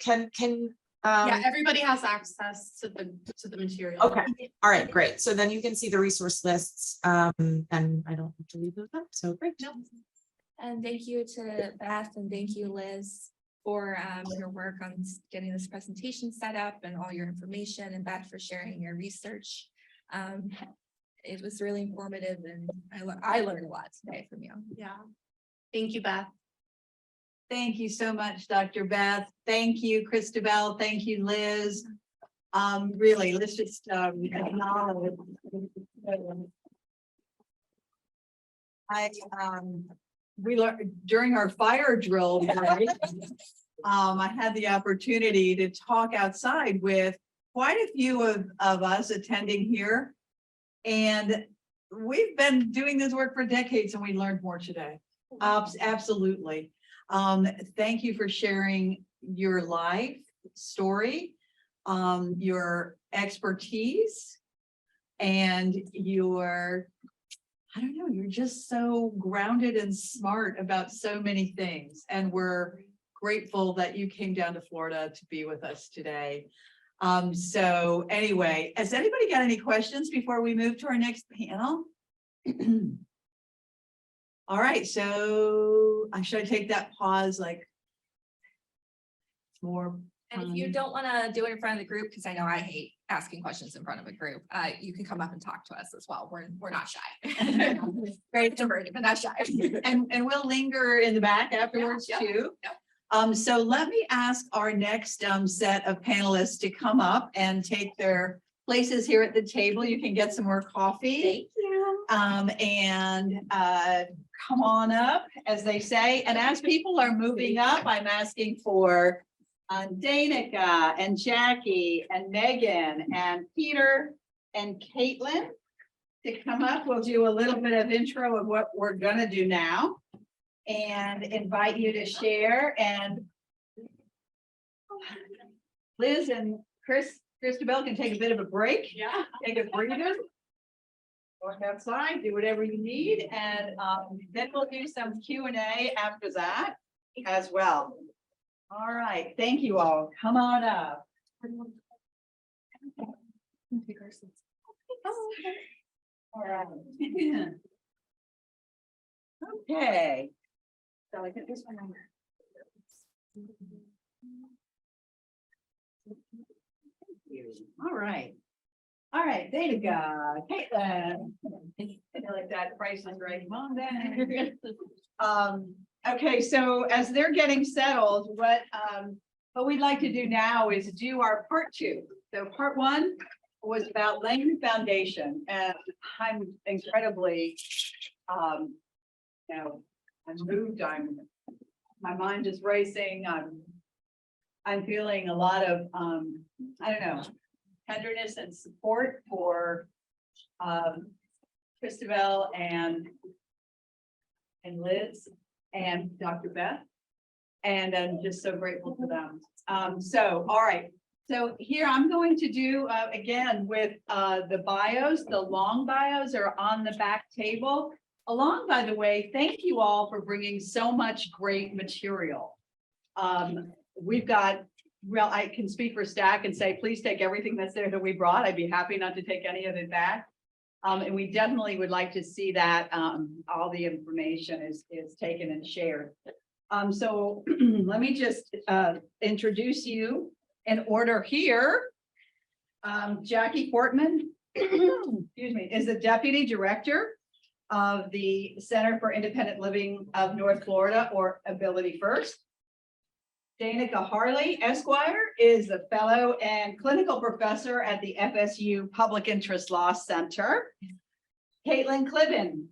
Yeah, everybody has access to the material. Okay, all right, great. So then you can see the resource lists and I don't have to leave those up, so great. Nope. And thank you to Beth and thank you, Liz, for your work on getting this presentation set up and all your information, and Beth for sharing your research. It was really informative and I learned a lot today from you. Yeah. Thank you, Beth. Thank you so much, Dr. Beth. Thank you, Christabel. Thank you, Liz. Really, let's just acknowledge. We learned during our fire drill, right? I had the opportunity to talk outside with quite a few of us attending here. And we've been doing this work for decades and we learned more today. Absolutely. Thank you for sharing your life story, your expertise, and your, I don't know, you're just so grounded and smart about so many things. And we're grateful that you came down to Florida to be with us today. So anyway, has anybody got any questions before we move to our next panel? All right, so should I take that pause like more And if you don't want to do it in front of the group, because I know I hate asking questions in front of a group, you can come up and talk to us as well. We're not shy. Very diverted, but not shy. And we'll linger in the back afterwards Yeah, too. yeah. So let me ask our next set of panelists to come up and take their places here at the table. You can get some more coffee. Thank you. And come on up, as they say. And as people are moving up, I'm asking for Danica and Jackie and Megan and Peter and Caitlin to come up. We'll do a little bit of intro of what we're gonna do now and invite you to share. And Liz and Christabel can take a bit of a break. Yeah. Take a breather. Go outside, do whatever you need, and then we'll do some Q&A after that as well. All right, thank you all. Come on up. All right. Okay. So I get this one on. All right. All right, there you go, Caitlin. I like that, price is right, come on down. Okay, so as they're getting settled, what we'd like to do now is do our part two. So part one was about laying the foundation, and I'm incredibly, I'm moved, my mind is racing, I'm feeling a lot of, I don't know, tenderness and support for Christabel and Liz and Dr. Beth. And I'm just so grateful for them. So, all right. So here I'm going to do, again, with the bios, the long bios are on the back table. Along, by the way, thank you all for bringing so much great material. We've got, well, I can speak for Stack and say, please take everything that's there that we brought. I'd be happy not to take any of it back. And we definitely would like to see that all the information is taken and shared. So let me just introduce you in order here. Jackie Portman, excuse me, is the Deputy Director of the Center for Independent Living of North Florida, or Ability First. Danica Harley, Esquire, is the Fellow and Clinical Professor at the FSU Public Interest Law Center. Caitlin Clibben,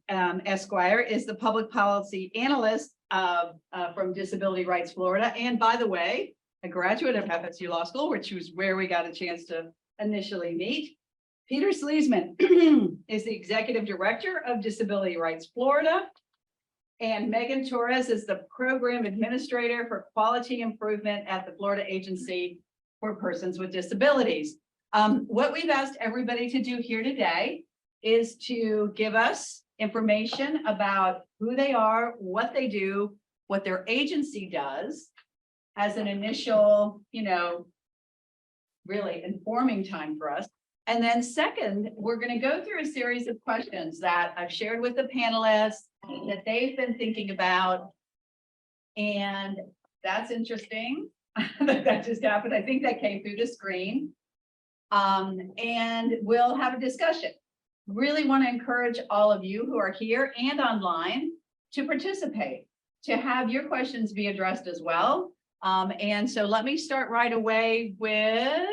Esquire, is the Public Policy Analyst from Disability Rights Florida. And by the way, a graduate of FSU Law School, which was where we got a chance to initially meet. Peter Sleesman is the Executive Director of Disability Rights Florida. And Megan Torres is the Program Administrator for Quality Improvement at the Florida Agency for Persons with Disabilities. What we've asked everybody to do here today is to give us information about who they are, what they do, what their agency does as an initial, really informing time for us. And then second, we're going to go through a series of questions that I've shared with the panelists that they've been thinking about. And that's interesting. That just happened. I think that came through the screen. And we'll have a discussion. Really want to encourage all of you who are here and online to participate, to have your questions be addressed as well. And so let me start right away with,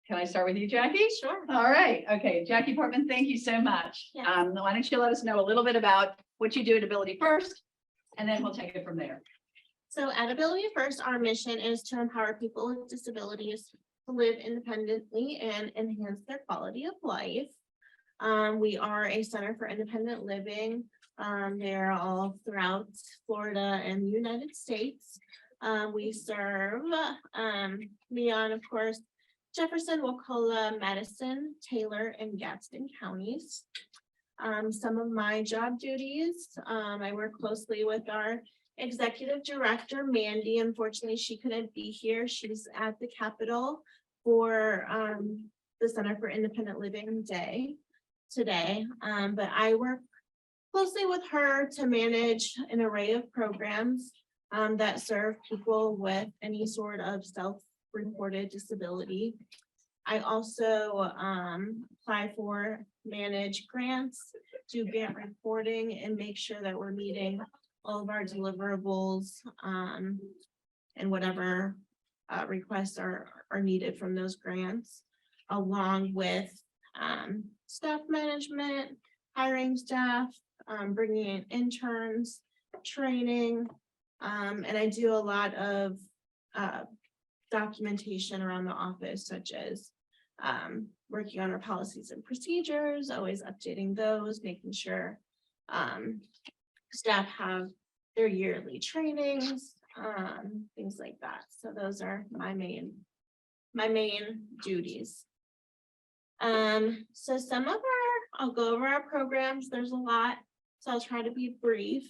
can I start with you, Jackie? Sure. All right. Okay. Jackie Portman, thank you so much. Yeah. Why don't you let us know a little bit about what you do at Ability First, and then we'll take it from there. So at Ability First, our mission is to empower people with disabilities to live independently and enhance their quality of life. We are a center for independent living. They're all throughout Florida and the United States. We serve beyond, of course, Jefferson, Wakulla, Madison, Taylor, and Gadsden counties. Some of my job duties, I work closely with our executive director, Mandy. Unfortunately, she couldn't be here. She's at the Capitol for the Center for Independent Living Day today. But I work closely with her to manage an array of programs that serve people with any sort of self-reported disability. I also apply for manage grants, do grant reporting, and make sure that we're meeting all of our deliverables and whatever requests are needed from those grants, along with staff management, hiring staff, bringing in interns, training, and I do a lot of documentation around the office, such as working on our policies and procedures, always updating those, making sure staff have their yearly trainings, things like that. So those are my main duties. So I'll go over our programs. There's a lot, so I'll try to be brief.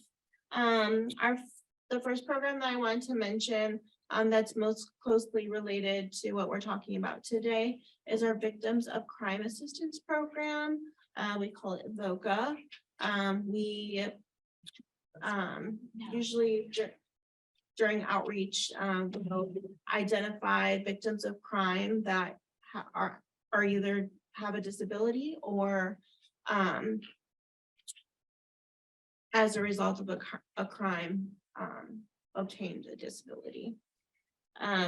The first program that I wanted to mention, that's most closely related to what we're talking about today, is our Victims of Crime Assistance Program. We call it VOCA. We usually during outreach, we'll identify victims of crime that are either have a disability or as a result of a crime obtained a disability.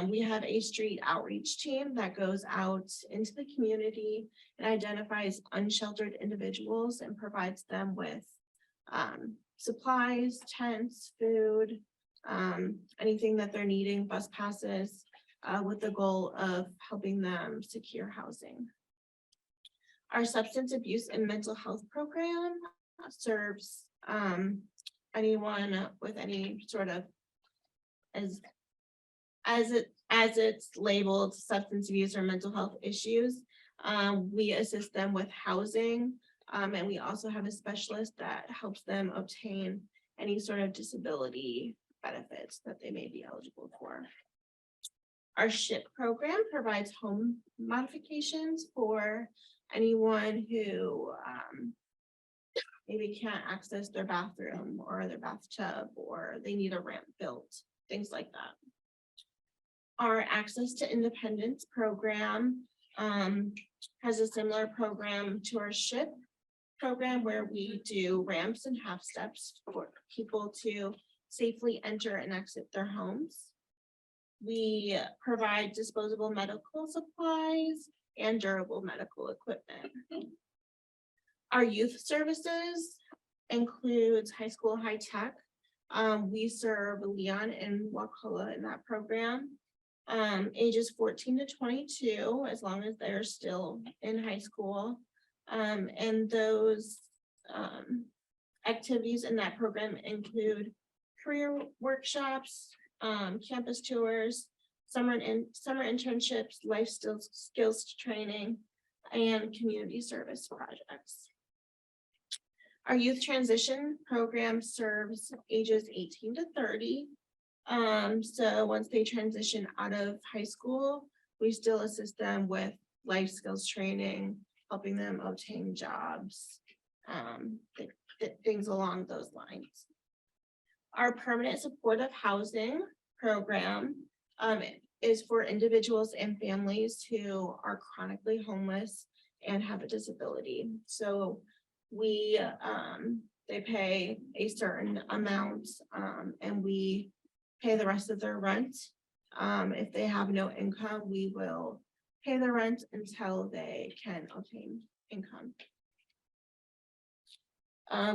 We have a street outreach team that goes out into the community and identifies unsheltered individuals and provides them with supplies, tents, food, anything that they're needing, bus passes, with the goal of helping them secure housing. Our substance abuse and mental health program serves anyone with any sort of, as it's labeled, substance abuse or mental health issues. We assist them with housing, and we also have a specialist that helps them obtain any sort of disability benefits that they may be eligible for. Our SHIP program provides home modifications for anyone who maybe can't access their bathroom or their bathtub, or they need a ramp built, things like that. Our Access to Independence program has a similar program to our SHIP program, where we do ramps and half steps for people to safely enter and exit their homes. We provide disposable medical supplies and durable medical equipment. Our youth services includes high school high tech. We serve Leon and Wakulla in that program. Ages 14 to 22, as long as they're still in high school. And those activities in that program include career workshops, campus tours, summer internships, life skills training, and community service projects. Our youth transition program serves ages 18 to 30. So once they transition out of high school, we still assist them with life skills training, helping them obtain jobs, things along those lines. Our permanent supportive housing program is for individuals and families who are chronically homeless and have a disability. So they pay a certain amount, and we pay the rest of their rent. If they have no income, we will pay the rent until they can obtain income.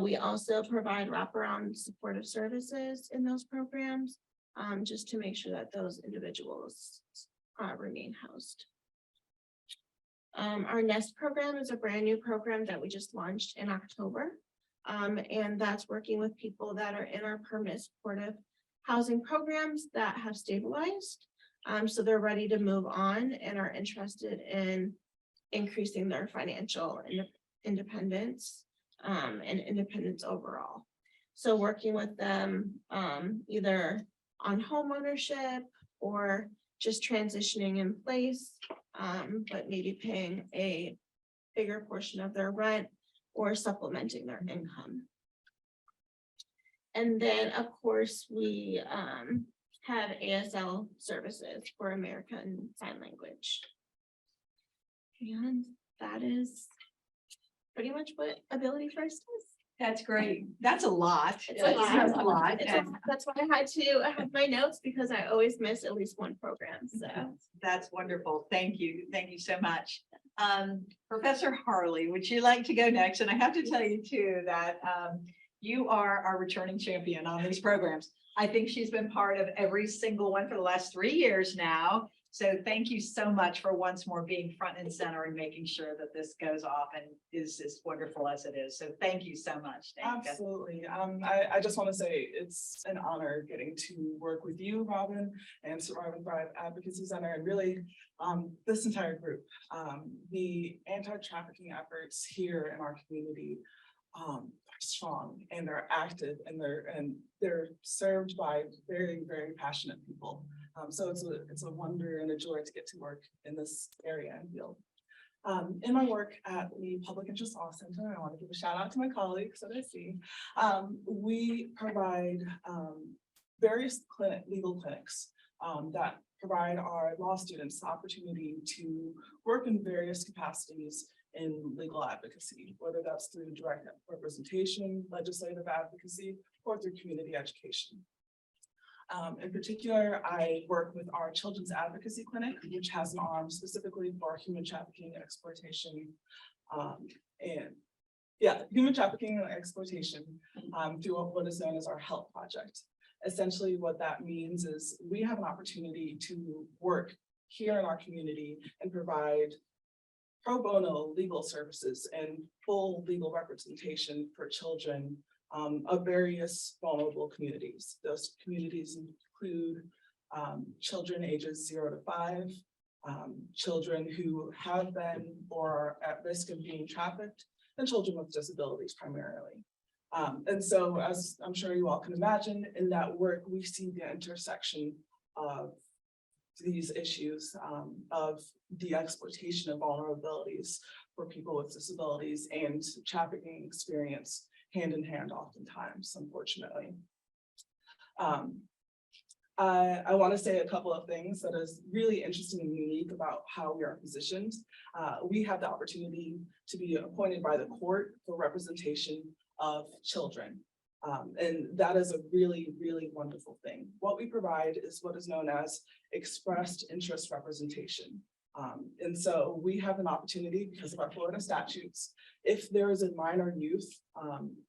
We also provide wraparound supportive services in those programs, just to make sure that those individuals remain housed. Our NEST program is a brand new program that we just launched in October. And that's working with people that are in our permanent supportive housing programs that have stabilized. So they're ready to move on and are interested in increasing their financial independence and independence overall. So working with them either on home ownership or just transitioning in place, but maybe paying a bigger portion of their rent or supplementing their income. And then, of course, we have ASL services for American Sign Language. And that is pretty much what Ability First is. That's great. That's a lot. It's a lot. That's a lot. That's why I had to have my notes because I always miss at least one program, so. That's wonderful. Thank you. Thank you so much. Professor Harley, would you like to go next? And I have to tell you too, that you are our returning champion on these programs. I think she's been part of every single one for the last 3 years now. So thank you so much for once more being front and center and making sure that this goes off and is as wonderful as it is. So thank you so much. Danica. Absolutely. I just want to say it's an honor getting to work with you, Robin, and Survive and Thrive Advocacy Center, and really this entire group. The anti-trafficking efforts here in our community are strong, and they're active, and they're served by very, very passionate people. So it's a wonder and a joy to get to work in this area and field. In my work at the Public Interest Law Center, I want to give a shout out to my colleagues that I see. We provide various legal clinics that provide our law students the opportunity to work in various capacities in legal advocacy, whether that's through direct representation, legislative advocacy, or through community education. In particular, I work with our Children's Advocacy Clinic, which has an arm specifically for human trafficking and exploitation. Human trafficking and exploitation through what is known as our HELP project. Essentially, what that means is we have an opportunity to work here in our community and provide pro bono legal services and full legal representation for children of various vulnerable communities. Those communities include children ages 0 to 5, children who have been or are at risk of being trafficked, and children with disabilities primarily. And so, as I'm sure you all can imagine, in that work, we see the intersection of these issues of the exploitation of vulnerabilities for people with disabilities and trafficking experience hand in hand oftentimes, unfortunately. I want to say a couple of things that is really interesting and unique about how we are positioned. We have the opportunity to be appointed by the court for representation of children. And that is a really, really wonderful thing. What we provide is what is known as expressed interest representation. And so we have an opportunity because of our Florida statutes. If there is a minor youth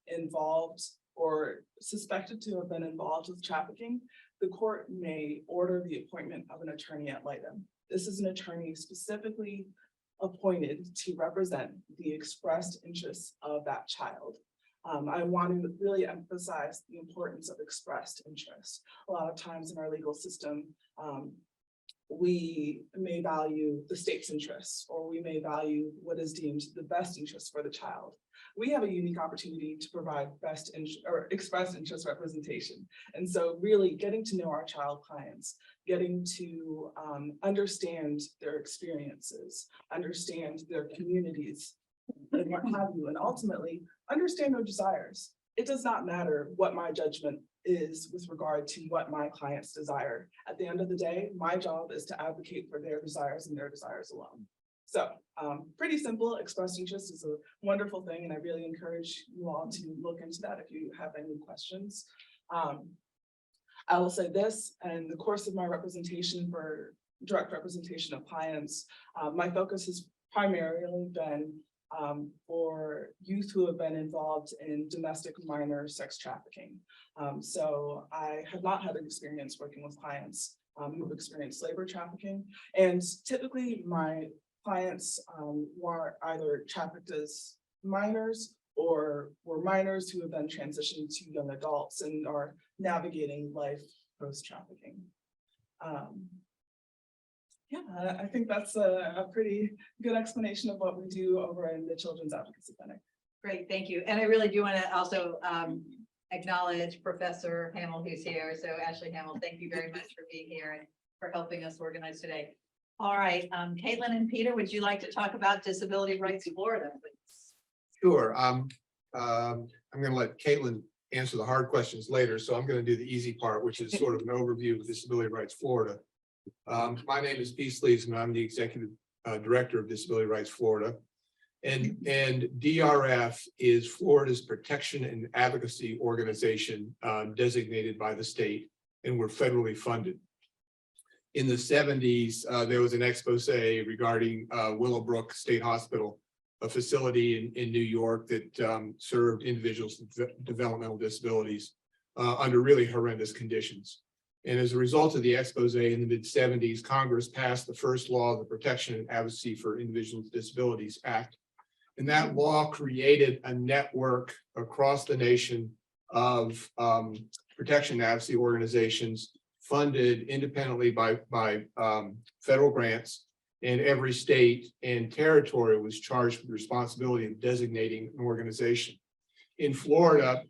involved or suspected to have been involved with trafficking, the court may order the appointment of an attorney ad litem. This is an attorney specifically appointed to represent the expressed interests of that child. I want to really emphasize the importance of expressed interest. A lot of times in our legal system, we may value the state's interests, or we may value what is deemed the best interest for the child. We have a unique opportunity to provide express interest representation. And so really getting to know our child clients, getting to understand their experiences, understand their communities, and what have you, and ultimately understand their desires. It does not matter what my judgment is with regard to what my clients desire. At the end of the day, my job is to advocate for their desires and their desires alone. So pretty simple. Expressed interest is a wonderful thing, and I really encourage you all to look into that if you have any questions. I will say this, in the course of my representation for direct representation of clients, my focus has primarily been for youth who have been involved in domestic minor sex trafficking. So I have not had an experience working with clients who have experienced labor trafficking. And typically my clients were either trafficked as minors or were minors who have then transitioned to young adults and are navigating life post-trafficking. Yeah, I think that's a pretty good explanation of what we do over in the Children's Advocacy Clinic. Great, thank you. And I really do want to also acknowledge Professor Hamill, who's here. So Ashley Hamill, thank you very much for being here and for helping us organize today. All right, Caitlin and Peter, would you like to talk about Disability Rights Florida, please? Sure. I'm going to let Caitlin answer the hard questions later, so I'm going to do the easy part, which is sort of an overview of Disability Rights Florida. My name is Pete Sleesman. I'm the Executive Director of Disability Rights Florida. And DRF is Florida's protection and advocacy organization designated by the state, and we're federally funded. In the 70s, there was an expose regarding Willowbrook State Hospital, a facility in New York that served individuals with developmental disabilities under really horrendous conditions. And as a result of the expose in the mid-70s, Congress passed the first law of the Protection and Advocacy for Individuals with Disabilities Act. And that law created a network across the nation of protection and advocacy organizations funded independently by federal grants, and every state and territory was charged with the responsibility of designating an organization. In Florida,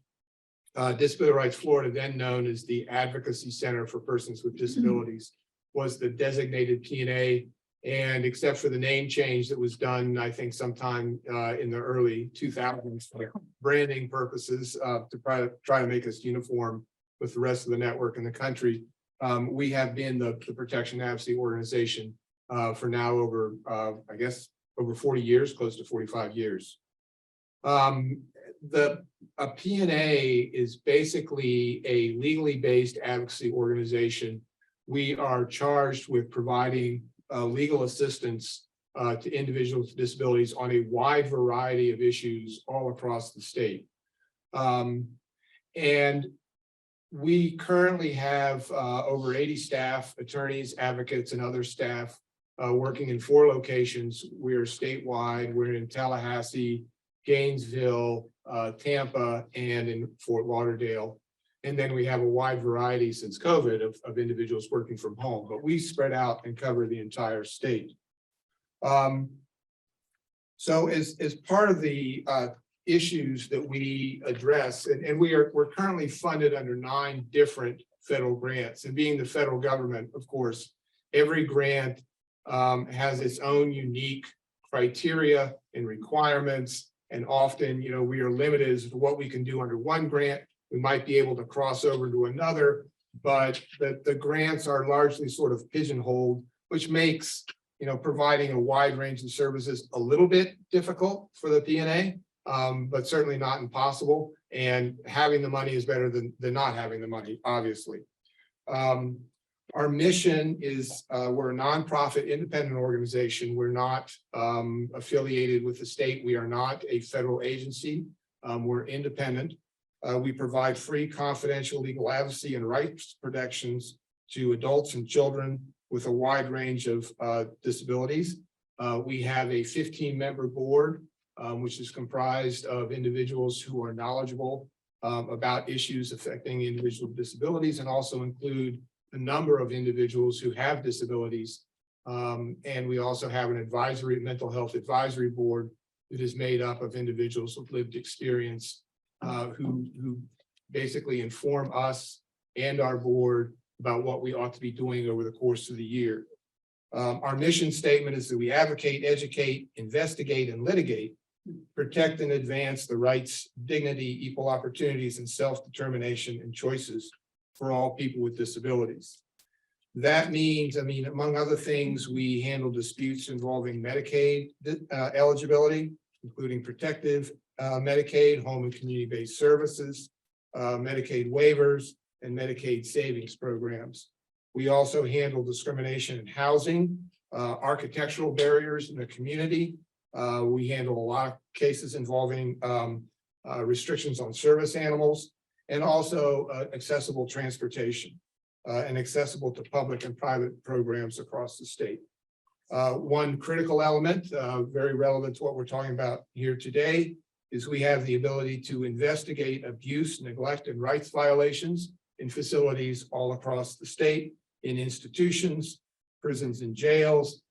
Disability Rights Florida, then known as the Advocacy Center for Persons with Disabilities, was the designated P&A. And except for the name change that was done, I think sometime in the early 2000s for branding purposes to try to make us uniform with the rest of the network in the country, we have been the protection advocacy organization for now over, I guess, over 40 years, close to 45 years. A P&A is basically a legally based advocacy organization. We are charged with providing legal assistance to individuals with disabilities on a wide variety of issues all across the state. And we currently have over 80 staff, attorneys, advocates, and other staff working in 4 locations. We're statewide. We're in Tallahassee, Gainesville, Tampa, and in Fort Lauderdale. And then we have a wide variety since COVID of individuals working from home, but we spread out and cover the entire state. So as part of the issues that we address, and we're currently funded under 9 different federal grants, and being the federal government, of course, every grant has its own unique criteria and requirements. And often, you know, we are limited as to what we can do under one grant. We might be able to cross over to another, but the grants are largely sort of pigeonholed, which makes, you know, providing a wide range of services a little bit difficult for the P&A, but certainly not impossible. And having the money is better than not having the money, obviously. Our mission is we're a nonprofit independent organization. We're not affiliated with the state. We are not a federal agency. We're independent. We provide free, confidential legal advocacy and rights protections to adults and children with a wide range of disabilities. We have a 15-member board, which is comprised of individuals who are knowledgeable about issues affecting individuals with disabilities, and also include a number of individuals who have disabilities. And we also have an mental health advisory board that is made up of individuals with lived experience who basically inform us and our board about what we ought to be doing over the course of the year. Our mission statement is that we advocate, educate, investigate, and litigate, protect and advance the rights, dignity, equal opportunities, and self-determination and choices for all people with disabilities. That means, I mean, among other things, we handle disputes involving Medicaid eligibility, including protective Medicaid, home and community-based services, Medicaid waivers, and Medicaid savings programs. We also handle discrimination in housing, architectural barriers in the community. We handle a lot of cases involving restrictions on service animals, and also accessible transportation and accessible to public and private programs across the state. One critical element, very relevant to what we're talking about here today, is we have the ability to investigate abuse, neglect, and rights violations in facilities all across the state, in institutions, prisons and jails,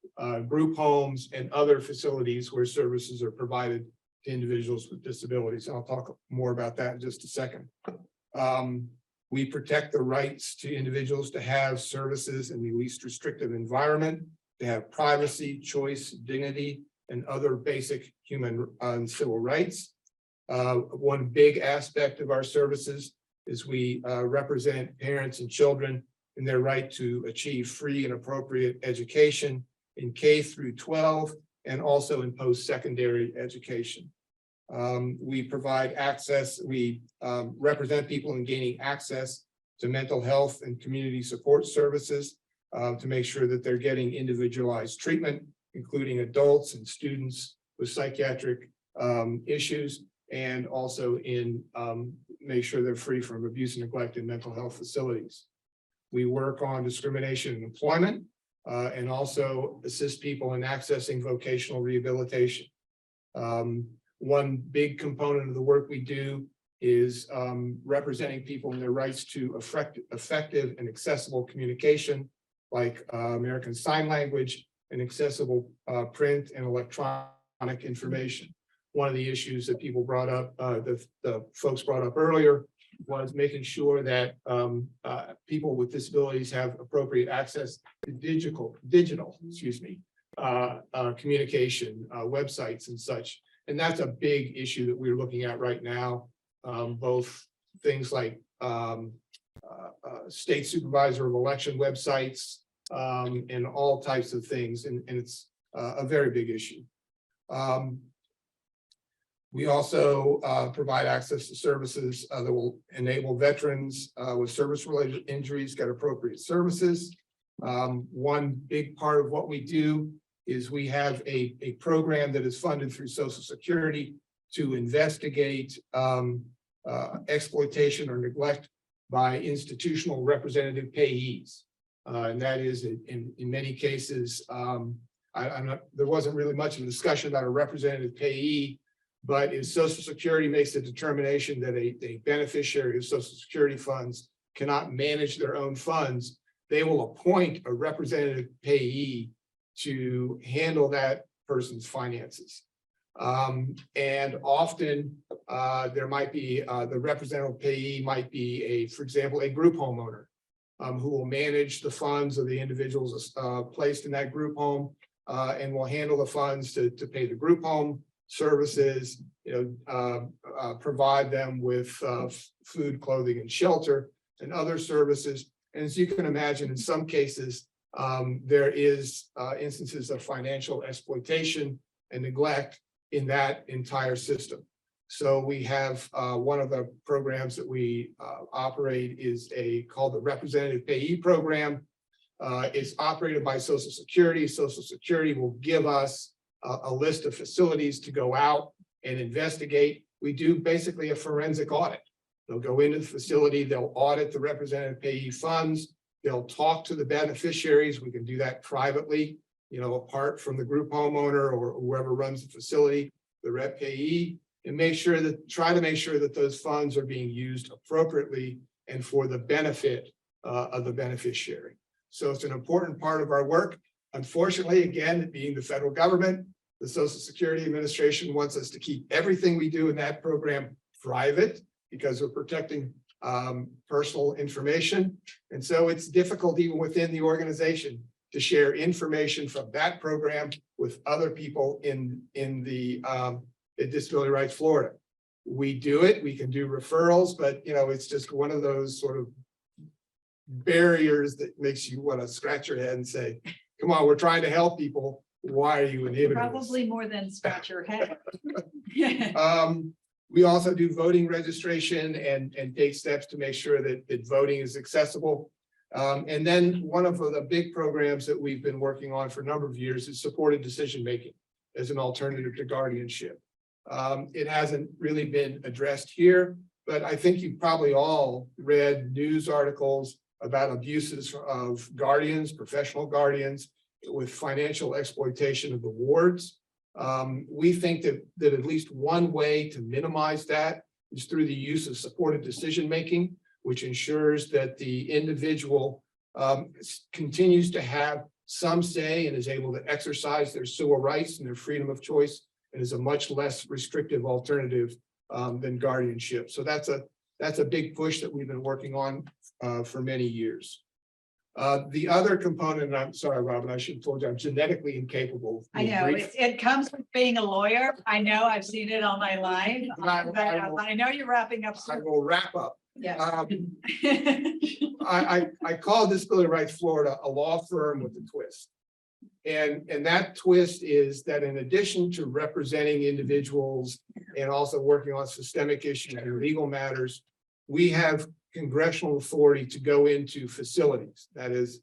group homes, and other facilities where services are provided to individuals with disabilities. I'll talk more about that in just a second. We protect the rights to individuals to have services in the least restrictive environment, to have privacy, choice, dignity, and other basic human and civil rights. One big aspect of our services is we represent parents and children in their right to achieve free and appropriate education in K through 12 and also in post-secondary education. We provide access, we represent people in gaining access to mental health and community support services to make sure that they're getting individualized treatment, including adults and students with psychiatric issues, and also in make sure they're free from abuse and neglect in mental health facilities. We work on discrimination in employment and also assist people in accessing vocational rehabilitation. One big component of the work we do is representing people in their rights to effective and accessible communication, like American Sign Language and accessible print and electronic information. One of the issues that people brought up, the folks brought up earlier, was making sure that people with disabilities have appropriate access to digital, communication, websites and such. And that's a big issue that we're looking at right now. Both things like state supervisor of election websites and all types of things. And it's a very big issue. We also provide access to services that will enable veterans with service-related injuries get appropriate services. One big part of what we do is we have a program that is funded through Social Security to investigate exploitation or neglect by institutional representative payees. And that is in many cases, there wasn't really much of a discussion about a representative payee, but if Social Security makes a determination that a beneficiary of Social Security funds cannot manage their own funds, they will appoint a representative payee to handle that person's finances. And often there might be the representative payee might be for example, a group homeowner who will manage the funds of the individuals placed in that group home and will handle the funds to pay the group home services, provide them with food, clothing, and shelter and other services. And as you can imagine, in some cases, there is instances of financial exploitation and neglect in that entire system. So we have one of the programs that we operate is called the Representative Payee Program. It's operated by Social Security. Social Security will give us a list of facilities to go out and investigate. We do basically a forensic audit. They'll go into the facility, they'll audit the representative payee funds, they'll talk to the beneficiaries. We can do that privately, apart from the group homeowner or whoever runs the facility, the rep payee, and try to make sure that those funds are being used appropriately and for the benefit of the beneficiary. So it's an important part of our work. Unfortunately, again, being the federal government, the Social Security Administration wants us to keep everything we do in that program private because we're protecting personal information. And so it's difficult even within the organization to share information from that program with other people in Disability Rights Florida. We do it, we can do referrals, but it's just one of those sort of barriers that makes you want to scratch your head and say, come on, we're trying to help people. Why are you inhibiting us? Probably more than scratch your head. We also do voting registration and take steps to make sure that voting is accessible. And then one of the big programs that we've been working on for a number of years is supported decision-making as an alternative to guardianship. It hasn't really been addressed here, but I think you've probably all read news articles about abuses of guardians, professional guardians, with financial exploitation of the wards. We think that at least one way to minimize that is through the use of supported decision-making, which ensures that the individual continues to have some say and is able to exercise their civil rights and their freedom of choice, and is a much less restrictive alternative than guardianship. So that's a big push that we've been working on for many years. The other component, and I'm sorry, Robin, I should have told you, I'm genetically incapable. of I being know, brief. it comes with being a lawyer. I know, I've seen it all my life, But I know you're wrapping up I soon. will wrap up. Yeah. I call Disability Rights Florida a law firm with a twist. And that twist is that in addition to representing individuals and also working on systemic issues and legal matters, we have congressional authority to go into facilities, that is,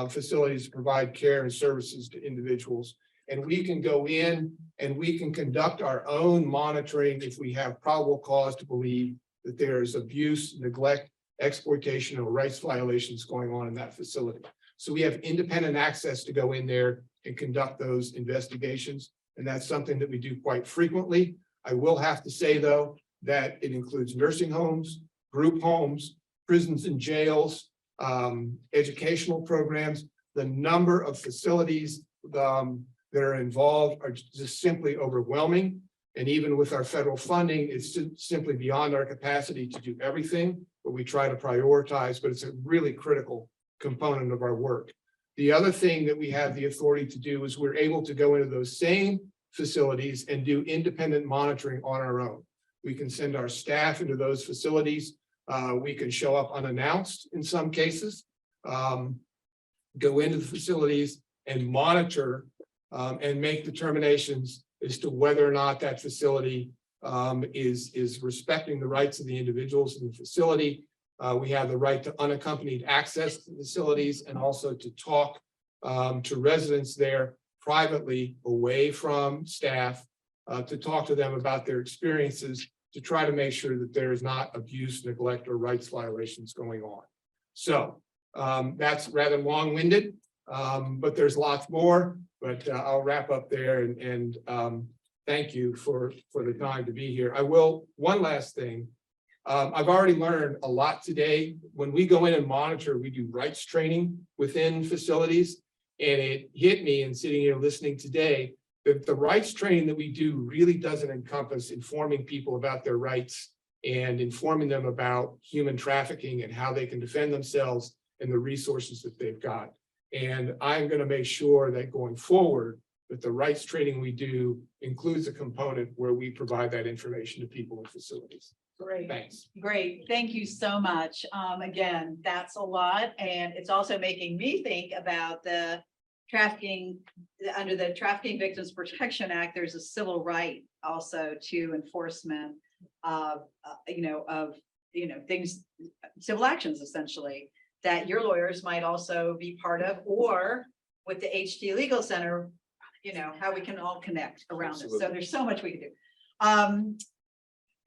facilities to provide care and services to individuals. And we can go in and we can conduct our own monitoring if we have probable cause to believe that there is abuse, neglect, exploitation, or rights violations going on in that facility. So we have independent access to go in there and conduct those investigations. And that's something that we do quite frequently. I will have to say, though, that it includes nursing homes, group homes, prisons and jails, educational programs. The number of facilities that are involved are just simply overwhelming. And even with our federal funding, it's simply beyond our capacity to do everything, but we try to prioritize, but it's a really critical component of our work. The other thing that we have the authority to do is we're able to go into those same facilities and do independent monitoring on our own. We can send our staff into those facilities. We can show up unannounced in some cases, go into the facilities and monitor and make determinations as to whether or not that facility is respecting the rights of the individuals in the facility. We have the right to unaccompanied access to facilities and also to talk to residents there privately, away from staff, to talk to them about their experiences, to try to make sure that there is not abuse, neglect, or rights violations going on. So that's rather long-winded, but there's lots more, but I'll wrap up there and thank you for the time to be here. I will, one last thing. I've already learned a lot today. When we go in and monitor, we do rights training within facilities. And it hit me in sitting here listening today that the rights training that we do really doesn't encompass informing people about their rights and informing them about human trafficking and how they can defend themselves and the resources that they've got. And I'm going to make sure that going forward, that the rights training we do includes a component where we provide that information to people in facilities. Great. Thanks. Great, thank you so much. Again, that's a lot, and it's also making me think about the trafficking, under the Trafficking Victims Protection Act, there's a civil right also to enforcement of, things, civil actions essentially, that your lawyers might also be part of, or with the HT Legal Center, how we can all connect around this. So there's so much we can do.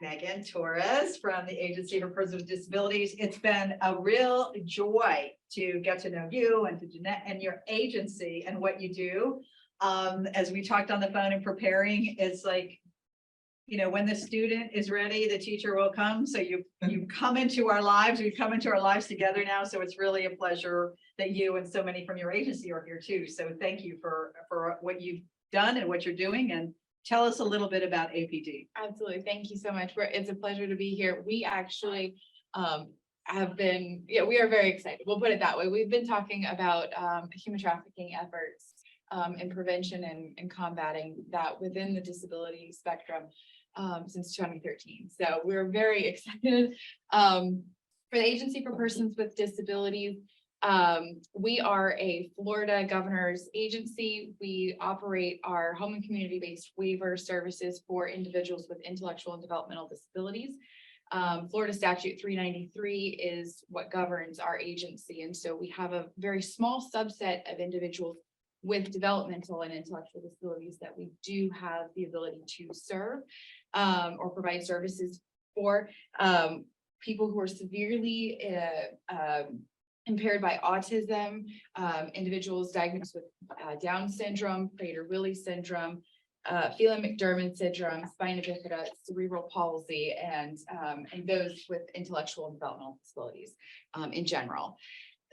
Megan Torres from the Agency for Persons with Disabilities. It's been a real joy to get to know you and to Jeanette and your agency and what you do. As we talked on the phone and preparing, it's like, when the student is ready, the teacher will come. So you come into our lives, we've come into our lives together now. So it's really a pleasure that you and so many from your agency are here too. So thank you for what you've done and what you're doing, and tell us a little bit about APD. Absolutely. Thank you so much. It's a pleasure to be here. We actually have been, we are very excited. We'll put it that way. We've been talking about human trafficking efforts and prevention and combating that within the disability spectrum since 2013. So we're very excited. For the Agency for Persons with Disabilities, we are a Florida governor's agency. We operate our home and community-based waiver services for individuals with intellectual and developmental disabilities. Florida Statute 393 is what governs our agency. And so we have a very small subset of individuals with developmental and intellectual disabilities that we do have the ability to serve or provide services for. People who are severely impaired by autism, individuals diagnosed with Down syndrome, Prader-Willi syndrome, Phelan-McDermott syndrome, spina bifida, cerebral palsy, and those with intellectual and developmental disabilities in general.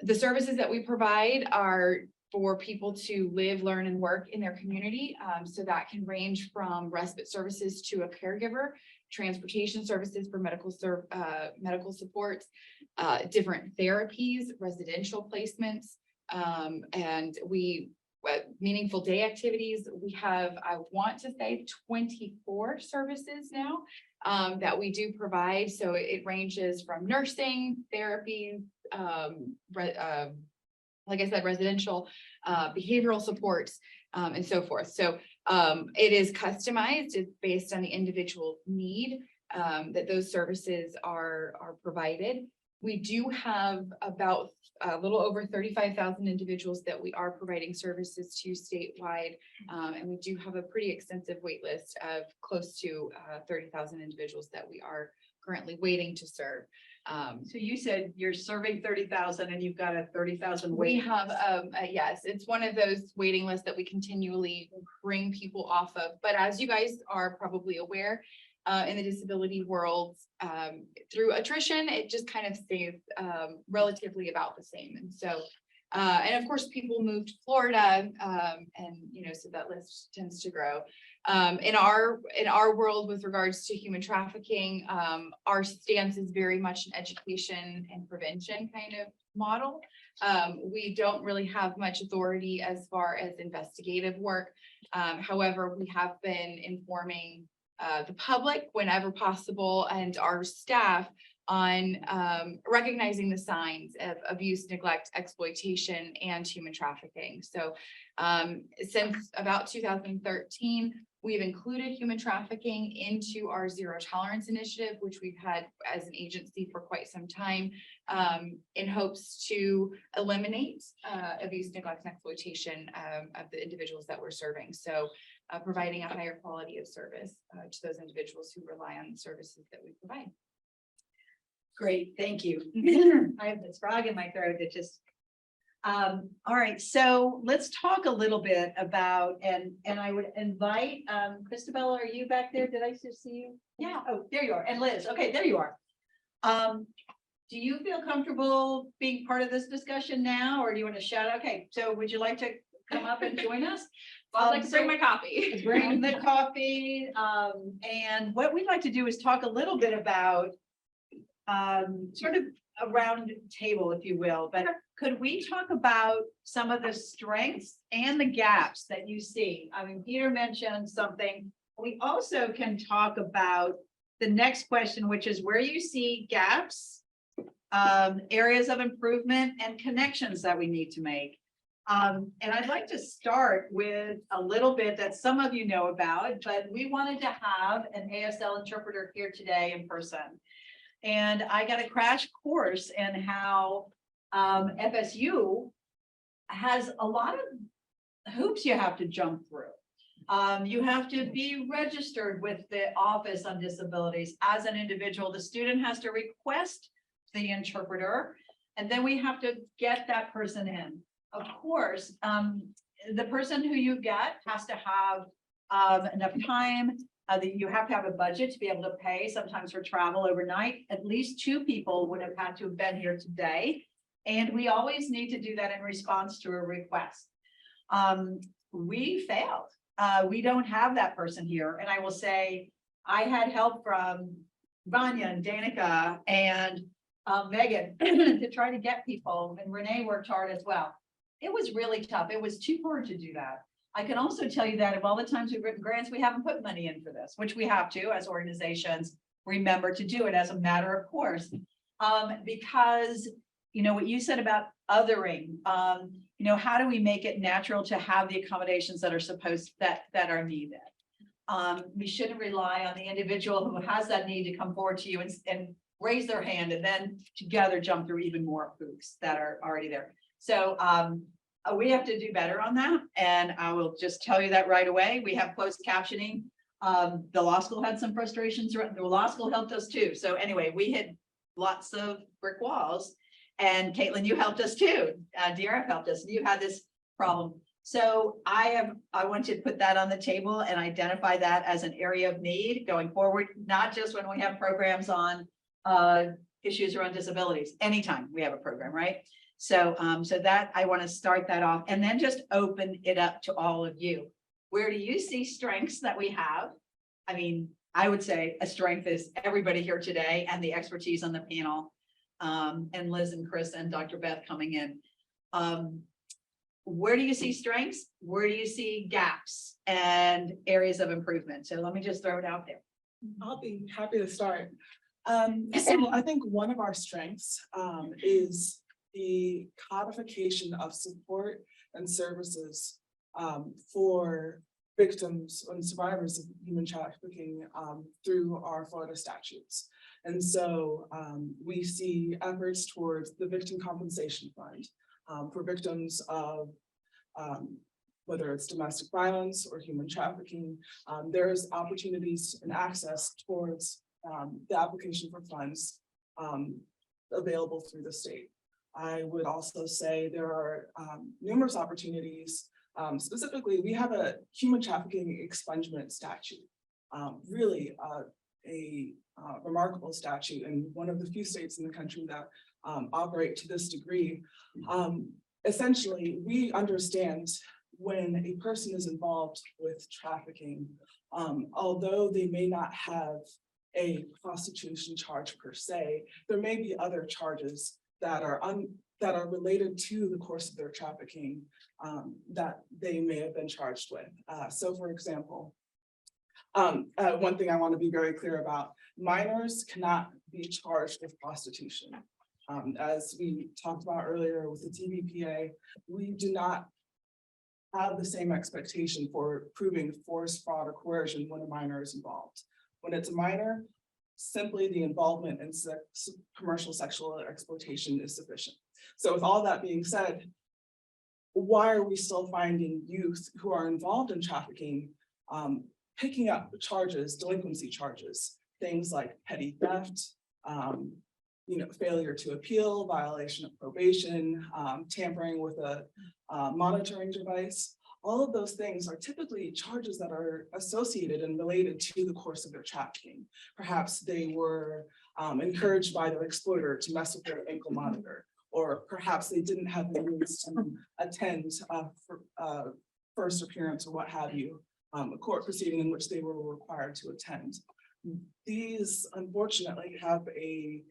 The services that we provide are for people to live, learn, and work in their community. So that can range from respite services to a caregiver, transportation services for medical supports, different therapies, residential placements, and meaningful day activities. We have, I want to say 24 services now that we do provide. So it ranges from nursing, therapy, like I said, residential, behavioral supports, and so forth. So it is customized. It's based on the individual need that those services are provided. We do have about a little over 35,000 individuals that we are providing services to statewide. And we do have a pretty extensive wait list of close to 30,000 individuals that we are currently waiting to serve. So you said you're serving 30,000 and you've got a 30,000 We wait. have, yes, it's one of those waiting lists that we continually bring people off of. But as you guys are probably aware, in the disability world, through attrition, it just kind of stays relatively about the same. And so, and of course, people move to Florida, and so that list tends to grow. In our world, with regards to human trafficking, our stance is very much an education and prevention kind of model. We don't really have much authority as far as investigative work. However, we have been informing the public whenever possible and our staff on recognizing the signs of abuse, neglect, exploitation, and human trafficking. So since about 2013, we've included human trafficking into our Zero Tolerance Initiative, which we've had as an agency for quite some time, in hopes to eliminate abuse, neglect, and exploitation of the individuals that we're serving. So providing a higher quality of service to those individuals who rely on the services that we provide. Great, thank you. I have this frog in my throat that just. All right, so let's talk a little bit about, and I would invite, Christabella, are you back there? Did I just see you? Yeah, oh, there you are. And Liz, okay, there you are. Do you feel comfortable being part of this discussion now, or do you want to shout out? Okay, so would you like to come up and join us? Well, I'd like to bring my coffee. Bring the coffee. And what we'd like to do is talk a little bit about sort of a round table, if you will, but could we talk about some of the strengths and the gaps that you see? I mean, Peter mentioned something. We also can talk about the next question, which is where you see gaps, areas of improvement, and connections that we need to make. And I'd like to start with a little bit that some of you know about, but we wanted to have an ASL interpreter here today in person. And I got a crash course in how FSU has a lot of hoops you have to jump through. You have to be registered with the Office on Disabilities as an individual. The student has to request the interpreter, and then we have to get that person in. Of course, the person who you get has to have enough time. That you have to have a budget to be able to pay, sometimes for travel overnight. At least 2 people would have had to have been here today. And we always need to do that in response to a request. We failed. We don't have that person here. And I will say, I had help from Vanya and Danica and Megan to try to get people, and Renee worked hard as well. It was really tough. It was too hard to do that. I can also tell you that of all the times we've written grants, we haven't put money in for this, which we have to, as organizations, remember to do it as a matter of course. Because, what you said about othering, how do we make it natural to have the accommodations that are that are needed? We shouldn't rely on the individual who has that need to come forward to you and raise their hand, and then together jump through even more hoops that are already there. So, we have to do better on that. And I will just tell you that right away. We have closed captioning. The law school had some frustrations. The law school helped us too. So anyway, we hit lots of brick walls, and Caitlin, you helped us too. DRF helped us. You had this problem. So I want to put that on the table and identify that as an area of need going forward, not just when we have programs on issues around disabilities. Anytime we have a program, right? So, that I want to start that off, and then just open it up to all of you. Where do you see strengths that we have? I mean, I would say a strength is everybody here today and the expertise on the panel. and Liz and Chris and Dr. Beth coming in. Where do you see strengths? Where do you see gaps and areas of improvement? So let me just throw it out there. I'll be happy to start. So I think one of our strengths is the codification of support and services for victims and survivors of human trafficking through our Florida statutes. And so we see efforts towards the Victim Compensation Fund for victims of whether it's domestic violence or human trafficking. There's opportunities and access towards the application for funds available through the state. I would also say there are numerous opportunities. Specifically, we have a human trafficking expungement statute, really a remarkable statute, and one of the few states in the country that operate to this degree. Essentially, we understand when a person is involved with trafficking, although they may not have a prostitution charge per se, there may be other charges that are related to the course of their trafficking that they may have been charged with. So for example, one thing I want to be very clear about, minors cannot be charged with prostitution. As we talked about earlier with the TVPA, we do not have the same expectation for proving force, fraud, or coercion when a minor is involved. When it's a minor, simply the involvement in commercial sexual exploitation is sufficient. So with all that being said, why are we still finding youth who are involved in trafficking picking up charges, delinquency charges, things like petty theft, failure to appeal, violation of probation, tampering with a monitoring device? All of those things are typically charges that are associated and related to the course of their trafficking. Perhaps they were encouraged by their exploiter to mess with their ankle monitor, or perhaps they didn't have the means to attend first appearance or what have you, a court proceeding in which they were required to attend. These unfortunately have a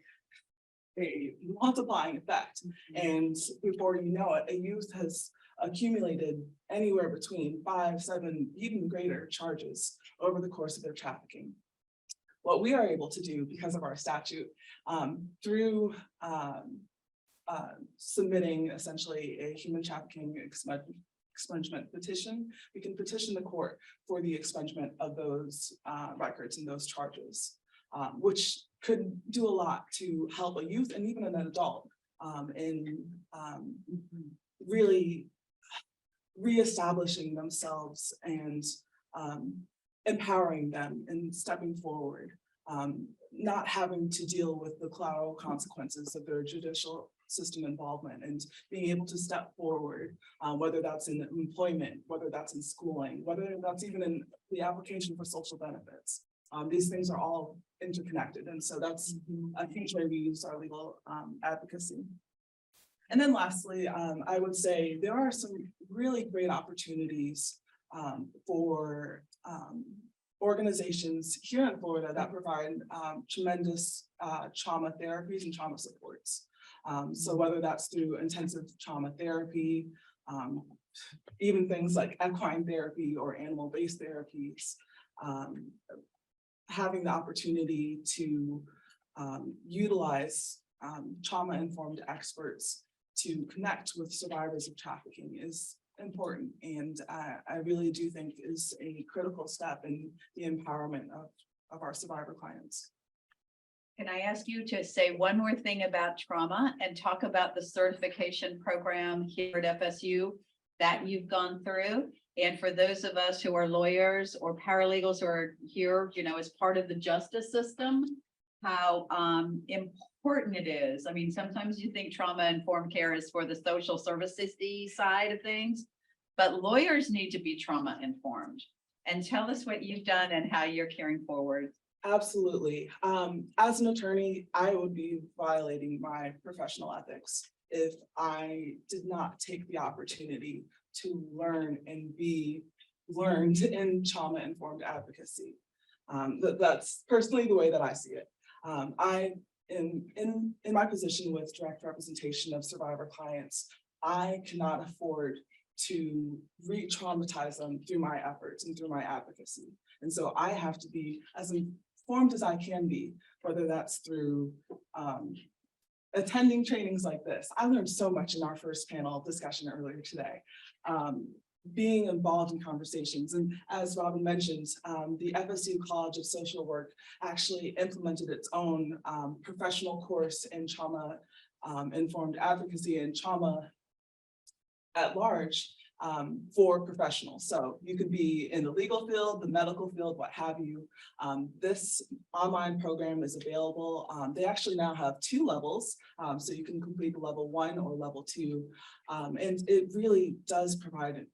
multiplying effect. And before you know it, a youth has accumulated anywhere between 5, 7, even greater charges over the course of their trafficking. What we are able to do because of our statute, through submitting essentially a human trafficking expungement petition, we can petition the court for the expungement of those records and those charges, which could do a lot to help a youth and even an adult in really reestablishing themselves and empowering them and stepping forward, not having to deal with the collateral consequences of their judicial system involvement and being able to step forward, whether that's in employment, whether that's in schooling, whether that's even in the application for social benefits. These things are all interconnected. And so that's a huge way we use our legal advocacy. And then lastly, I would say there are some really great opportunities for organizations here in Florida that provide tremendous trauma therapies and trauma supports. So whether that's through intensive trauma therapy, even things like equine therapy or animal-based therapies, having the opportunity to utilize trauma-informed experts to connect with survivors of trafficking is important, and I really do think is a critical step in the empowerment of our survivor clients. Can I ask you to say one more thing about trauma and talk about the certification program here at FSU that you've gone through? And for those of us who are lawyers or paralegals who are here, as part of the justice system, how important it is. I mean, sometimes you think trauma-informed care is for the social services side of things, but lawyers need to be trauma-informed. And tell us what you've done and how you're carrying forward. Absolutely. As an attorney, I would be violating my professional ethics if I did not take the opportunity to learn and be learned in trauma-informed advocacy. That's personally the way that I see it. I in my position with direct representation of survivor clients, I cannot afford to re-traumatize them through my efforts and through my advocacy. And so I have to be as informed as I can be, whether that's through attending trainings like this. I learned so much in our first panel discussion earlier today. Being involved in conversations. And as Robin mentioned, the FSU College of Social Work actually implemented its own professional course in trauma informed advocacy and trauma at large for professionals. So you could be in the legal field, the medical field, what have you. This online program is available. They actually now have 2 levels. So you can complete level 1 or level 2. And it really does provide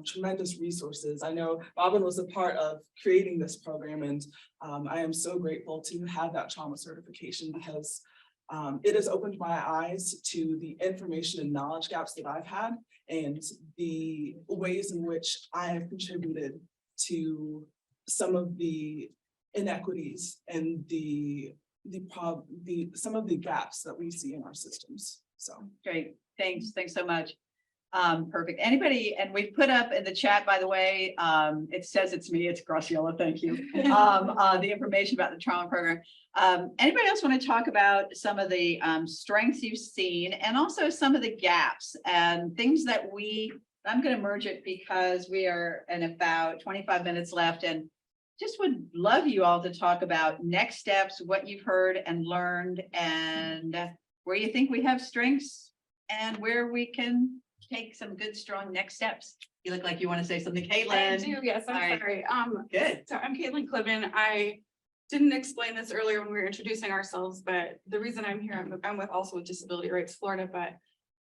tremendous resources. I know Robin was a part of creating this program, and I am so grateful to have that trauma certification because it has opened my eyes to the information and knowledge gaps that I've had and the ways in which I have contributed to some of the inequities and some of the gaps that we see in our systems. So Great, thanks so much. Perfect. Anybody, and we've put up in the chat, by the way, it says it's me, it's Graciela, thank you. The information about the trauma program. Anybody else want to talk about some of the strengths you've seen and also some of the gaps and things that I'm going to merge it because we are in about 25 minutes left and just would love you all to talk about next steps, what you've heard and learned and where you think we have strengths and where we can take some good, strong next steps. You look like you want to say something, Caitlin. I do, yes, I'm All right. sorry. Good. So I'm Caitlin Clibben. I didn't explain this earlier when we were introducing ourselves, but the reason I'm here, I'm also with Disability Rights Florida, but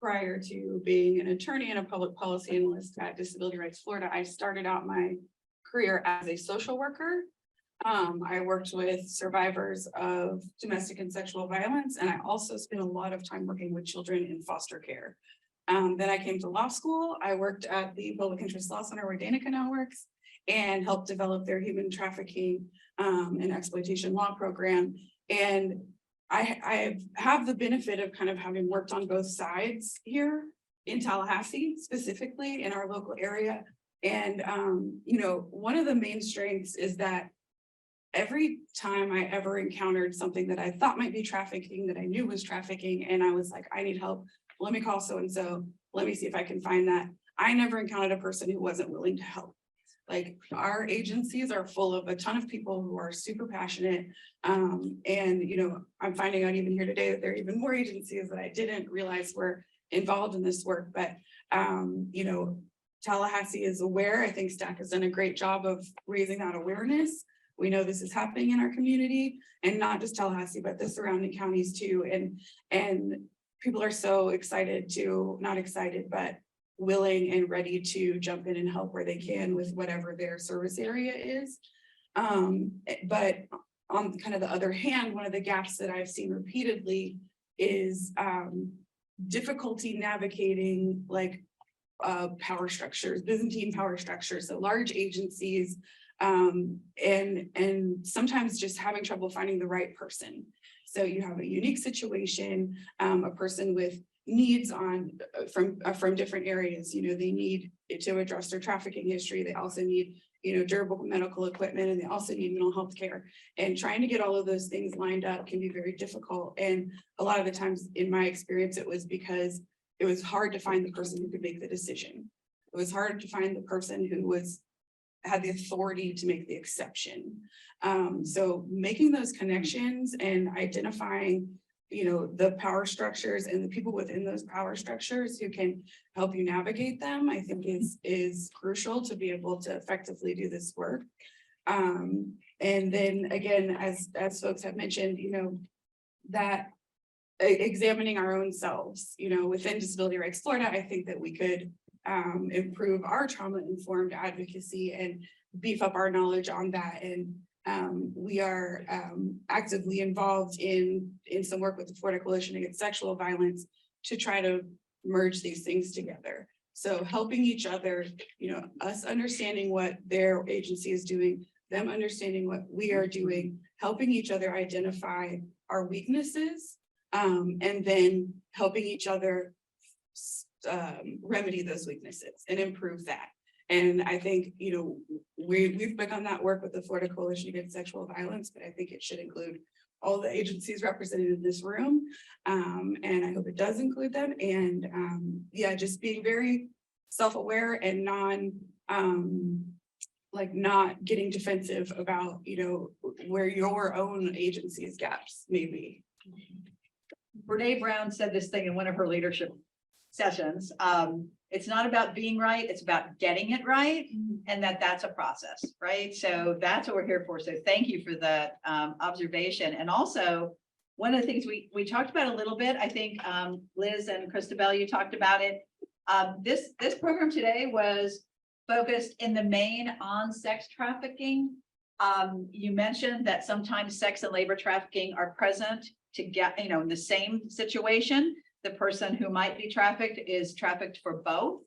prior to being an attorney and a public policy analyst at Disability Rights Florida, I started out my career as a social worker. I worked with survivors of domestic and sexual violence, and I also spent a lot of time working with children in foster care. Then I came to law school. I worked at the Public Interest Law Center where Danica now works and helped develop their human trafficking and exploitation law program. And I have the benefit of kind of having worked on both sides here in Tallahassee, specifically in our local area. And, you know, one of the main strengths is that every time I ever encountered something that I thought might be trafficking, that I knew was trafficking, and I was like, I need help. Let me call so-and-so, let me see if I can find that. I never encountered a person who wasn't willing to help. Like our agencies are full of a ton of people who are super passionate. And, you know, I'm finding out even here today that there are even more agencies that I didn't realize were involved in this work. But, you know, Tallahassee is aware. I think STAC has done a great job of raising that awareness. We know this is happening in our community and not just Tallahassee, but the surrounding counties too. And people are so excited to, not excited, but willing and ready to jump in and help where they can with whatever their service area is. But on kind of the other hand, one of the gaps that I've seen repeatedly is difficulty navigating like power structures, Byzantine power structures, so large agencies, and sometimes just having trouble finding the right person. So you have a unique situation, a person with needs from different areas. You know, they need to address their trafficking history. They also need, you know, durable medical equipment, and they also need mental health care. And trying to get all of those things lined up can be very difficult. And a lot of the times in my experience, it was because it was hard to find the person who could make the decision. It was hard to find the person who had the authority to make the exception. So making those connections and identifying, you know, the power structures and the people within those power structures who can help you navigate them, I think is crucial to be able to effectively do this work. And then again, as folks have mentioned, you know, that examining our own selves, you know, within Disability Rights Florida, I think that we could improve our trauma-informed advocacy and beef up our knowledge on that. And we are actively involved in some work with the Florida Coalition Against Sexual Violence to try to merge these things together. So helping each other, you know, us understanding what their agency is doing, them understanding what we are doing, helping each other identify our weaknesses, and then helping each other remedy those weaknesses and improve that. And I think, you know, we've begun that work with the Florida Coalition Against Sexual Violence, but I think it should include all the agencies represented in this room. And I hope it does include them. And yeah, just being very self-aware and not getting defensive about, you know, where your own agency's gaps may be. Brene Brown said this thing in one of her leadership sessions. It's not about being right, it's about getting it right, and that's a process, right? So that's what we're here for. So thank you for that observation. And also, one of the things we talked about a little bit, I think Liz and Christabel, you talked about it. This program today was focused in the main on sex trafficking. You mentioned that sometimes sex and labor trafficking are present to get, you know, in the same situation. The person who might be trafficked is trafficked for both.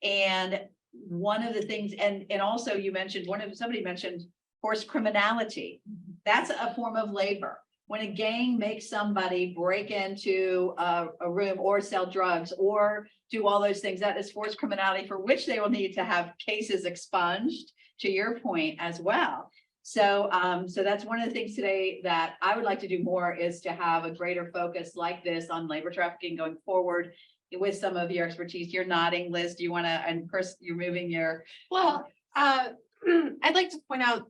And one of the things, and also you mentioned, somebody mentioned forced criminality. That's a form of labor. When a gang makes somebody break into a room or sell drugs or do all those things, that is forced criminality, for which they will need to have cases expunged, to your point as well. So, so that's one of the things today that I would like to do more, is to have a greater focus like this on labor trafficking going forward with some of your expertise. You're nodding, Liz. Do you want to, and Chris, you're moving your. Well, I'd like to point out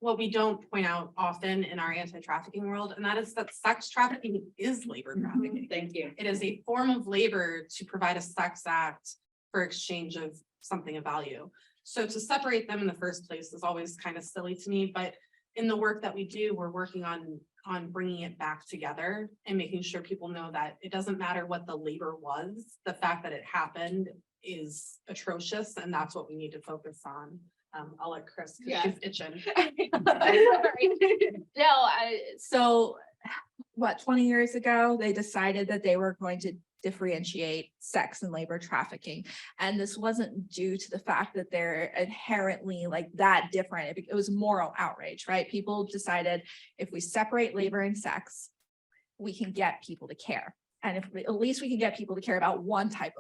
what we don't point out often in our anti-trafficking world, and that is that sex trafficking is labor trafficking. Thank you. It is a form of labor to provide a sex act for exchange of something of value. So to separate them in the first place is always kind of silly to me, but in the work that we do, we're working on bringing it back together and making sure people know that it doesn't matter what the labor was. The fact that it happened is atrocious, and that's what we need to focus on. I'll let Chris, because she's itching. So what, 20 years ago, they decided that they were going to differentiate sex and labor trafficking. And this wasn't due to the fact that they're inherently like that different. It was moral outrage, right? People decided if we separate labor and sex, we can get people to care. And at least we can get people to care about one type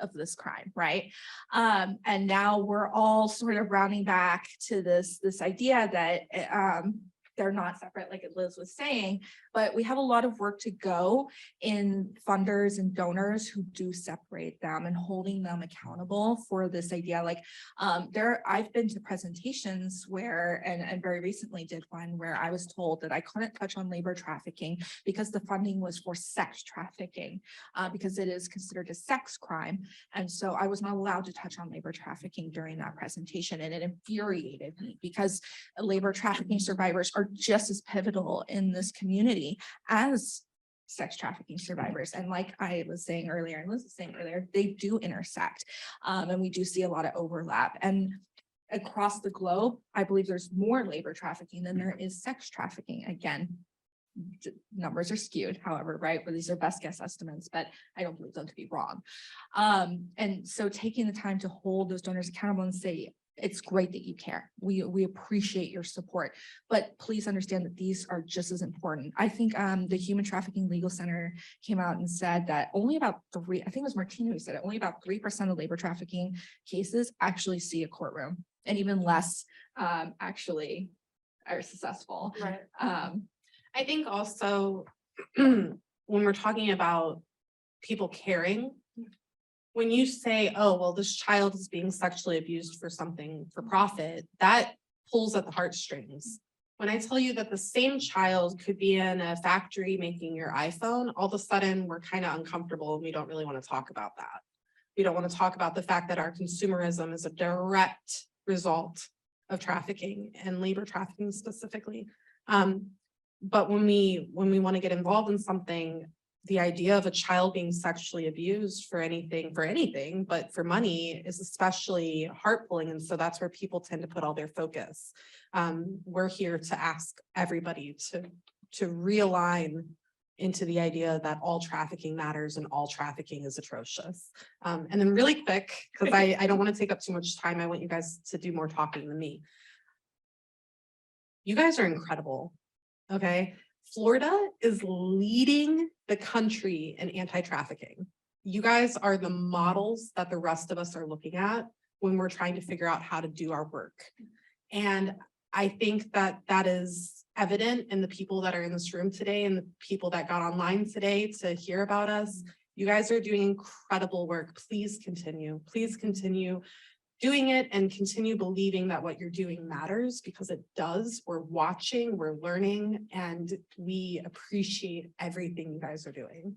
of this crime, right? And now we're all sort of rounding back to this idea that they're not separate, like Liz was saying, but we have a lot of work to go in funders and donors who do separate them and holding them accountable for this idea. Like I've been to presentations where, and very recently did one where I was told that I couldn't touch on labor trafficking because the funding was for sex trafficking, because it is considered a sex crime. And so I was not allowed to touch on labor trafficking during that presentation. And it infuriated me because labor trafficking survivors are just as pivotal in this community as sex trafficking survivors. And like I was saying earlier, and Liz was saying earlier, they do intersect. And we do see a lot of overlap. And across the globe, I believe there's more labor trafficking than there is sex trafficking. Again, numbers are skewed, however, right? But these are best guess estimates, but I don't believe them to be wrong. And so taking the time to hold those donors accountable and say, it's great that you care. We appreciate your support, but please understand that these are just as important. I think the Human Trafficking Legal Center came out and said that only about I think it was Martina who said it, only about 3% of labor trafficking cases actually see a courtroom, and even less actually are successful. Right. I think also when we're talking about people caring, when you say, oh, well, this child is being sexually abused for something for profit, that pulls at the heartstrings. When I tell you that the same child could be in a factory making your iPhone, all of a sudden we're kind of uncomfortable and we don't really want to talk about that. We don't want to talk about the fact that our consumerism is a direct result of trafficking and labor trafficking specifically. But when we want to get involved in something, the idea of a child being sexually abused for anything, but for money is especially heart-pulling. And so that's where people tend to put all their focus. We're here to ask everybody to realign into the idea that all trafficking matters and all trafficking is atrocious. And then really quick, because I don't want to take up too much time. I want you guys to do more talking than me. You guys are incredible. Okay. Florida is leading the country in anti-trafficking. You guys are the models that the rest of us are looking at when we're trying to figure out how to do our work. And I think that that is evident in the people that are in this room today and the people that got online today to hear about us. You guys are doing incredible work. Please continue doing it and continue believing that what you're doing matters, because it does. We're watching, we're learning, and we appreciate everything you guys are doing.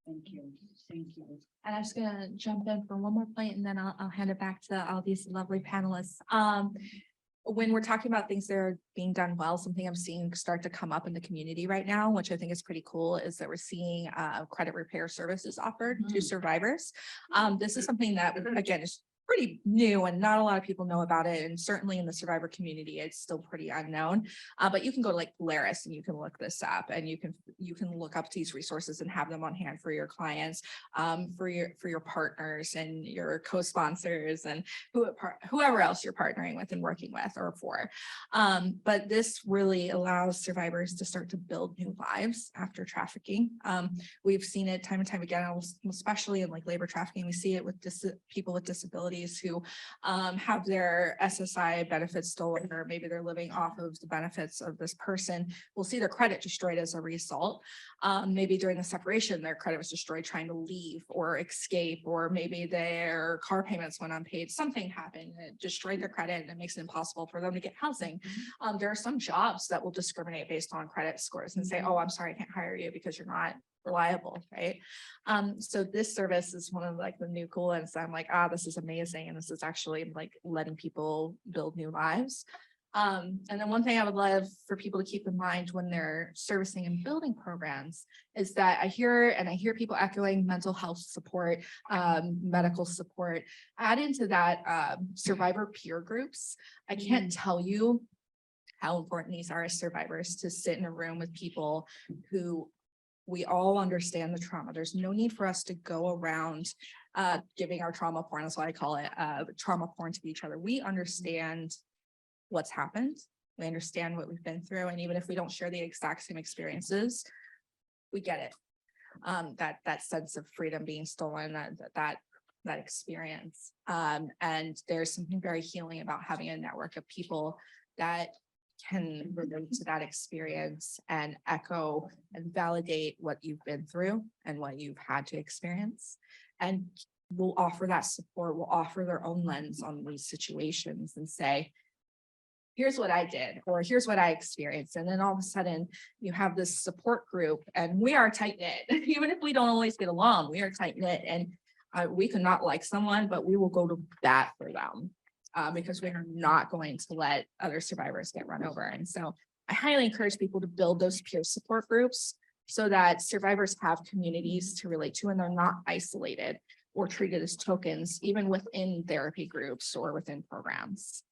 Thank you. Thank you. And I'm just gonna jump in for one more point and then I'll hand it back to all these lovely panelists. When we're talking about things that are being done well, something I'm seeing start to come up in the community right now, which I think is pretty cool, is that we're seeing credit repair services offered to survivors. This is something that, again, is pretty new and not a lot of people know about it. And certainly in the survivor community, it's still pretty unknown. But you can go to like Polaris and you can look this up, and you can look up these resources and have them on hand for your clients, for your partners and your co-sponsors and whoever else you're partnering with and working with or for. But this really allows survivors to start to build new lives after trafficking. We've seen it time and time again, especially in like labor trafficking. We see it with people with disabilities who have their SSI benefits stolen, or maybe they're living off of the benefits of this person. We'll see their credit destroyed as a result. Maybe during the separation, their credit was destroyed trying to leave or escape, or maybe their car payments went unpaid. Something happened that destroyed their credit and it makes it impossible for them to get housing. There are some jobs that will discriminate based on credit scores and say, oh, I'm sorry, I can't hire you because you're not reliable, right? So this service is one of like the new cool ones. I'm like, this is amazing. And this is actually like letting people build new lives. And then one thing I would love for people to keep in mind when they're servicing and building programs is that I hear people echoing mental health support, medical support. Add into that survivor peer groups. I can't tell you how important these are as survivors, to sit in a room with people who we all understand the trauma. There's no need for us to go around giving our trauma porn, that's what I call it, trauma porn to each other. We understand what's happened. We understand what we've been through. And even if we don't share the exact same experiences, we get it. That sense of freedom being stolen, that experience. And there's something very healing about having a network of people that can relate to that experience and echo and validate what you've been through and what you've had to experience. And we'll offer that support, we'll offer their own lens on these situations and say, here's what I did, or here's what I experienced. And then all of a sudden you have this support group, and we are tight knit. Even if we don't always get along, we are tight knit, and we could not like someone, but we will go to bat for them. Because we are not going to let other survivors get run over. And so I highly encourage people to build those peer support groups so that survivors have communities to relate to, and they're not isolated or treated as tokens, even within therapy groups or within programs.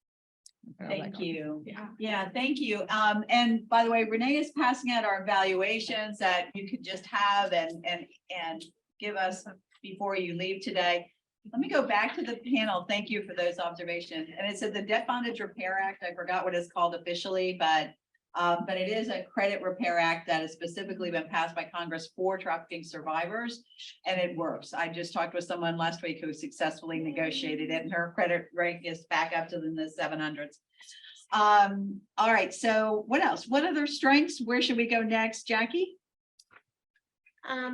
Thank you. Yeah, thank you. And by the way, Renee is passing out our evaluations that you could just have and give us before you leave today. Let me go back to the panel. Thank you for those observations. And it said the Debt Bondage Repair Act. I forgot what it's called officially, but it is a credit repair act that has specifically been passed by Congress for trafficking survivors, and it works. I just talked with someone last week who successfully negotiated it, and her credit rank is back up to the 700s. All right. So what else? What other strengths? Where should we go next, Jackie?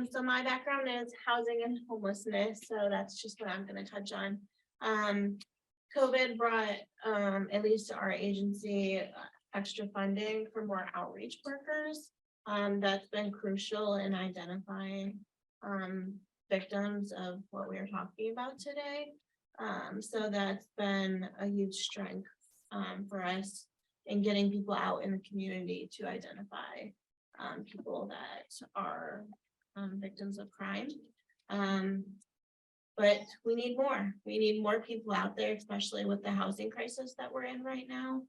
So my background is housing and homelessness, so that's just what I'm going to touch on. COVID brought, at least to our agency, extra funding for more outreach workers. That's been crucial in identifying victims of what we are talking about today. So that's been a huge strength for us in getting people out in the community to identify people that are victims of crime. But we need more. We need more people out there, especially with the housing crisis that we're in right now.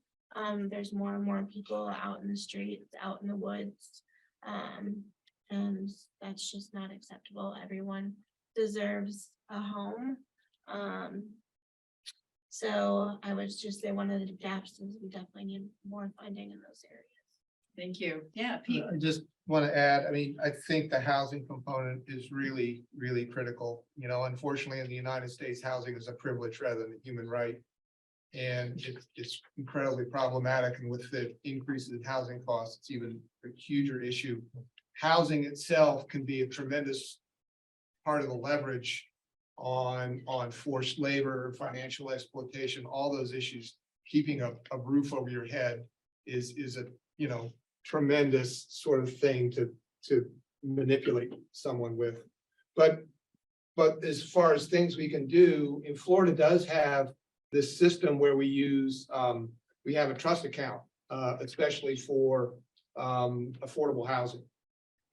There's more and more people out in the streets, out in the woods. And that's just not acceptable. Everyone deserves a home. So I would just say one of the gaps is we definitely need more funding in those areas. Thank you. Yeah, Pete. I just want to add, I mean, I think the housing component is really, really critical. You know, unfortunately, in the United States, housing is a privilege rather than a human right. And it's incredibly problematic, and with the increases in housing costs, it's even a huger issue. Housing itself can be a tremendous part of the leverage on forced labor, financial exploitation, all those issues. Keeping a roof over your head is a, you know, tremendous sort of thing to manipulate someone with. But as far as things we can do, in Florida does have this system where we use, we have a trust account, especially for affordable housing.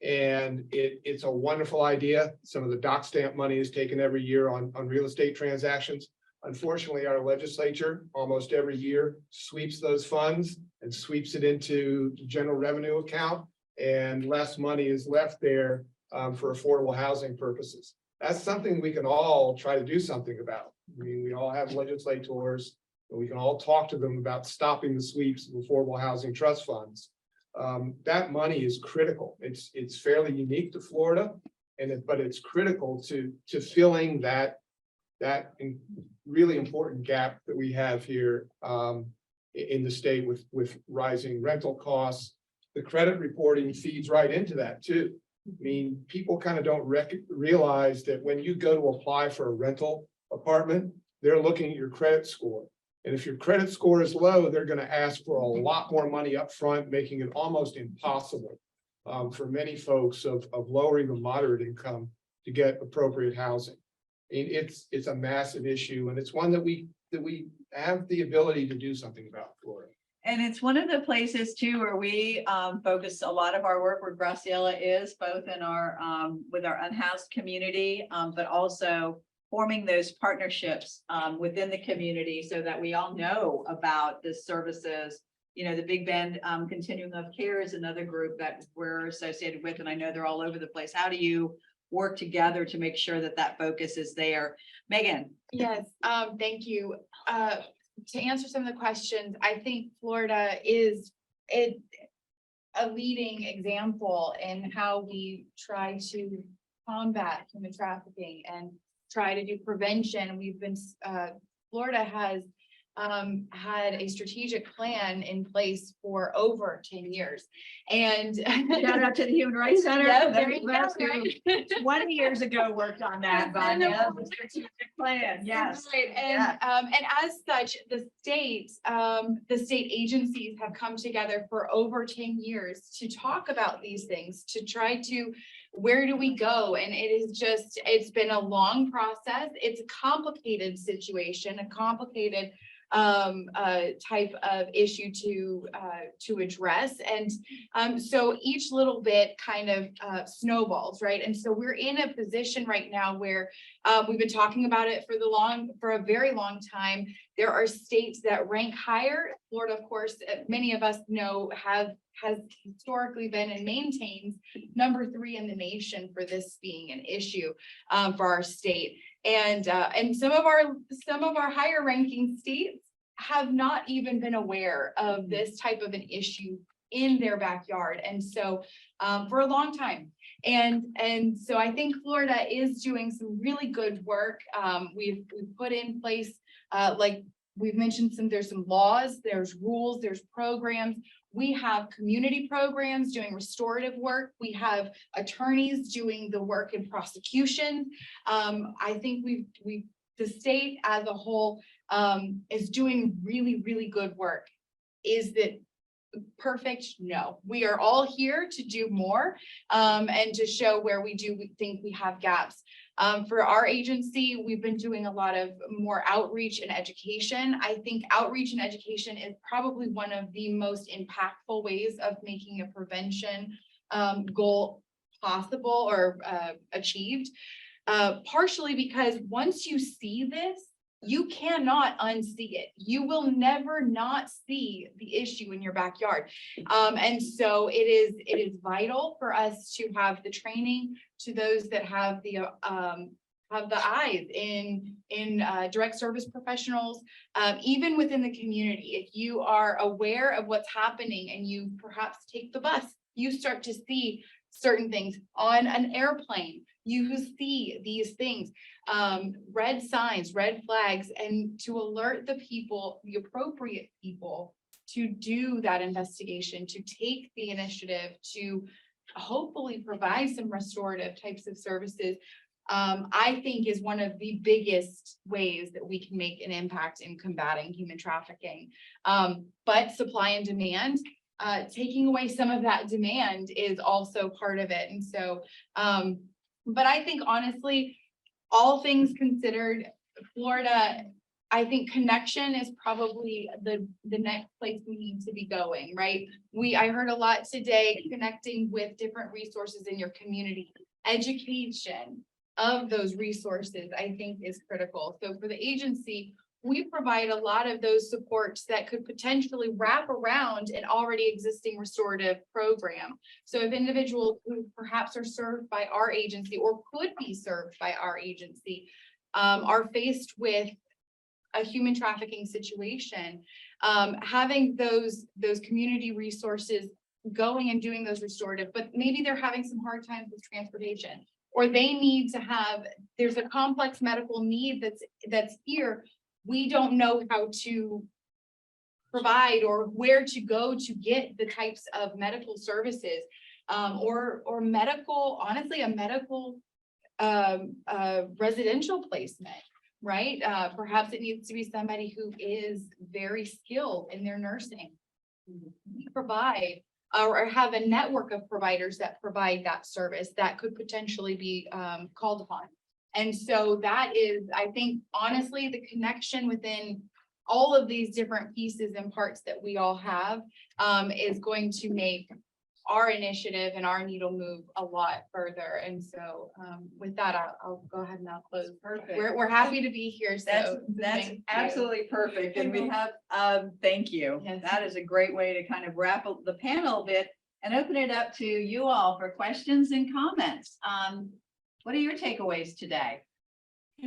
And it's a wonderful idea. Some of the dock stamp money is taken every year on real estate transactions. Unfortunately, our legislature almost every year sweeps those funds and sweeps it into the general revenue account, and less money is left there for affordable housing purposes. That's something we can all try to do something about. I mean, we all have legislators, and we can all talk to them about stopping the sweeps of affordable housing trust funds. That money is critical. It's fairly unique to Florida, but it's critical to filling that really important gap that we have here in the state with rising rental costs. The credit reporting feeds right into that too. I mean, people kind of don't realize that when you go to apply for a rental apartment, they're looking at your credit score. And if your credit score is low, they're going to ask for a lot more money up front, making it almost impossible for many folks of lower, even moderate income to get appropriate housing. And it's a massive issue, and it's one that we have the ability to do something about, Florida. And it's one of the places too where we focus a lot of our work where Graciela is, both in our with our unhoused community, but also forming those partnerships within the community so that we all know about the services. You know, the Big Bend Continuum of Care is another group that we're associated with, and I know they're all over the place. How do you work together to make sure that that focus is there? Megan. Yes, thank you. To answer some of the questions, I think Florida is a leading example in how we try to combat human trafficking and try to do prevention. We've been, Florida has had a strategic plan in place for over 10 years. And Shout out to the Human Rights Center. Yeah, there you go, That's right? 20 years ago worked on that, Vanya, the strategic plan. Yes. Right. Yeah. And as such, the state agencies have come together for over 10 years to talk about these things, to try to, where do we go? And it is just, it's been a long process. It's a complicated situation, a complicated type of issue to address. And so each little bit kind of snowballs, right? And so we're in a position right now where we've been talking about it for a very long time. There are states that rank higher. Florida, of course, many of us know has historically been and maintains number 3 in the nation for this being an issue for our state. And some of our higher ranking states have not even been aware of this type of an issue in their backyard. And so for a long time. And so I think Florida is doing some really good work. We've put in place, like we've mentioned, there's some laws, there's rules, there's programs. We have community programs doing restorative work. We have attorneys doing the work in prosecution. I think the state as a whole is doing really, really good work. Is that perfect? No, we are all here to do more and to show where we think we have gaps. For our agency, we've been doing a lot of more outreach and education. I think outreach and education is probably one of the most impactful ways of making a prevention goal possible or achieved. Partially because once you see this, you cannot unsee it. You will never not see the issue in your backyard. And so it is vital for us to have the training to those that have the have the eyes in direct service professionals, even within the community. If you are aware of what's happening and you perhaps take the bus, you start to see certain things on an airplane. You see these things, red signs, red flags, and to alert the people, the appropriate people, to do that investigation, to take the initiative, to hopefully provide some restorative types of services, I think is one of the biggest ways that we can make an impact in combating human trafficking. But supply and demand, taking away some of that demand is also part of it. And so, but I think honestly, all things considered, Florida, I think connection is probably the next place we need to be going, right? I heard a lot today, connecting with different resources in your community. Education of those resources, I think, is critical. So for the agency, we provide a lot of those supports that could potentially wrap around an already existing restorative program. So if individuals who perhaps are served by our agency or could be served by our agency are faced with a human trafficking situation, having those community resources going and doing those restorative, but maybe they're having some hard times with transportation, or they need to have, there's a complex medical need that's here. We don't know how to provide or where to go to get the types of medical services, or medical, honestly, a medical residential placement, right? Perhaps it needs to be somebody who is very skilled in their nursing. We provide or have a network of providers that provide that service that could potentially be called upon. And so that is, I think, honestly, the connection within all of these different pieces and parts that we all have is going to make our initiative and our needle move a lot further. And so with that, I'll go ahead and I'll close. Perfect. We're happy to be here. So That's thank you. absolutely perfect. And we have, thank you. Yes. That is a great way to kind of wrap up the panel a bit and open it up to you all for questions and comments. What are your takeaways today?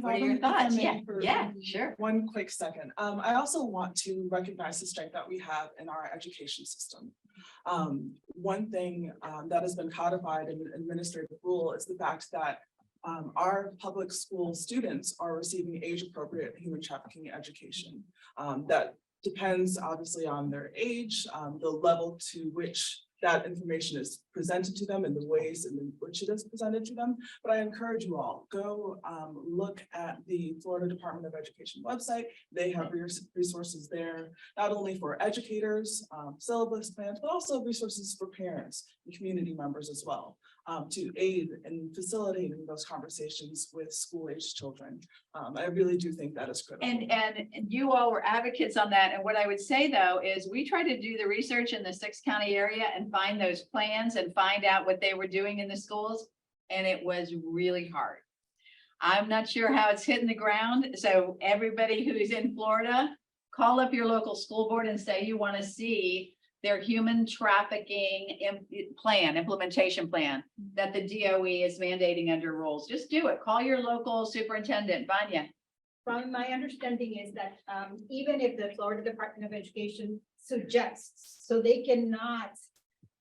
What are your thoughts? Yeah, sure. One quick second. I also want to recognize the strength that we have in our education system. One thing that has been codified in administrative rule is the fact that our public school students are receiving age-appropriate human trafficking education. That depends obviously on their age, the level to which that information is presented to them and the ways in which it is presented to them. But I encourage you all, go look at the Florida Department of Education website. They have resources there, not only for educators, syllabus plans, but also resources for parents and community members as well, to aid in facilitating those conversations with school-aged children. I really do think that is critical. And you all were advocates on that. And what I would say though, is we try to do the research in the 6-county area and find those plans and find out what they were doing in the schools. And it was really hard. I'm not sure how it's hitting the ground. So everybody who's in Florida, call up your local school board and say you want to see their human trafficking implementation plan that the DOE is mandating under rules. Just do it. Call your local superintendent, Vanya. From my understanding is that even if the Florida Department of Education suggests, so they cannot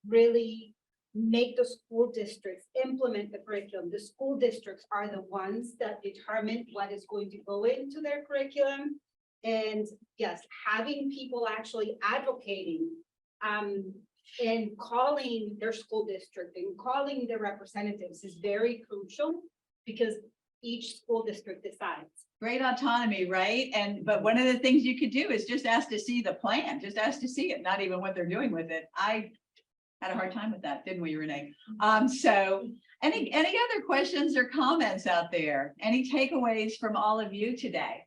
really make the school districts implement the curriculum. The school districts are the ones that determine what is going to go into their curriculum. And yes, having people actually advocating and calling their school district and calling their representatives is very crucial, because each school district decides. Great autonomy, right? But one of the things you could do is just ask to see the plan, just ask to see it, not even what they're doing with it. I had a hard time with that, didn't we, Renee? So any other questions or comments out there? Any takeaways from all of you today?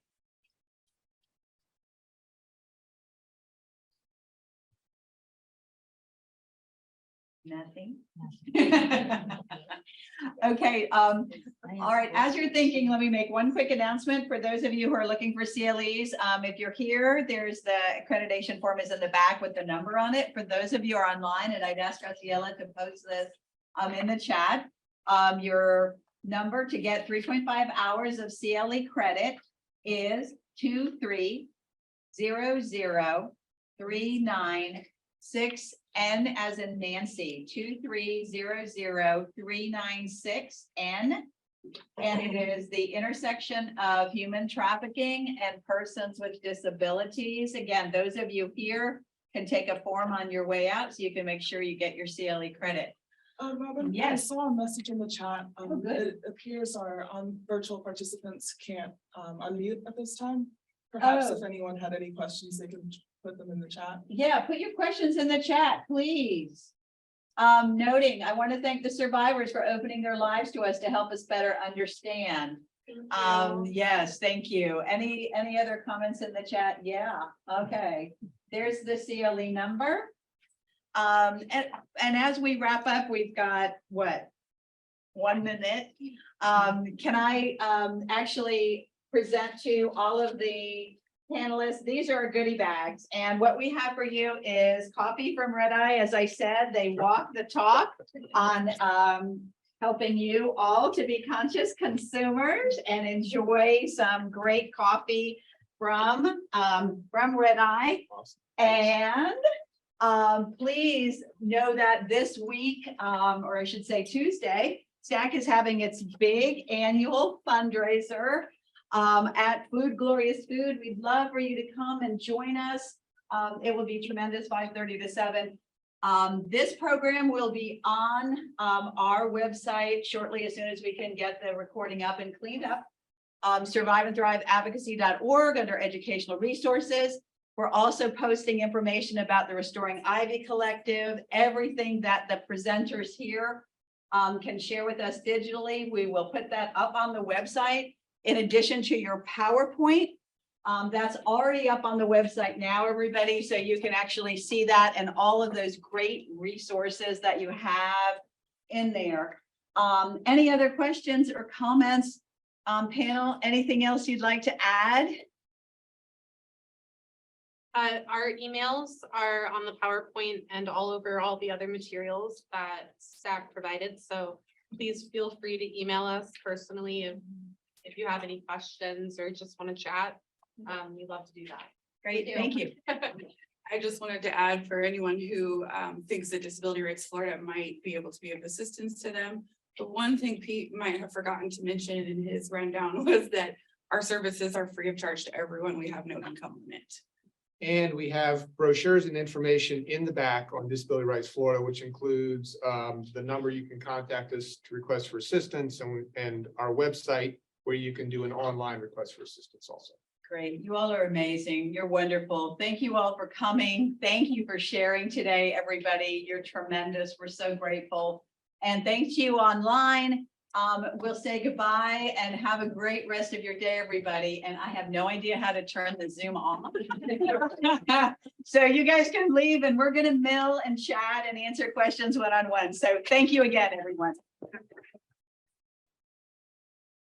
Nothing. Okay. All right. As you're thinking, let me make one quick announcement for those of you who are looking for CLEs. If you're here, there's the accreditation form is in the back with the number on it. For those of you who are online, and I'd ask Graciela to post this in the chat. Your number to get 3.5 hours of CLE credit is 2300396 N as in Nancy, 2300396 And it is the intersection of human trafficking and persons with disabilities. Again, those of you here can take a form on your way out so you can make sure you get your CLE credit. Robin, I Yes. saw a message in the chat. good. It appears our virtual participants can't unmute at this time. Perhaps if anyone had any questions, they can put them in the chat. Yeah, put your questions in the chat, please. Noting, I want to thank the survivors for opening their lives to us to help us better understand. Yes, thank you. Any other comments in the chat? Yeah, okay. There's the CLE number. And as we wrap up, we've got what? 1 minute. Can I actually present to all of the panelists? These are our goodie bags. And what we have for you is coffee from Red Eye. As I said, they walk the talk on helping you all to be conscious consumers and enjoy some great coffee from Red Eye. And please know that this week, or I should say Tuesday, STAC is having its big annual fundraiser at Food Glorious Food. We'd love for you to come and join us. It will be tremendous, 5:30 to 7. This program will be on our website shortly, as soon as we can get the recording up and cleaned up. surviveandthriveadvocacy.org under educational resources. We're also posting information about the Restoring Ivy Collective, everything that the presenters here can share with us digitally. We will put that up on the website in addition to your PowerPoint. That's already up on the website now, everybody, so you can actually see that and all of those great resources that you have in there. Any other questions or comments, panel? Anything else you'd like to add? Our emails are on the PowerPoint and all over all the other materials that STAC provided. So please feel free to email us personally if you have any questions or just want to chat. We'd love to do that. Great, thank you. I just wanted to add for anyone who thinks that Disability Rights Florida might be able to be of assistance to them. The one thing Pete might have forgotten to mention in his rundown was that our services are free of charge to everyone. We have no income limit. And we have brochures and information in the back on Disability Rights Florida, which includes the number you can contact us to request for assistance and our website where you can do an online request for assistance also. Great. You all are amazing. You're wonderful. Thank you all for coming. Thank you for sharing today, everybody. You're tremendous. We're so grateful. And thanks to you online. We'll say goodbye and have a great rest of your day, everybody. And I have no idea how to turn the Zoom on. So you guys can leave and we're going to mill and chat and answer questions one-on-one. So thank you again, everyone.